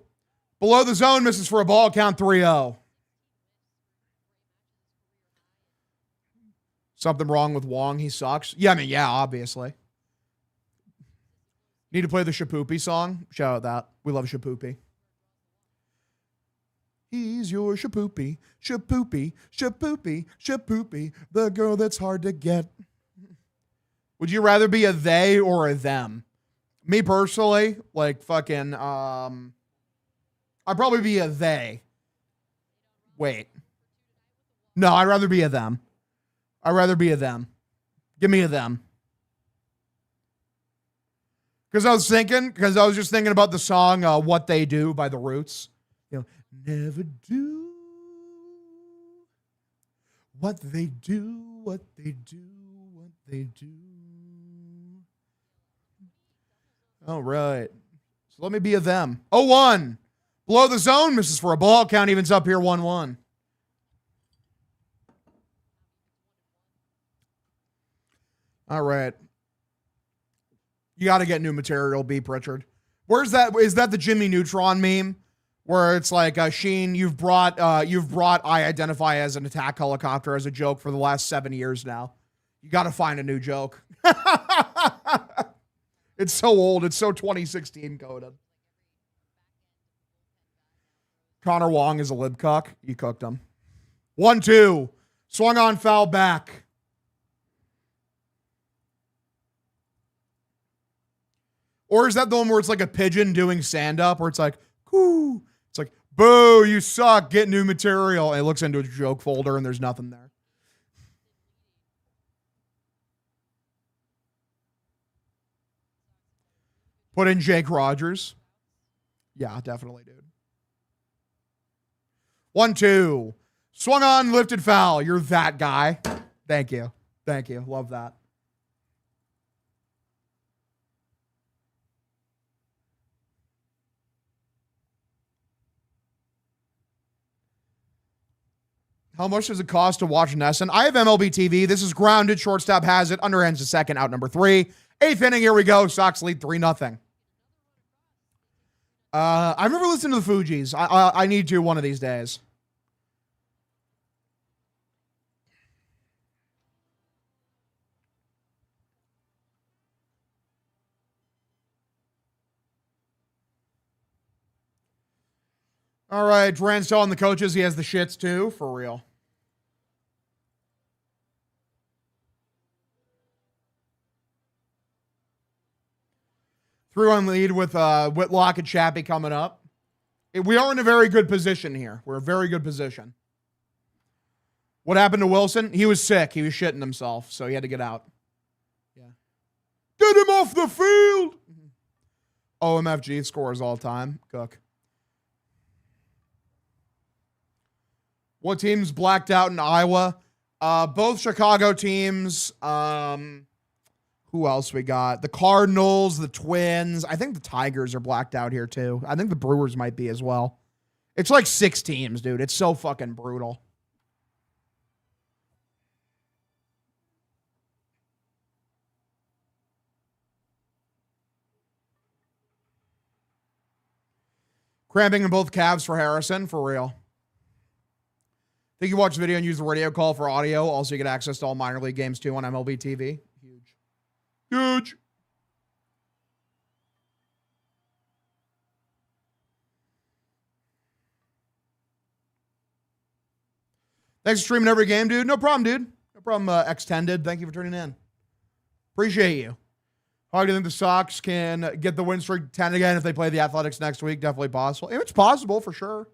Below the zone, misses for a ball, count 3-0. Something wrong with Wong. He sucks. Yeah, I mean, yeah, obviously. Need to play the Shapoopy song? Shout out that. We love Shapoopy. He's your Shapoopy, Shapoopy, Shapoopy, Shapoopy, the girl that's hard to get. Would you rather be a they or a them? Me personally, like fucking, I'd probably be a they. Wait. No, I'd rather be a them. I'd rather be a them. Give me a them. Because I was just thinking about the song What They Do by The Roots. You know, never do what they do, what they do, what they do. All right. So let me be a them. 0-1. Below the zone, misses for a ball. Count evens up here 1-1. All right. You got to get new material, B. Pritchard. Where's that? Is that the Jimmy Neutron meme? Where it's like, Sheen, you've brought I identify as an attack helicopter as a joke for the last 7 years now. You got to find a new joke. It's so old. It's so 2016 coded. Connor Wong is a lib cuck. You cooked him. 1-2. Swung on, foul back. Or is that the one where it's like a pigeon doing stand-up where it's like, whoo. It's like, boo, you suck. Get new material. And it looks into a joke folder and there's nothing there. Put in Jake Rogers. Yeah, definitely, dude. 1-2. Swung on, lifted foul. You're that guy. Thank you. Thank you. Love that. How much does it cost to watch Nesson? I have MLB TV. This is grounded. Shortstop has it. Underhands a second. Out number 3. 8th inning. Here we go. Sox lead 3-0. I remember listening to the Fugees. I need to one of these days. All right, Duran's telling the coaches he has the shits too, for real. Through on lead with Whitlock and Chappie coming up. We are in a very good position here. We're in a very good position. What happened to Wilson? He was sick. He was shitting himself, so he had to get out. Yeah. Get him off the field! OMFG scores all time. Cook. What teams blacked out in Iowa? Both Chicago teams. Who else we got? The Cardinals, the Twins. I think the Tigers are blacked out here too. I think the Brewers might be as well. It's like 6 teams, dude. It's so fucking brutal. Cramping in both calves for Harrison, for real. Think you watch the video and use the radio call for audio. Also, you get access to all minor league games too on MLB TV. Huge. Huge. Thanks for streaming every game, dude. No problem, dude. No problem, Extended. Thank you for tuning in. Appreciate you. How do you think the Sox can get the win streak 10 again if they play the Athletics next week? Definitely possible. It's possible for sure.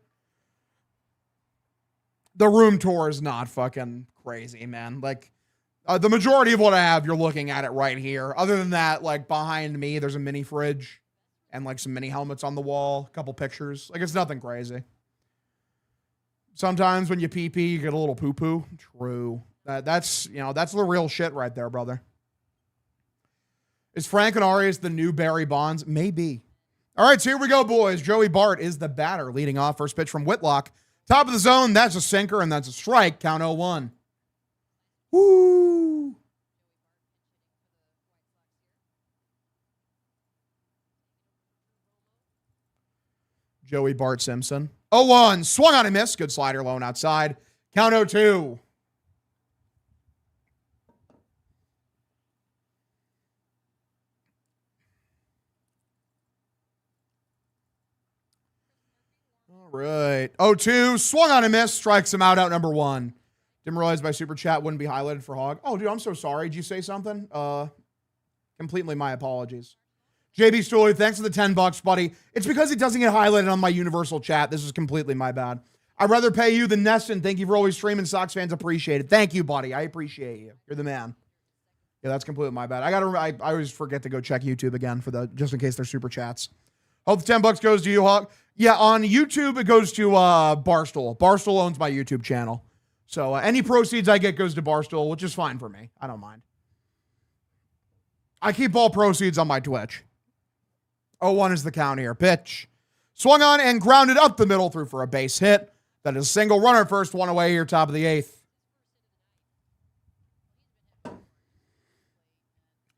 The room tour is not fucking crazy, man. Like, the majority of what I have, you're looking at it right here. Other than that, like, behind me, there's a mini fridge and, like, some mini helmets on the wall, a couple pictures. Like, it's nothing crazy. Sometimes when you pee-pee, you get a little poo-poo. True. That's the real shit right there, brother. Is Frank and Arias the new Barry Bonds? Maybe. All right, so here we go, boys. Joey Bart is the batter leading off. First pitch from Whitlock. Top of the zone. That's a sinker, and that's a strike. Count 0-1. Woo! Joey Bart Simpson. 0-1. Swung on and missed. Good slider, low and outside. Count 0-2. All right. 0-2. Swung on and missed. Strikes him out number 1. Didn't realize my super chat wouldn't be highlighted for Hog. Oh, dude, I'm so sorry. Did you say something? Completely my apologies. JB Stooley, thanks for the $10, buddy. It's because it doesn't get highlighted on my universal chat. This is completely my bad. I'd rather pay you than Neston. Thank you for always streaming. Sox fans appreciate it. Thank you, buddy. I appreciate you. You're the man. Yeah, that's completely my bad. I always forget to go check YouTube again for just in case they're super chats. Hope the $10 goes to you, Hawk. Yeah, on YouTube it goes to Barstool. Barstool owns my YouTube channel. So any proceeds I get goes to Barstool, which is fine for me. I don't mind. I keep all proceeds on my Twitch. 0-1 is the count here. Pitch. Swung on and grounded up the middle through for a base hit. That is a single runner first, one away here, top of the 8th.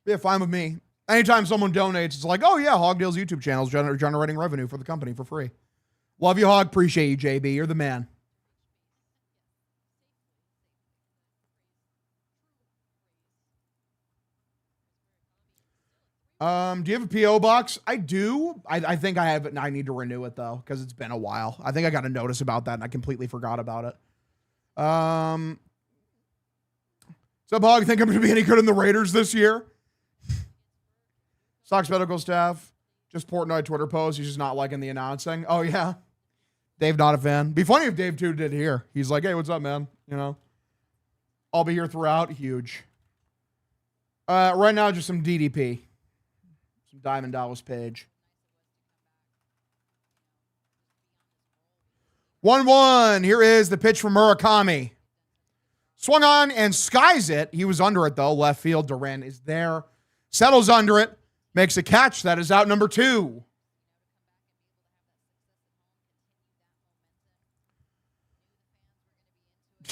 Yeah, fine with me. Anytime someone donates, it's like, oh yeah, Hogdeal's YouTube channel is generating revenue for the company for free. Love you, Hog. Appreciate you, JB. You're the man. Do you have a PO box? I do. I think I have it, and I need to renew it though because it's been a while. I think I got a notice about that, and I completely forgot about it. So, Hog, think I'm going to be any good in the Raiders this year? Sox medical staff. Just Portnoy Twitter post. He's just not liking the announcing. Oh, yeah. Dave, not a fan. Be funny if Dave, too, did here. He's like, hey, what's up, man? You know, I'll be here throughout. Huge. Right now, just some DDP. Some Diamond Dallas Page. 1-1. Here is the pitch from Murakami. Swung on and skies it. He was under it, though. Left field. Duran is there. Settles under it. Makes a catch. That is out number 2.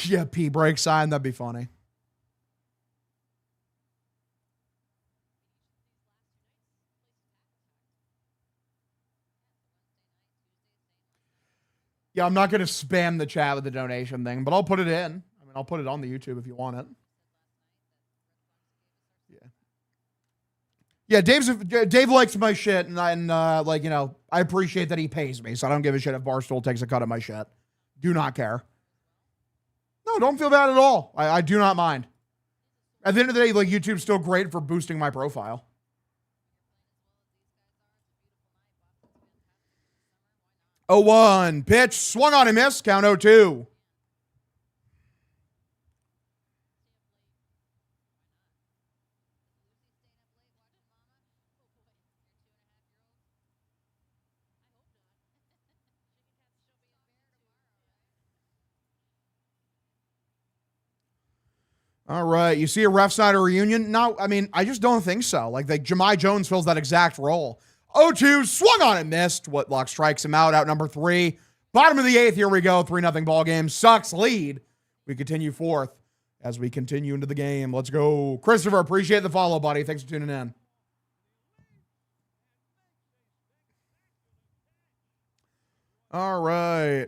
Yeah, P break sign. That'd be funny. Yeah, I'm not going to spam the chat with the donation thing, but I'll put it in. I mean, I'll put it on the YouTube if you want it. Yeah, Dave likes my shit, and like, you know, I appreciate that he pays me, so I don't give a shit if Barstool takes a cut of my shit. Do not care. No, don't feel bad at all. I do not mind. At the end of the day, like, YouTube's still great for boosting my profile. Oh, 1 pitch, swung on and missed, count 0-2. All right. You see a ref side reunion? No, I mean, I just don't think so. Like Jahmai Jones fills that exact role. 0-2, swung on and missed. Whitlock strikes him out number 3. Bottom of the 8th. Here we go. 3-0 ball game. Sucks lead. We continue 4th as we continue into the game. Let's go. Christopher, appreciate the follow, buddy. Thanks for tuning in. All right.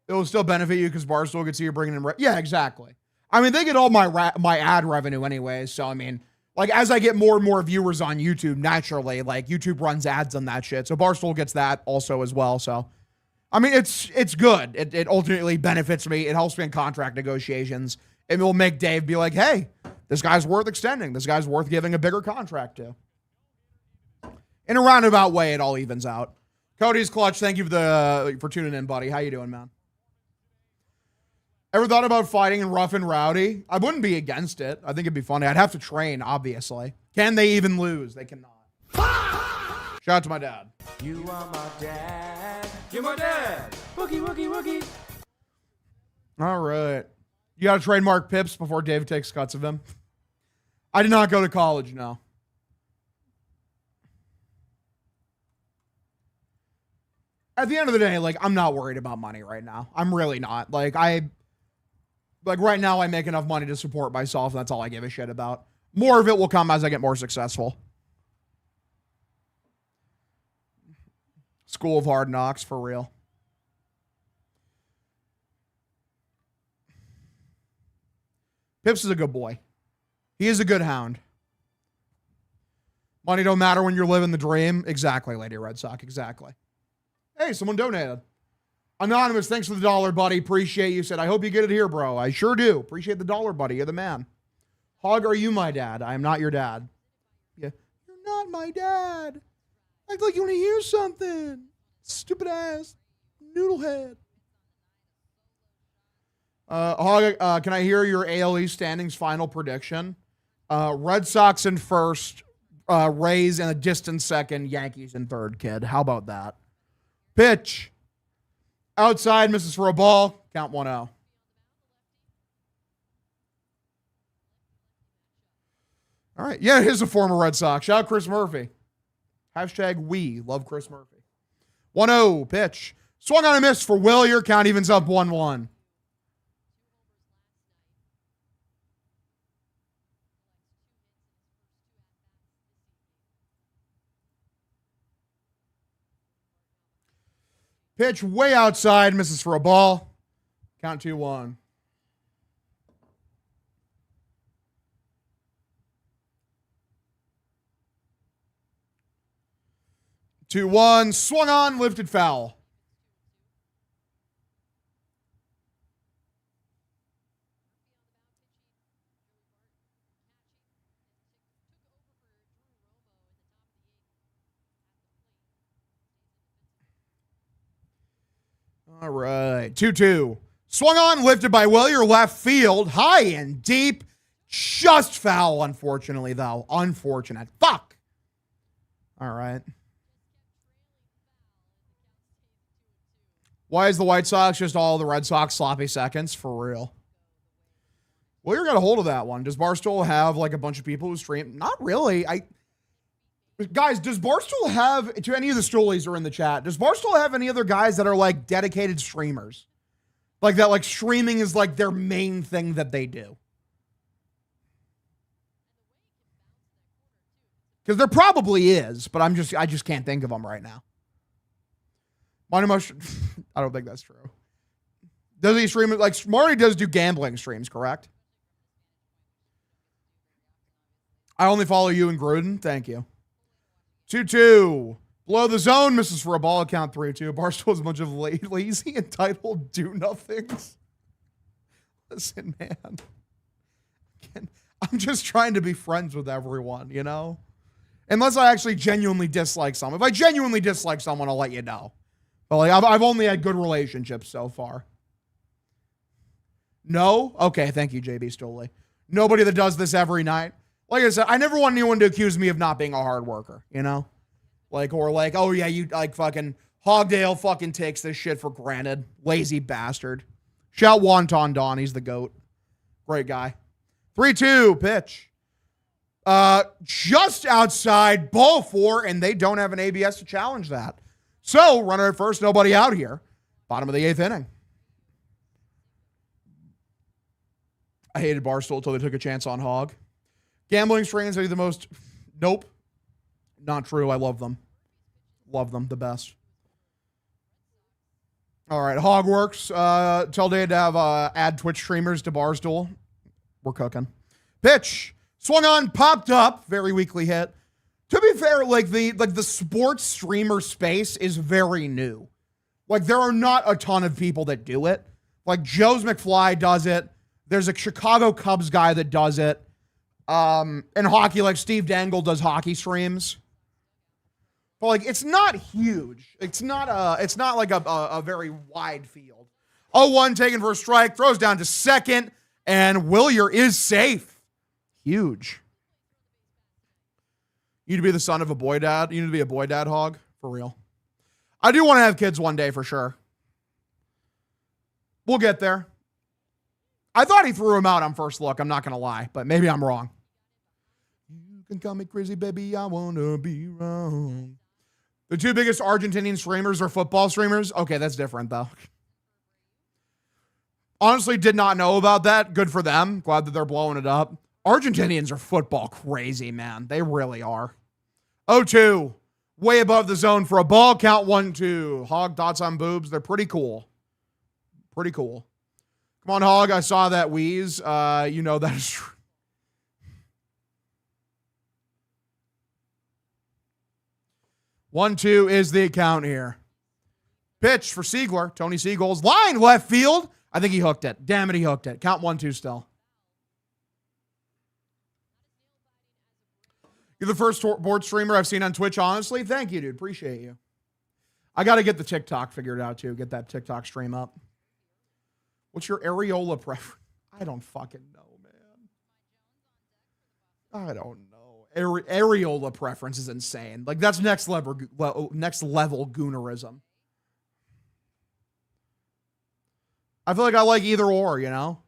It will still benefit you because Barstool could see you bringing in. Yeah, exactly. I mean, they get all my ad revenue anyways. So, I mean, like, as I get more and more viewers on YouTube, naturally, like, YouTube runs ads on that shit. So Barstool gets that also as well. So, I mean, it's good. It ultimately benefits me. It helps me in contract negotiations. It will make Dave be like, hey, this guy's worth extending. This guy's worth giving a bigger contract to. In a roundabout way, it all evens out. Cody's Clutch, thank you for tuning in, buddy. How you doing, man? Ever thought about fighting in Rough and Rowdy? I wouldn't be against it. I think it'd be funny. I'd have to train, obviously. Can they even lose? They cannot. Shout out to my dad. You are my dad. You're my dad. Wookie, wookie, wookie. All right. You got to trademark Pips before Dave takes cuts of him. I did not go to college, no. At the end of the day, like, I'm not worried about money right now. I'm really not. Like right now I make enough money to support myself, and that's all I give a shit about. More of it will come as I get more successful. School of Hard Knocks, for real. Pips is a good boy. He is a good hound. Money don't matter when you're living the dream. Exactly, Lady Red Sox. Exactly. Hey, someone donated. Anonymous, thanks for the $1, buddy. Appreciate you. Said, I hope you get it here, bro. I sure do. Appreciate the $1, buddy. You're the man. Hog, are you my dad? I am not your dad. Yeah. You're not my dad. Act like you want to hear something. Stupid ass. Noodlehead. Hog, can I hear your ALE standings final prediction? Red Sox in first, Rays in a distant second, Yankees in third, kid. How about that? Pitch. Outside, misses for a ball. Count 1-0. All right. Yeah, he's a former Red Sox. Shout out Chris Murphy. Hashtag we love Chris Murphy. 1-0 pitch. Swung on a miss for Willier. Count evens up 1-1. Pitch way outside, misses for a ball. Count 2-1. 2-1. Swung on, lifted foul. All right. 2-2. Swung on, lifted by Willier, left field. High and deep. Just foul, unfortunately, though. Unfortunate. Fuck. All right. Why is the White Sox just all the Red Sox sloppy seconds? For real. Well, you're got a hold of that one. Does Barstool have like a bunch of people who stream? Not really. Guys, does Barstool have, to any of the stoolies who are in the chat, does Barstool have any other guys that are like dedicated streamers? Like that, like streaming is like their main thing that they do? Because there probably is, but I just can't think of them right now. I don't think that's true. Does he stream it? Like, Marty does do gambling streams, correct? I only follow you and Gruden. Thank you. 2-2. Below the zone. Misses for a ball. Count 3-2. Barstool is a bunch of lazy, entitled do-nothings. Listen, man. I'm just trying to be friends with everyone, you know? Unless I actually genuinely dislike someone. If I genuinely dislike someone, I'll let you know. But like, I've only had good relationships so far. No? Okay, thank you, JB Stooley. Nobody that does this every night. Like I said, I never want anyone to accuse me of not being a hard worker, you know? Like, or like, oh yeah, you like fucking Hogdale fucking takes this shit for granted. Lazy bastard. Shout Wonton Don, he's the GOAT. Great guy. 3-2, pitch. Just outside, ball 4, and they don't have an ABS to challenge that. So, runner at first, nobody out here. Bottom of the 8th inning. I hated Barstool until they took a chance on Hog. Gambling streams are the most... Nope. Not true. I love them. Love them. The best. All right. Hog works. Tell Dave to have add Twitch streamers to Barstool. We're cooking. Pitch. Swung on. Popped up. Very weakly hit. To be fair, like the sports streamer space is very new. Like there are not a ton of people that do it. Like Joe's McFly does it. There's a Chicago Cubs guy that does it. And hockey, like Steve Dangle does hockey streams. But like it's not huge. It's not like a very wide field. 0-1 taken for a strike, throws down to second, and Willier is safe. Huge. You need to be the son of a boy dad. You need to be a boy dad, Hog. For real. I do want to have kids one day for sure. We'll get there. I thought he threw him out on first look. I'm not going to lie, but maybe I'm wrong. You can call me crazy, baby. I want to be wrong. The two biggest Argentinian streamers are football streamers. Okay, that's different though. Honestly, did not know about that. Good for them. Glad that they're blowing it up. Argentinians are football crazy, man. They really are. 0-2. Way above the zone for a ball. Count 1-2. Hog, thoughts on boobs? They're pretty cool. Pretty cool. Come on, Hog. I saw that wheeze. You know that is true. One, two is the count here. Pitch for Siegler. Tony Siegel's line left field. I think he hooked it. Damn it, he hooked it. Count 1-2 still. You're the first board streamer I've seen on Twitch, honestly. Thank you, dude. Appreciate you. I got to get the TikTok figured out, too. Get that TikTok stream up. What's your areola preference? I don't fucking know, man. I don't know. Areola preference is insane. Like, that's next level goonerism. I feel like I like either or, you know?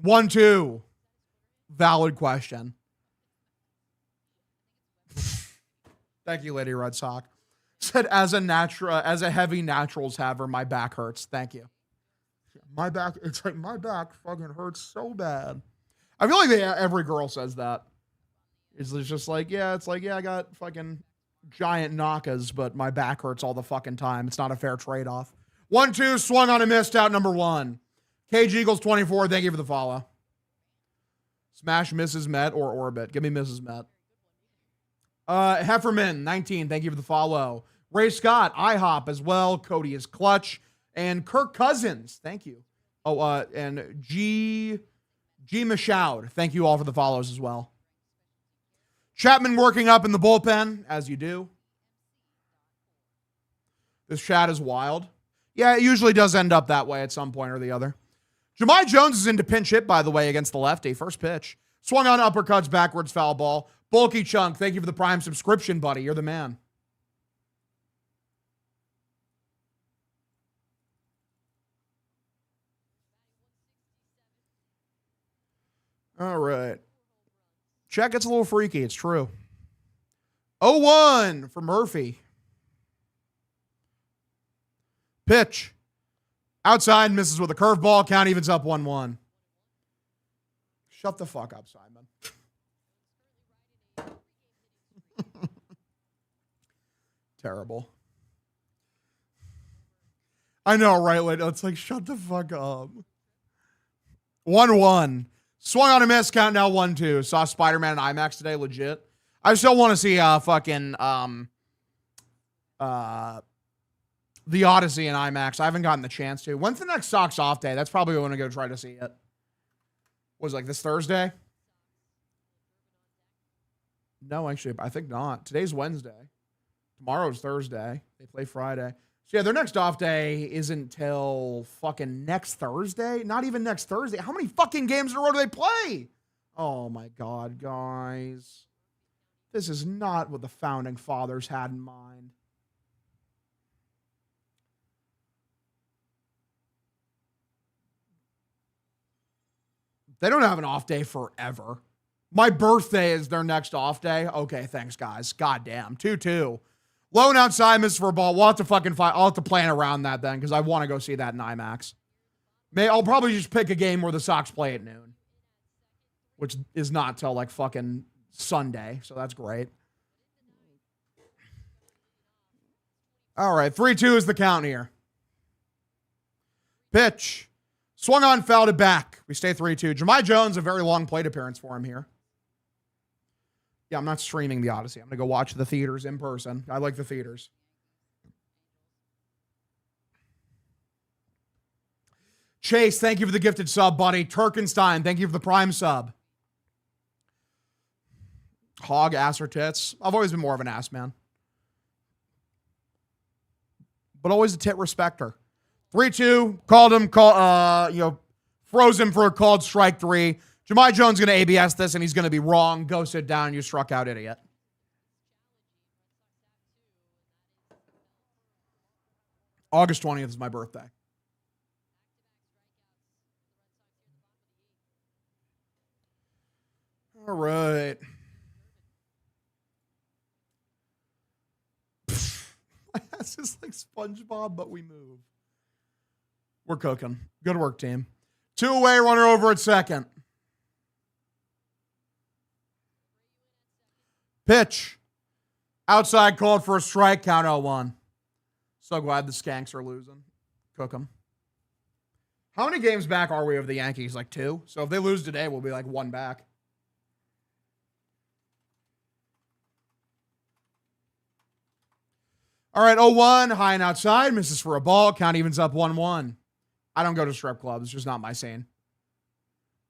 1-2. Valid question. Thank you, Lady Red Sox. Said as a heavy naturals haver, my back hurts. Thank you. My back, it's like my back fucking hurts so bad. I feel like every girl says that. It's just like, yeah, it's like, yeah, I got fucking giant knockas, but my back hurts all the fucking time. It's not a fair trade-off. 1-2, swung on and missed out, number 1. Cage Eagles 24, thank you for the follow. Smash Mrs. Met or Orbit. Give me Mrs. Met. Hefferman, 19, thank you for the follow. Ray Scott, IHOP as well. Cody is clutch. And Kirk Cousins, thank you. Oh, and G Michaud, thank you all for the follows as well. Chapman working up in the bullpen, as you do. This chat is wild. Yeah, it usually does end up that way at some point or the other. Jahmai Jones is into pinch hit, by the way, against the lefty. First pitch. Swung on uppercuts, backwards, foul ball. Bulky Chunk, thank you for the Prime subscription, buddy. You're the man. All right. Chat gets a little freaky. It's true. 0-1 for Murphy. Pitch. Outside, misses with a curveball. Count evens up 1-1. Shut the fuck up, Simon. Terrible. I know, right? It's like, shut the fuck up. 1-1. Swung on a miss. Count now 1-2. Saw Spider-Man in IMAX today. Legit. I still want to see fucking The Odyssey in IMAX. I haven't gotten the chance to. When's the next Sox off day? That's probably when I go try to see it. Was it like this Thursday? No, actually, I think not. Today's Wednesday. Tomorrow's Thursday. They play Friday. So yeah, their next off day isn't till fucking next Thursday. Not even next Thursday. How many fucking games in a row do they play? Oh my God, guys. This is not what the founding fathers had in mind. They don't have an off day forever. My birthday is their next off day. Okay, thanks, guys. Goddamn. 2-2. Lone outside, misses for a ball. We'll have to fucking fight. I'll have to plan around that then because I want to go see that in IMAX. I'll probably just pick a game where the Sox play at noon, which is not till like fucking Sunday. So that's great. All right, 3-2 is the count here. Pitch. Swung on, fouled it back. We stay 3-2. Jahmai Jones, a very long plate appearance for him here. Yeah, I'm not streaming The Odyssey. I'm going to go watch the theaters in person. I like the theaters. Chase, thank you for the gifted sub, buddy. Turkenstein, thank you for the Prime sub. Hog, ass or tits. I've always been more of an ass man. But always a tit respecter. 3-2, called him, froze him for a called strike 3. Jahmai Jones going to ABS this, and he's going to be wrong. Go sit down. You struck out, idiot. August 20th is my birthday. All right. My ass is like SpongeBob, but we move. We're cooking. Good work, team. 2 away, runner over at second. Pitch. Outside, called for a strike, count 0-1. So glad the Skanks are losing. Cook them. How many games back are we of the Yankees? Like 2? So if they lose today, we'll be like 1 back. All right, 0-1, high and outside, misses for a ball. Count evens up 1-1. I don't go to strip clubs. It's just not my scene.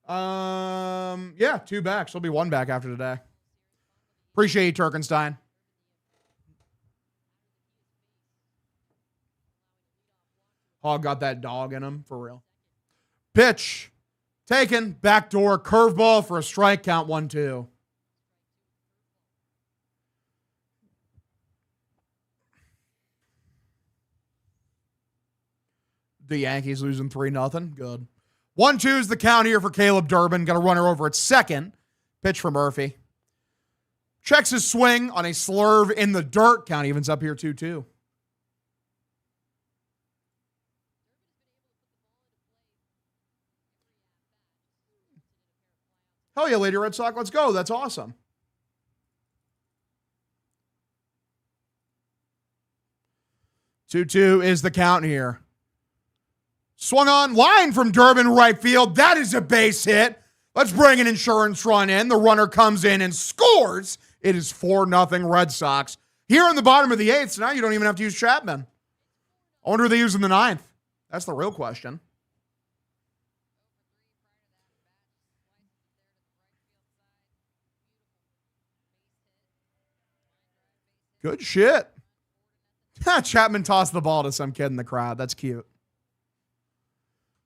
Yeah, 2 backs. There'll be 1 back after today. Appreciate you, Turkenstein. Hog got that dog in him, for real. Pitch. Taken. Backdoor. Curveball for a strike. Count 1-2. The Yankees losing 3-0. Good. 1-2 is the count here for Caleb Durbin. Got a runner over at second. Pitch for Murphy. Checks his swing on a slurve in the dirt. Count evens up here 2-2. Hell yeah, Lady Red Sox. Let's go. That's awesome. Two is the count here. Swung on line from Durbin right field. That is a base hit. Let's bring an insurance run in. The runner comes in and scores It is 4-0 Red Sox. Here in the bottom of the 8th, so now you don't even have to use Chapman. I wonder who they use in the 9th. That's the real question. Good shit. Chapman tossed the ball to some kid in the crowd. That's cute.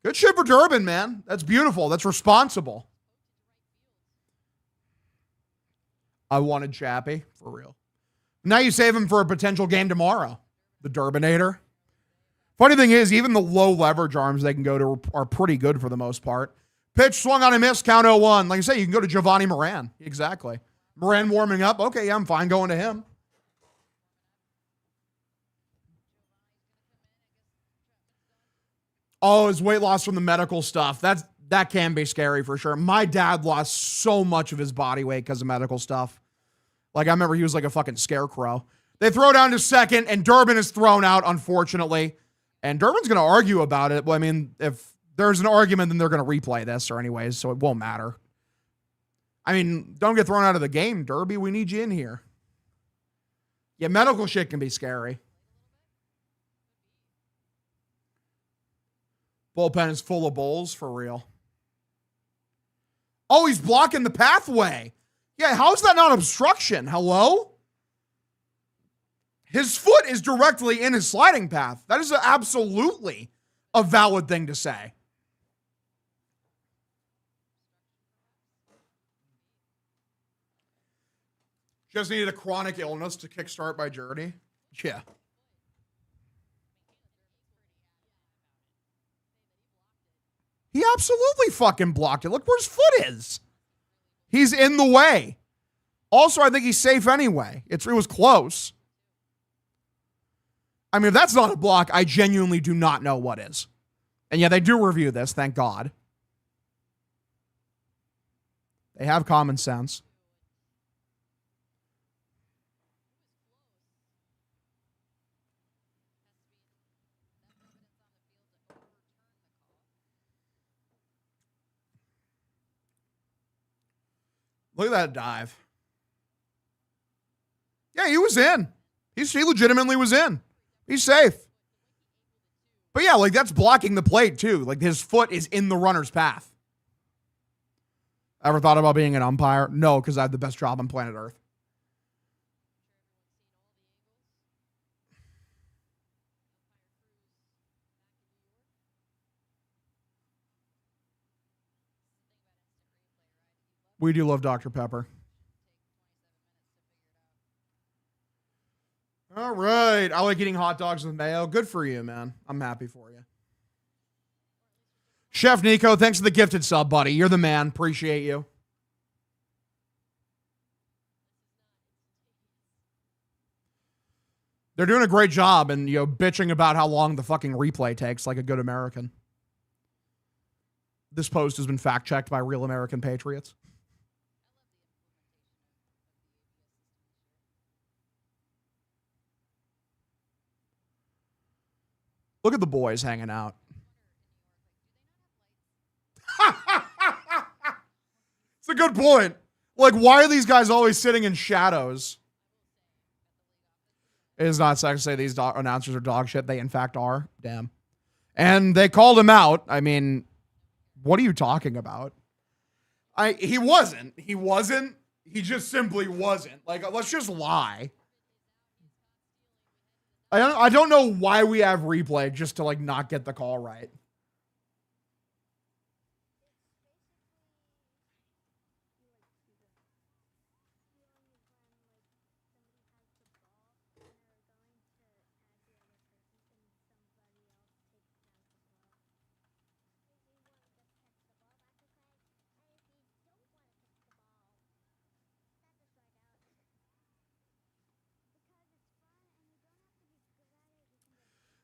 Good shit for Durbin, man. That's beautiful. That's responsible. I wanted Chappie, for real. Now you save him for a potential game tomorrow. The Durbinator. Funny thing is, even the low leverage arms they can go to are pretty good for the most part. Pitch swung on a miss, count 0-1. Like I say, you can go to Giovanni Moran. Exactly. Moran warming up. Okay, yeah, I'm fine going to him. Oh, his weight loss from the medical stuff. That can be scary for sure. My dad lost so much of his body weight because of medical stuff. Like, I remember he was like a fucking scarecrow. They throw down to second, and Durbin is thrown out, unfortunately. And Durbin's going to argue about it. Well, I mean, if there's an argument, then they're going to replay this or anyways, so it won't matter. I mean, don't get thrown out of the game, Derby. We need you in here. Yeah, medical shit can be scary. Bullpen is full of bowls, for real. Oh, he's blocking the pathway. Yeah, how is that not obstruction? Hello? His foot is directly in his sliding path. That is absolutely a valid thing to say. Just needed a chronic illness to kickstart my journey. Yeah. He absolutely fucking blocked it. Look where his foot is. He's in the way. Also, I think he's safe anyway. It was close. I mean, if that's not a block, I genuinely do not know what is. And yeah, they do review this, thank God. They have common sense. Look at that dive. Yeah, he was in. He legitimately was in. He's safe. But yeah, like that's blocking the plate too. Like his foot is in the runner's path. Ever thought about being an umpire? No, because I have the best job on planet Earth. We do love Dr. Pepper. All right. I like eating hot dogs with mayo. Good for you, man. I'm happy for you. Chef Nico, thanks for the gifted sub, buddy. You're the man. Appreciate you. They're doing a great job and, bitching about how long the fucking replay takes like a good American. This post has been fact-checked by real American patriots. Look at the boys hanging out. It's a good point. Like, why are these guys always sitting in shadows? It is not sexy to say these announcers are dog shit. They, in fact, are. Damn. And they called him out. I mean, what are you talking about? He wasn't. He wasn't. He just simply wasn't. Like, let's just lie. I don't know why we have replay just to like not get the call right.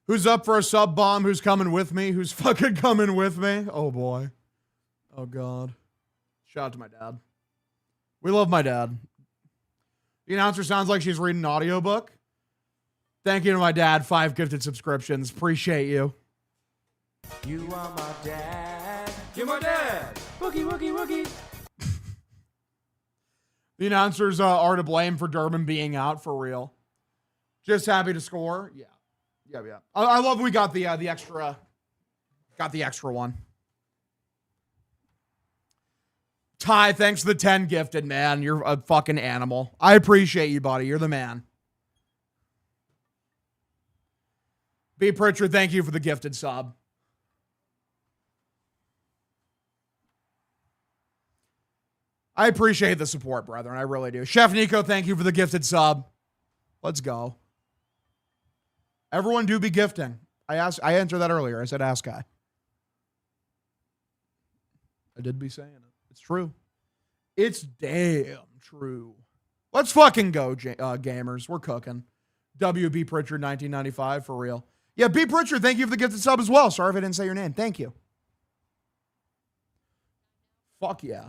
Who's up for a sub bomb? Who's coming with me? Who's fucking coming with me? Oh boy. Oh God. Shout out to my dad. We love my dad. The announcer sounds like she's reading an audiobook. Thank you to my dad. 5 gifted subscriptions. Appreciate you. You are my dad. You're my dad. Wookie, wookie, wookie. The announcers are to blame for Durbin being out for real. Just happy to score. Yeah. I love we got the extra. Got the extra one. Ty, thanks for the 10 gifted, man. You're a fucking animal. I appreciate you, buddy. You're the man. B. Pritchard, thank you for the gifted sub. I appreciate the support, brethren. I really do. Chef Nico, thank you for the gifted sub. Let's go. Everyone do be gifting. I answered that earlier. I said ask guy. I did be saying it. It's true. It's damn true. Let's fucking go, gamers. We're cooking. WB Pritchard 1995 for real. Yeah, B. Pritchard, thank you for the gifted sub as well. Sorry if I didn't say your name. Thank you. Fuck yeah.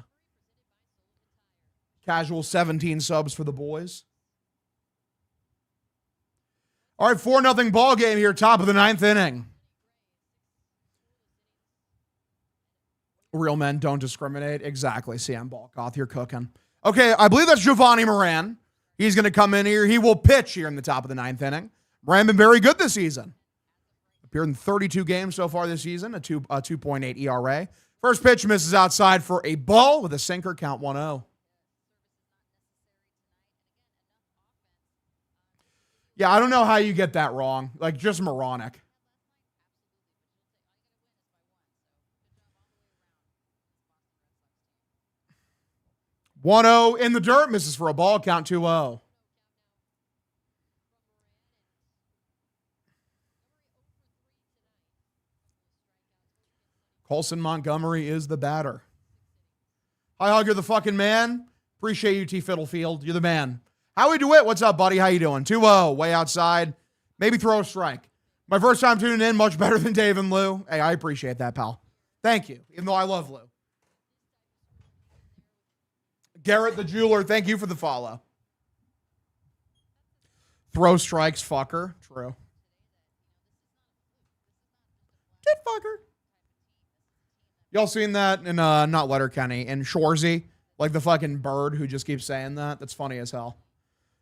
Casual 17 subs for the boys. All right, 4-0 ball game here, top of the 9th inning. Real men don't discriminate. Exactly, Sam Balkoth, you're cooking. Okay, I believe that's Giovanni Moran. He's going to come in here. He will pitch here in the top of the 9th inning. Moran been very good this season. Appeared in 32 games so far this season, a 2.8 ERA. First pitch misses outside for a ball with a sinker, count 1-0. Yeah, I don't know how you get that wrong. Like, just moronic. "1-0 in the dirt, misses for a ball, count 2-0. Colson Montgomery is the batter. Hi, Hug, you're the fucking man. Appreciate you, T. Fiddlefield. You're the man. Howie DeWitt, what's up, buddy? How you doing? 2-0, way outside. Maybe throw a strike. My first time tuning in, much better than Dave and Lou. Hey, I appreciate that, pal. Thank you, even though I love Lou. Garrett the Jeweler, thank you for the follow. Throw strikes, fucker. True. Get fucker. Y'all seen that in, not Letterkenny, in Shorzy? Like the fucking bird who just keeps saying that? That's funny as hell.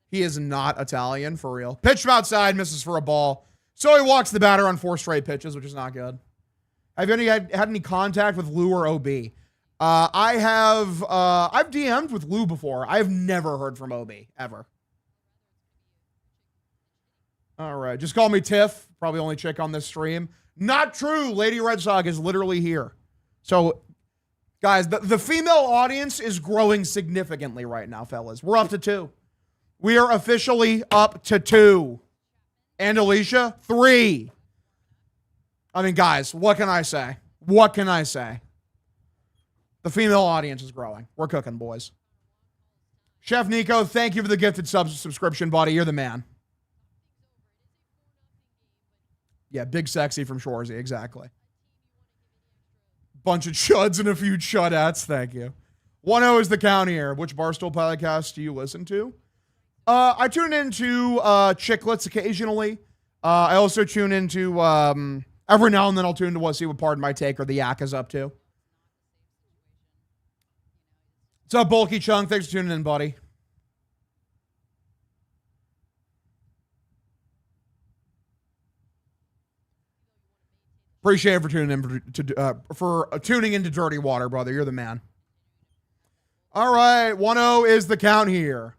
He is not Italian, for real. Pitch from outside, misses for a ball. So he walks the batter on 4 straight pitches, which is not good. Have you had any contact with Lou or OB? I've DM'd with Lou before. I've never heard from OB, ever. All right, just call me Tiff. Probably only chick on this stream. Not true. Lady Red Sox is literally here. So, guys, the female audience is growing significantly right now, fellas. We're up to 2. We are officially up to 2. And Alicia, 3. I mean, guys, what can I say? What can I say? The female audience is growing. We're cooking, boys. Chef Nico, thank you for the gifted subscription, buddy. You're the man. Yeah, big sexy from Shorzy, exactly. Bunch of chuds and a few chudettes, thank you. 1-0 is the count here. Which Barstool podcast do you listen to? I tune into Chicklets occasionally. I also tune into, every now and then I'll tune to see what Pardon My Take or the Yak is up to. What's up, Bulky Chunk? Thanks for tuning in, buddy. Appreciate it for tuning in tuning into Dirty Water, brother. You're the man. All right, 1-0 is the count here.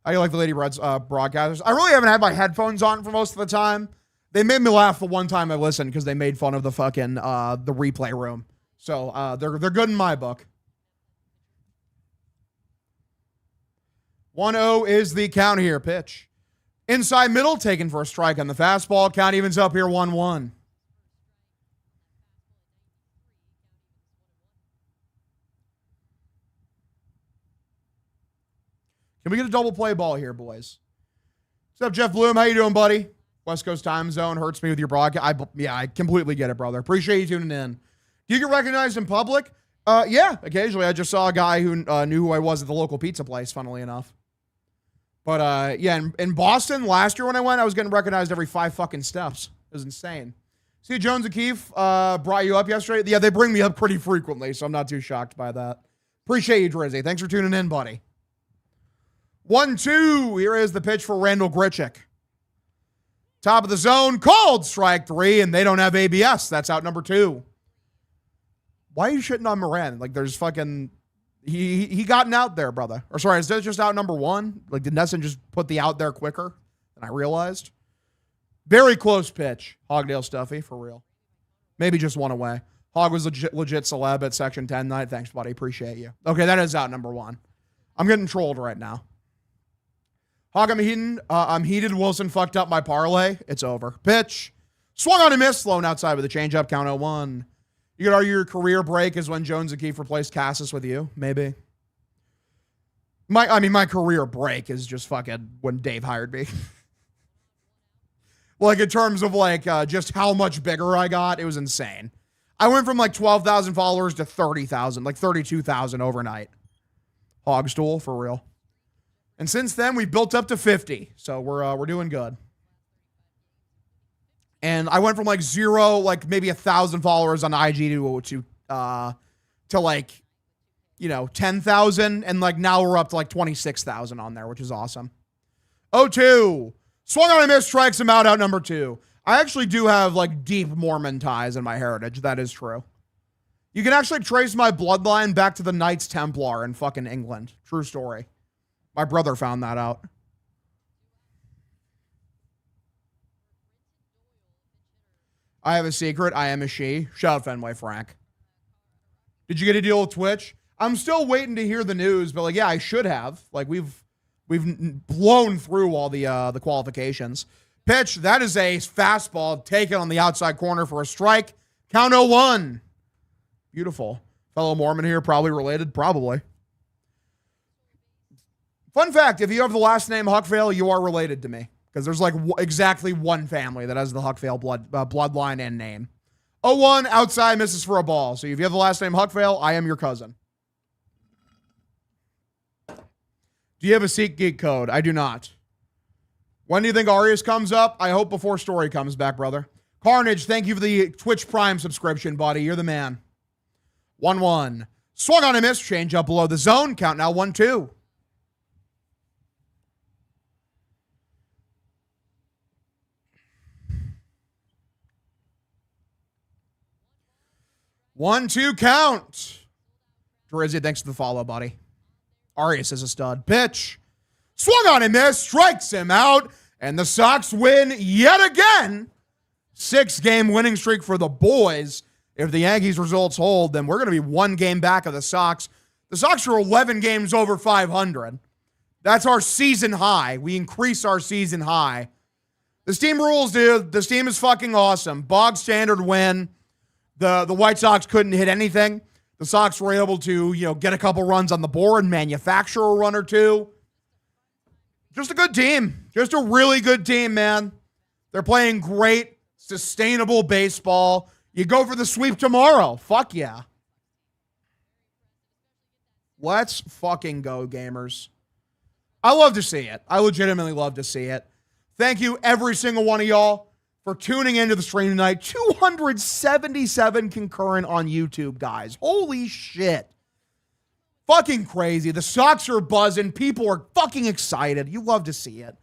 How do you like the Lady Reds broadcasters? I really haven't had my headphones on for most of the time. They made me laugh the one time I listened because they made fun of the fucking the replay room. So they're good in my book. 1-0 is the count here. Pitch. Inside middle, taken for a strike on the fastball. Count evens up here, 1-1. Can we get a double play ball here, boys? What's up, Jeff Bloom? How you doing, buddy? West Coast time zone hurts me with your broadcast. I completely get it, brother. Appreciate you tuning in. Do you get recognized in public? Yeah, occasionally. I just saw a guy who knew who I was at the local pizza place, funnily enough. But, yeah, in Boston last year when I went, I was getting recognized every 5 fucking steps. It was insane. See, Jones and Keefe brought you up yesterday. Yeah, they bring me up pretty frequently, so I'm not too shocked by that. Appreciate you, Drizzy. Thanks for tuning in, buddy. 1-2. Here is the pitch for Randall Grichuk. Top of the zone, called strike 3, and they don't have ABS. That's out number 2. Why are you shitting on Moran? Like, there's fucking... He gotten out there, brother. Or sorry, is that just out number 1? Like, did Nesson just put the out there quicker than I realized? Very close pitch. Hogdale Stuffy, for real. Maybe just one away. Hog was legit celeb at Section 10 night. Thanks, buddy. Appreciate you. Okay, that is out number 1. I'm getting trolled right now. Hog, I'm heated. Wilson fucked up my parlay. It's over. Pitch. Swung on and missed. Slow outside with a changeup. Count 0-1. You could argue your career break is when Jones and Keefe replaced Cassis with you. Maybe. My career break is just fucking when Dave hired me. Like, in terms of, like, just how much bigger I got, it was insane. I went from, like, 12,000 followers to 30,000, like 32,000 overnight. Hogstool, for real. And since then, we built up to 50, so we're doing good. And I went from, like, 0, like, maybe 1,000 followers on IG to like, you know, 10,000, and, like, now we're up to, like, 26,000 on there, which is awesome. 0-2. Swung on and missed, strikes him out number 2. I actually do have, like, deep Mormon ties in my heritage. That is true. You can actually trace my bloodline back to the Knights Templar in fucking England. True story. My brother found that out. I have a secret. I am a she. Shout out Fenway Frank. Did you get a deal with Twitch? I'm still waiting to hear the news, but, like, yeah, I should have. Like, we've blown through all the qualifications. Pitch, that is a fastball taken on the outside corner for a strike. Count 0-1. Beautiful. Fellow Mormon here, probably related, probably. Fun fact, if you have the last name Huckvale, you are related to me. Because there's like exactly one family that has the Huckvale bloodline and name. 0-1, outside, misses for a ball. So if you have the last name Huckvale, I am your cousin. Do you have a SeatGeek code? I do not. When do you think Arias comes up? I hope before Story comes back, brother. Carnage, thank you for the Twitch Prime subscription, buddy. You're the man. 1-1. Swung on a miss. Change up below the zone. Count now 1-2. One, two count. Drizzy, thanks for the follow, buddy. Arias is a stud. Pitch. Swung on and missed. Strikes him out. And the Sox win yet again. 6-game winning streak for the boys. If the Yankees results hold, then we're going to be 1 game back of the Sox. The Sox are 11 games over 500. That's our season high. We increase our season high. This team rules, dude. This team is fucking awesome. Bog standard win. The White Sox couldn't hit anything. The Sox were able to, you know, get a couple runs on the board, manufacture a run or two. Just a good team. Just a really good team, man. They're playing great, sustainable baseball. You go for the sweep tomorrow. Fuck yeah. Let's fucking go, gamers. I love to see it. I legitimately love to see it. Thank you, every single one of y'all, for tuning into the stream tonight. 277 concurrent on YouTube, guys. Holy shit. Fucking crazy. The Sox are buzzing. People are fucking excited. You love to see it.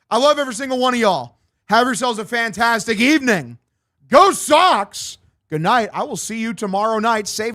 I love every single one of y'all. Have yourselves a fantastic evening. Go Sox. Good night. I will see you tomorrow night. Save